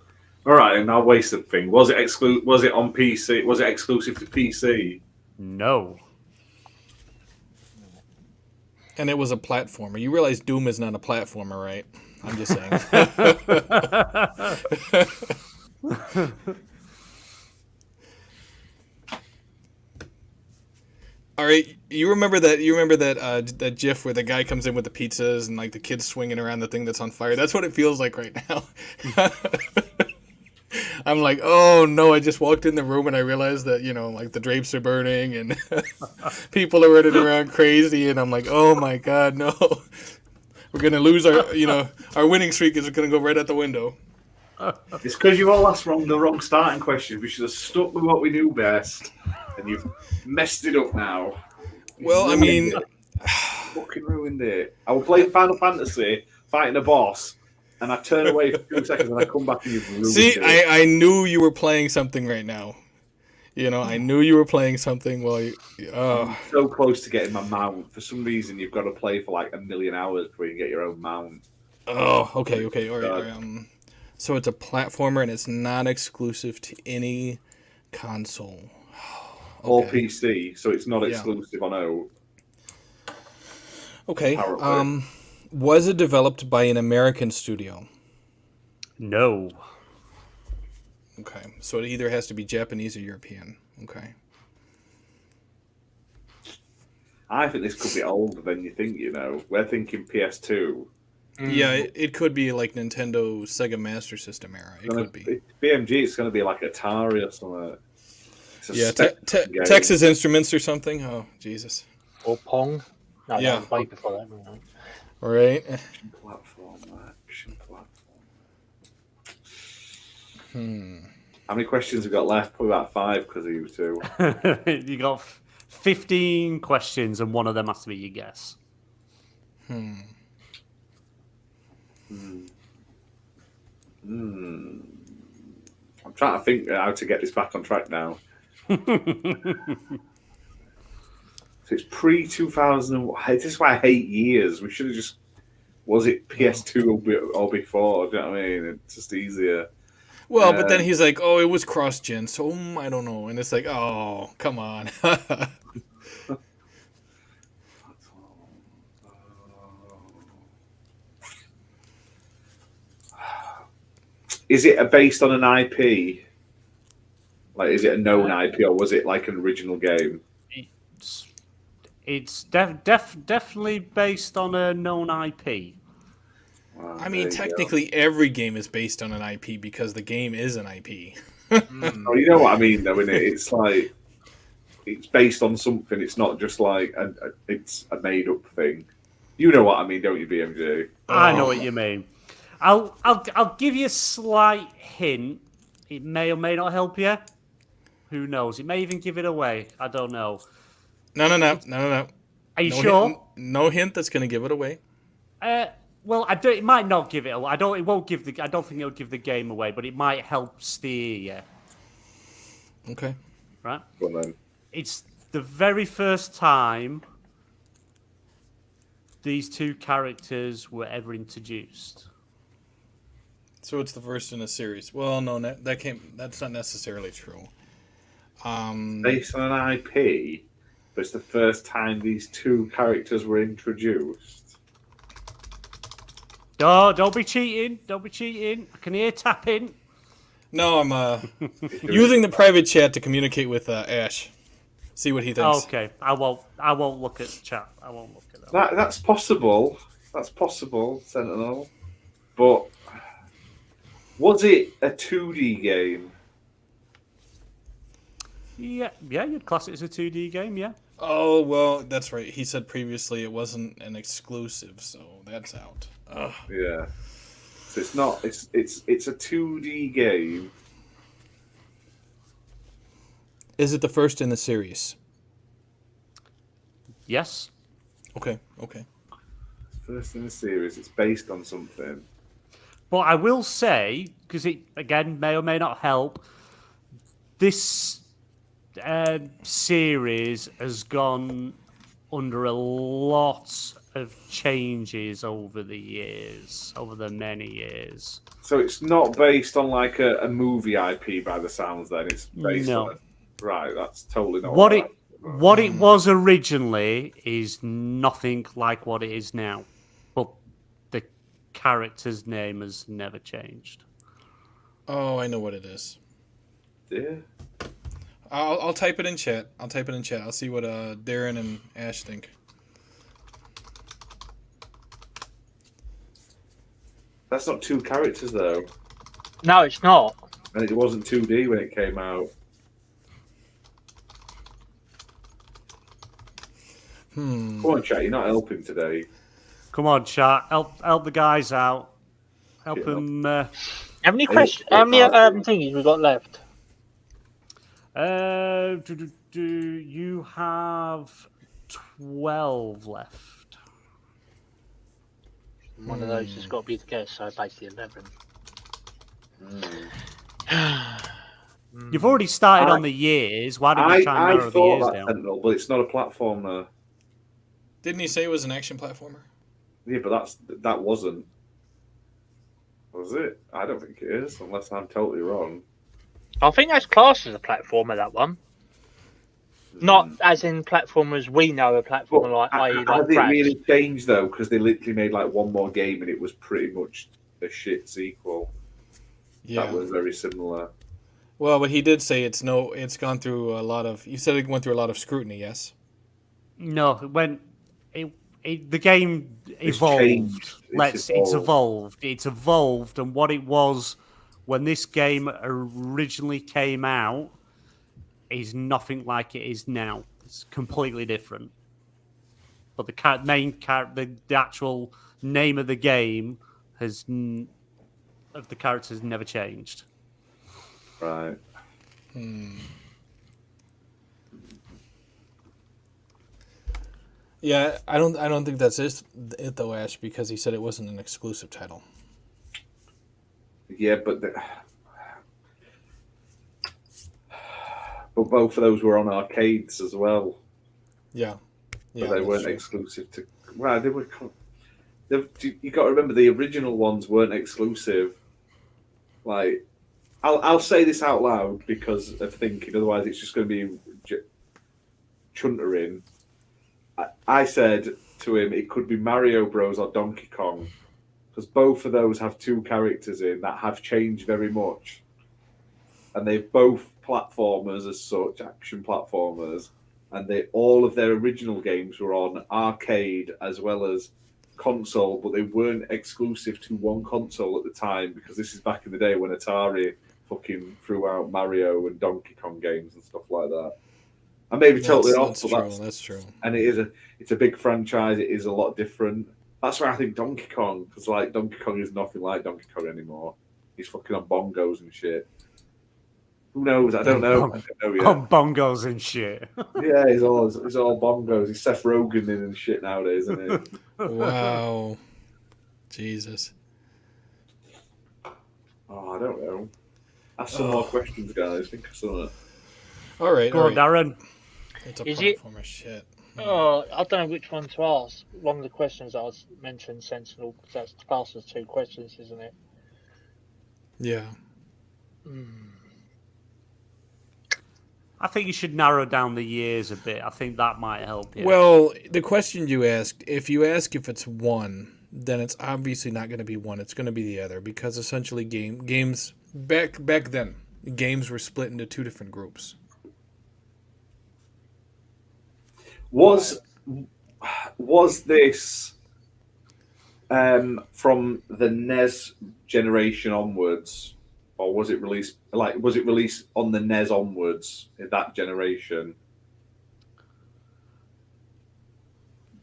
All right, and I wasted thing. Was it on PC? Was it exclusive to PC? No. And it was a platformer. You realize Doom is not a platformer, right? I'm just saying. All right, you remember that GIF where the guy comes in with the pizzas and like the kids swinging around the thing that's on fire? That's what it feels like right now. I'm like, oh no! I just walked in the room and I realized that like the drapes are burning and people are running around crazy, and I'm like, oh my god, no! We're gonna lose our winning streak is gonna go right out the window. It's because you all asked the wrong starting question. We should have stuck with what we knew best, and you've messed it up now. Well, I mean, fucking ruined it. I was playing Final Fantasy, fighting a boss, and I turn away for 2 seconds, and I come back and you've ruined it. I knew you were playing something right now. I knew you were playing something while you. I'm so close to getting my mount. For some reason, you've got to play for like 1 million hours before you get your own mount. Oh, okay, all right. So it's a platformer and it's not exclusive to any console. or PC, so it's not exclusive on out. Okay. Apparently. Was it developed by an American studio? No. Okay. So it either has to be Japanese or European. Okay. I think this could be older than you think, We're thinking PS2. Yeah, it could be like Nintendo Sega Master System era. It could be. BMG, it's going to be like Atari or something. Yeah, Texas Instruments or something. Oh, Jesus. Or Pong. No, Yeah. that was way before that. No. Right. Action platform. How many questions have we got left? Probably about 5 because of you two. You got 15 questions, and one of them has to be your guess. I'm trying to think how to get this back on track now. So it's pre-2001. This is why I hate years. We should have just... Was it PS2 or before? Do you know what I mean? It's just easier. Well, but then he's like, oh, it was cross-gen, so I don't know. And it's like, oh, come on. Is it based on an IP? Like, is it a known IP, or was it like an original game? It's definitely based on a known IP. Wow, I mean, technically, every game is based on an IP because the game is an IP. Oh, you know what I mean, though, innit? It's like it's based on something. It's not just like it's a made-up thing. You know what I mean, don't you, BMG? I know what you mean. I'll give you a slight hint. It may or may not help you. Who knows? It may even give it away. I don't know. No. Are you sure? No hint that's going to give it away. Well, I don't. It might not give it away. I don't think it'll give the game away, but it might help steer you. Okay. Right. Well, then. It's the very first time these two characters were ever introduced. So it's the first in a series. Well, no, that's not necessarily true. Based on an IP, but it's the first time these two characters were introduced. Oh, don't be cheating. Don't be cheating. I can hear tapping. No, I'm using the private chat to communicate with Ash. See what he thinks. Okay, I won't look at chat. I won't look at that. That's possible. That's possible, Sentinel. But was it a 2D game? Yeah, you'd class it as a 2D game, yeah. Oh, well, that's right. He said previously it wasn't an exclusive, so that's out. Ugh. Yeah. So it's not. It's a 2D game. Is it the first in the series? Yes. Okay. First in the series. It's based on something. But I will say, because it, again, may or may not help, this series has gone under a lot of changes over the many years. So it's not based on like a movie IP by the sounds then. It's based on... Right, that's totally not what it was originally is nothing like what it is now. But the character's name has never changed. Oh, I know what it is. Yeah. I'll type it in chat. I'll see what Darren and Ash think. That's not two characters though. No, it's not. And it wasn't 2D when it came out. Come on, chat. You're not helping today. Come on, chat. Help the guys out. Help them. How many questions? How many thingies we got left? You have 12 left. One of those has got to be the guess, so basically 11. You've already started on the years. Why don't you try and narrow the years down? Sentinel, but it's not a platformer. Didn't he say it was an action platformer? Yeah, but that wasn't. Was it? I don't think it is, unless I'm totally wrong. I think that's classed as a platformer, that one. Not as in platformers we know a platformer like, i.e. like Has it Crash. really changed though? Because they literally made like one more game and it was pretty much a shit sequel. Yeah. That was very similar. Well, but he did say it's gone through a lot of. You said it went through a lot of scrutiny. Yes. No, the game evolved. It's evolved. It's evolved, and what it was when this game originally came out is nothing like it is now. It's completely different. But the actual name of the game of the characters never changed. Right. Yeah, I don't think that's it though, Ash, because he said it wasn't an exclusive title. Yeah, but both of those were on arcades as well. Yeah. But they weren't exclusive to. Well, they were. You got to remember the original ones weren't exclusive. Like, I'll say this out loud because of thinking. Otherwise, it's just going to be chuntering. I said to him, it could be Mario Bros or Donkey Kong, because both of those have two characters in that have changed very much, and they're both platformers as such, action platformers, and all of their original games were on arcade as well as console, but they weren't exclusive to one console at the time, because this is back in the day when Atari fucking threw out Mario and Donkey Kong games and stuff like that. I may be totally off, but that's true. And it's a big franchise. It is a lot different. That's why I think Donkey Kong, because like Donkey Kong is nothing like Donkey Kong anymore. He's fucking on bongos and shit. Who knows? I don't know. I don't know yet. On bongos and shit. Yeah, he's all bongos. He's Seth Rogen in and shit nowadays, isn't he? Wow. Jesus. Oh, I don't know. Ask some more questions, guys. Think of something. All right. Go on, Darren. It's a Is platformer shit. Oh, I don't know which one to ask. One of the questions I was mentioned, Sentinel, because that's classed as two questions, isn't it? Yeah. I think you should narrow down the years a bit. I think that might help you. Well, the question you asked, if you ask if it's one, then it's obviously not going to be one. It's going to be the other, because essentially games back then, games were split into two different groups. Was this from the NES generation onwards, or was it released on the NES onwards in that generation?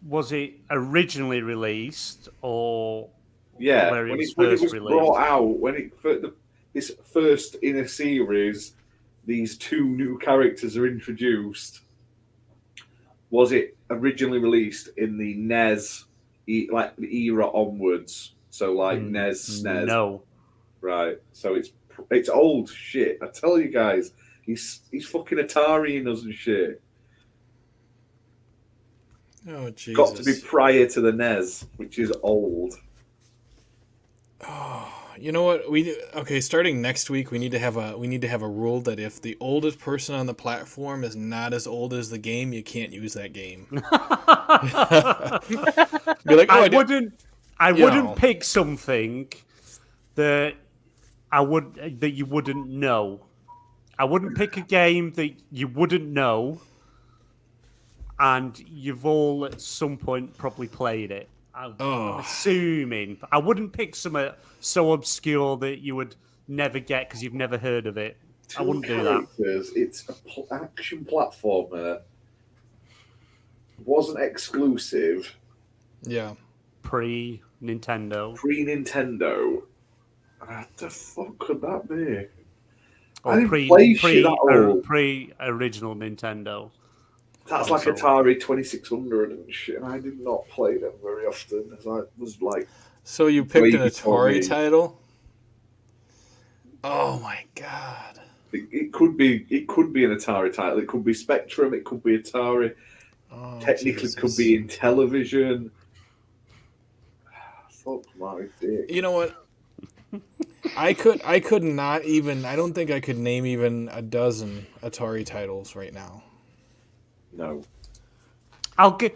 Was it originally released, or when it was brought out, this first in a series, these two new characters are introduced? Was it originally released in the NES, like the era onwards? So like NES, SNES. No. Right. So it's old shit. I tell you guys, he's fucking Atari-ing us and shit. Oh Jesus! Got to be prior to the NES, which is old. Oh, you know what? Starting next week, we need to have a rule that if the oldest person on the platform is not as old as the game, you can't use that game. Be like, I wouldn't pick something that you wouldn't know. I wouldn't pick a game that you wouldn't know, and you've all at some point probably played it. I'm assuming. I wouldn't pick something so obscure that you would never get because you've never heard of it. I wouldn't do that. It's an action platformer. Wasn't exclusive. Yeah. Pre-Nintendo. What the fuck could that be? Or pre-original Nintendo. That's like Atari 2600 and shit. And I did not play them very often. As I was like. So you picked an Atari title? Oh my god! It could be an Atari title. It could be Spectrum. It could be Atari. Technically, it could be in television. Fuck my dick. You know what? I could not even. I don't think I could name even a dozen Atari titles right now. No. I'll give.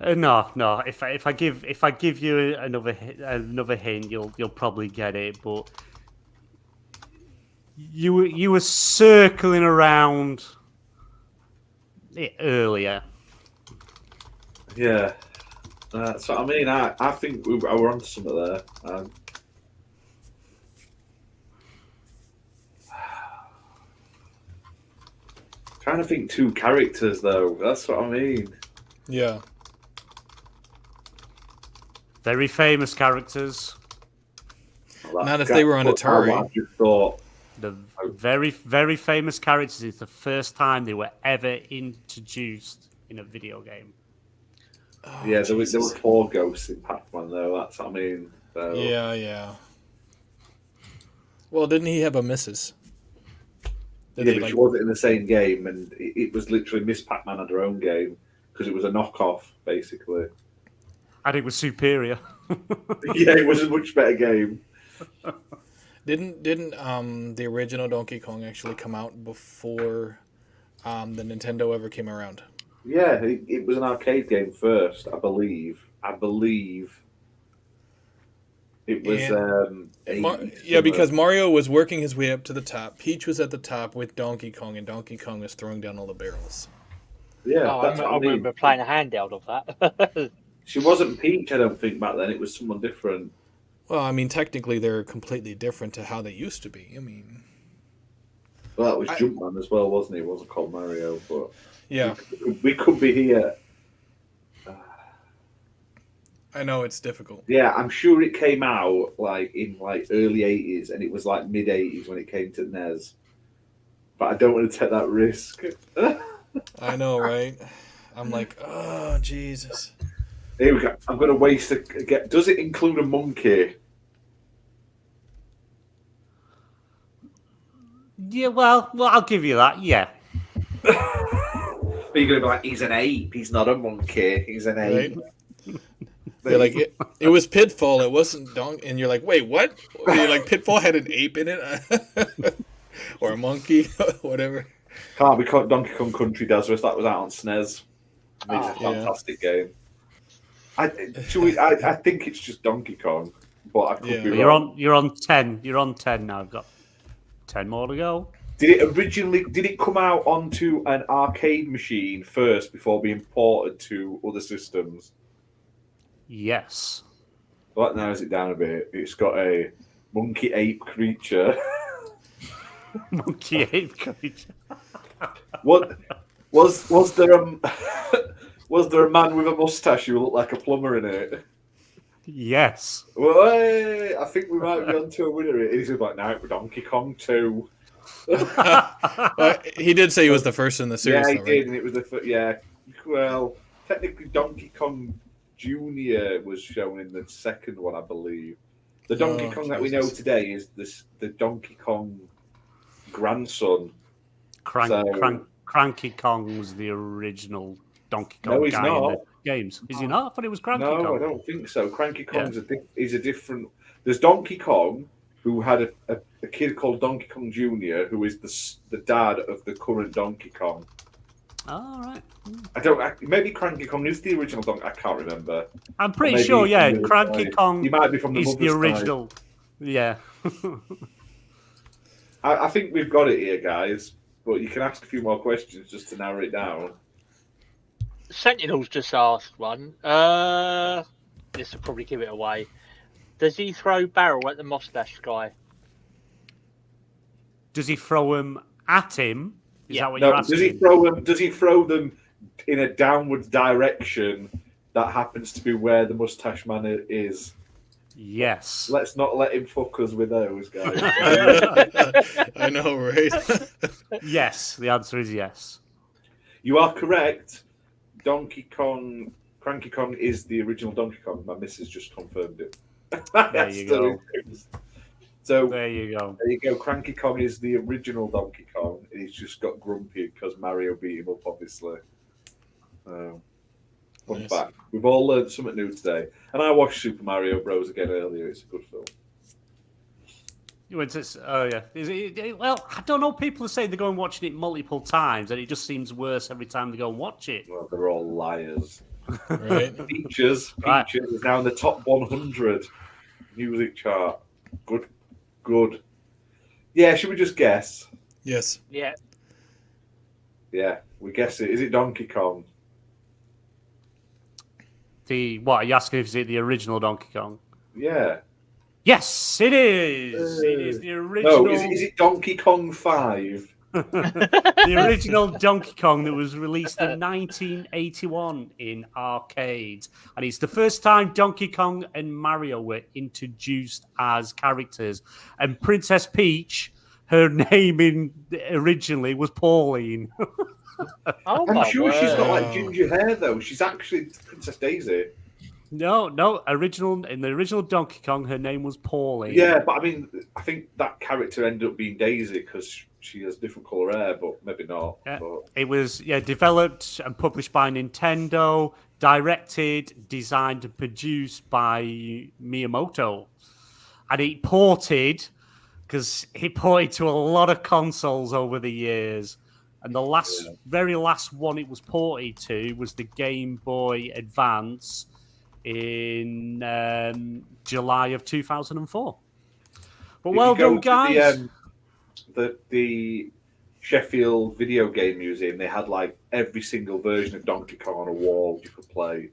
No. If I give you another hint, you'll probably get it. But you were circling around it earlier. Yeah. That's what I mean. I think we were onto something there. Trying to think two characters though. That's what I mean. Yeah. Very famous characters. Well, Not if they were on Atari. I just thought. The very, very famous characters. It's the first time they were ever introduced in a video game. Oh, Yeah, there were 4 ghosts in Pac-Man though. That's what I mean. So. Yeah. Well, didn't he have a missus? But she wasn't in the same game, and it was literally Miss Pac-Man had her own game because it was a knockoff, basically. And it was superior. Yeah, it was a much better game. Didn't the original Donkey Kong actually come out before the Nintendo ever came around? Yeah, it was an arcade game first, I believe. It was because Mario was working his way up to the top. Peach was at the top with Donkey Kong, and Donkey Kong was throwing down all the barrels. Yeah, I remember playing a handheld of that. She wasn't Peach, I don't think, back then. It was someone different. Well, I mean, technically, they're completely different to how they used to be. I mean... Well, that was Jumpman as well, wasn't he? It wasn't called Mario, but... Yeah. We could be here. I know, it's difficult. Yeah, I'm sure it came out in early 80s, and it was mid 80s when it came to NES. But I don't want to take that risk. I know, right? I'm like, oh, Jesus. Here we go. I'm going to waste Does it include a monkey? Yeah, well, I'll give you that. Yeah. But you're going to be like, he's an ape. He's not a monkey. He's an ape. Right? They're like, it was Pitfall. It wasn't Donkey. And you're like, wait, what? You're like, Pitfall had an ape in it, or a monkey, whatever. Can't be Donkey Kong Country Desert. That was out on SNES. It's a fantastic game. I think it's just Donkey Kong, but I could be wrong. You're on 10. You're on 10 now. I've got 10 more to go. Did it come out onto an arcade machine first before being ported to other systems? Yes. Well, that narrows it down a bit. It's got a monkey ape creature. Monkey ape creature. What was there was there a man with a mustache who looked like a plumber in it? Yes. Well, hey, I think we might be onto a winner. He's like, no, we're Donkey Kong 2. Well, he did say he was the first in the series. Yeah, he though, did, right? and it was well, technically Donkey Kong Jr. was shown in the second one, I believe. The Donkey Kong that we know today is the Donkey Kong grandson. Cranky Kong was the original Donkey Kong guy in the games. Is he not? I thought it was Cranky Kong. No, I don't think so. Cranky Kong is a different... There's Donkey Kong, who had a kid called Donkey Kong Jr., who is the dad of the current Donkey Kong. All right. Maybe Cranky Kong is the original Donkey. I can't remember. I'm pretty sure. Yeah, Cranky Kong. He might be from the original. Side. Yeah. I think we've got it here, guys. But you can ask a few more questions just to narrow it down. Sentinel's just asked one. This will probably give it away. Does he throw barrel at the mustache guy? Does he throw them at him? Is that what you're asking? Does he throw them in a downwards direction that happens to be where the mustache man is? Yes. Let's not let him fuck us with those guys. I know, right? Yes, the answer is yes. You are correct. Cranky Kong is the original Donkey Kong. My missus just confirmed it. There you go. So there you go. There you go. Cranky Kong is the original Donkey Kong. He's just got grumpy because Mario beat him up, obviously. Fun fact. We've all learned something new today. And I watched Super Mario Bros. Again earlier. It's a good film. You went to, oh yeah. Well, I don't know. People are saying they're going watching it multiple times, and it just seems worse every time they go and watch it. Well, they're all liars. Right. Peaches Right. is now in the top 100 music chart. Good. Yeah, should we just guess? Yes. Yeah. Yeah, we guess it. Is it Donkey Kong? What are you asking? If it's the original Donkey Kong? Yeah. Yes, it is. It is the original. No, is it Donkey Kong 5? The original Donkey Kong that was released in 1981 in arcades. And it's the first time Donkey Kong and Mario were introduced as characters. And Princess Peach, her name originally was Pauline. I'm sure she's got like ginger hair though. She's actually Princess Daisy. No. In the original Donkey Kong, her name was Pauline. Yeah, but I mean, I think that character ended up being Daisy because she has different colour hair, but maybe not. Yeah. But... It was developed and published by Nintendo, directed, designed, and produced by Miyamoto, and it ported to a lot of consoles over the years. And the very last one it was ported to was the Game Boy Advance in July of 2004. But well done, guys. The Sheffield Video Game Museum, they had like every single version of Donkey Kong on a wall you could play.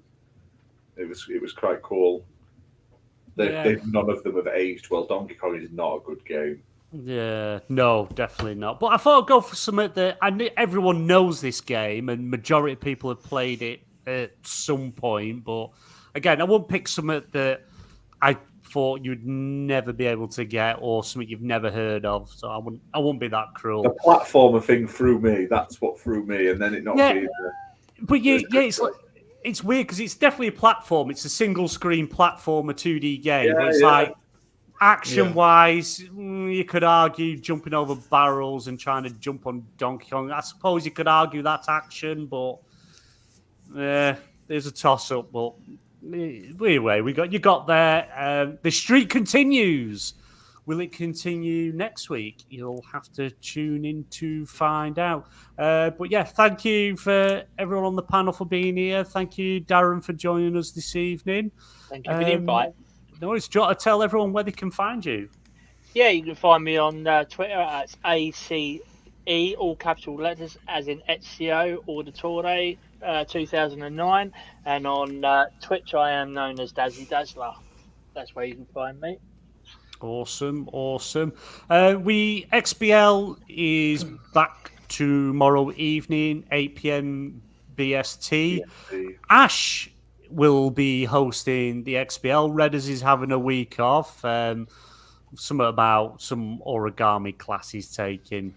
It was quite cool. None of them have aged well. Donkey Kong is not a good game. Yeah, no, definitely not. But I thought I'd go for something that everyone knows this game, and majority of people have played it at some point. But again, I won't pick something that I thought you'd never be able to get or something you've never heard of. So I won't be that cruel. The platformer thing threw me. That's what threw me, and then it not being. But it's weird because it's definitely a platform. It's a single screen platformer 2D game. But it's like action-wise, you could argue jumping over barrels and trying to jump on Donkey Kong. I suppose you could argue that's action, but there's a toss-up. But anyway, you got there. The streak continues. Will it continue next week? You'll have to tune in to find out. But yeah, thank you for everyone on the panel for being here. Thank you, Darren, for joining us this evening. Thank you for the invite. No, it's got to tell everyone where they can find you. Yeah, you can find me on Twitter at ACE, all capital letters, as in Ezio Auditore 2009. And on Twitch, I am known as Dazzy Dazzler. That's where you can find me. Awesome. XBL is back tomorrow evening, 8 p.m. BST. Ash will be hosting the XBL. Redders is having a week off. Something about some origami class he's taking.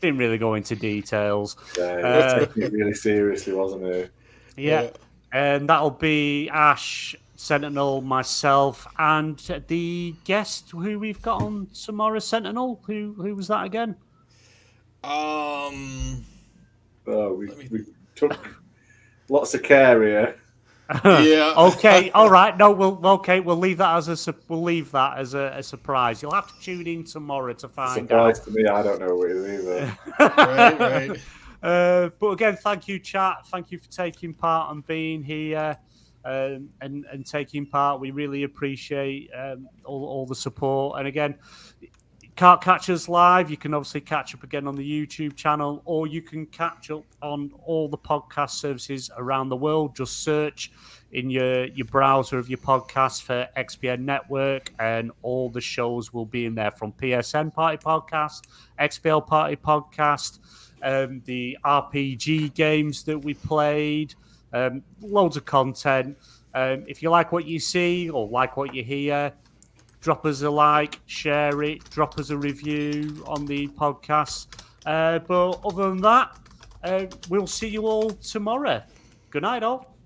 Didn't really go into details. Yeah, he was taking it really seriously, wasn't he? Yeah. And that'll be Ash, Sentinel, myself, and the guest who we've got on tomorrow, Sentinel. Who was that again? We took lots of care here. Yeah. Okay. All right. No. We'll leave that as a surprise. You'll have to tune in tomorrow to find out. Surprise to me. I don't know what it is either. Right. But again, thank you, chat. Thank you for taking part and being here and taking part. We really appreciate all the support. And again, can't catch us live, you can obviously catch up again on the YouTube channel, or you can catch up on all the podcast services around the world. Just search in your browser of your podcast for XBN Network, and all the shows will be in there, from PSN Party Podcast, XBL Party Podcast, the RPG games that we played, loads of content. If you like what you see or like what you hear, drop us a like, share it, drop us a review on the podcast. But other than that, we'll see you all tomorrow. Good night, all.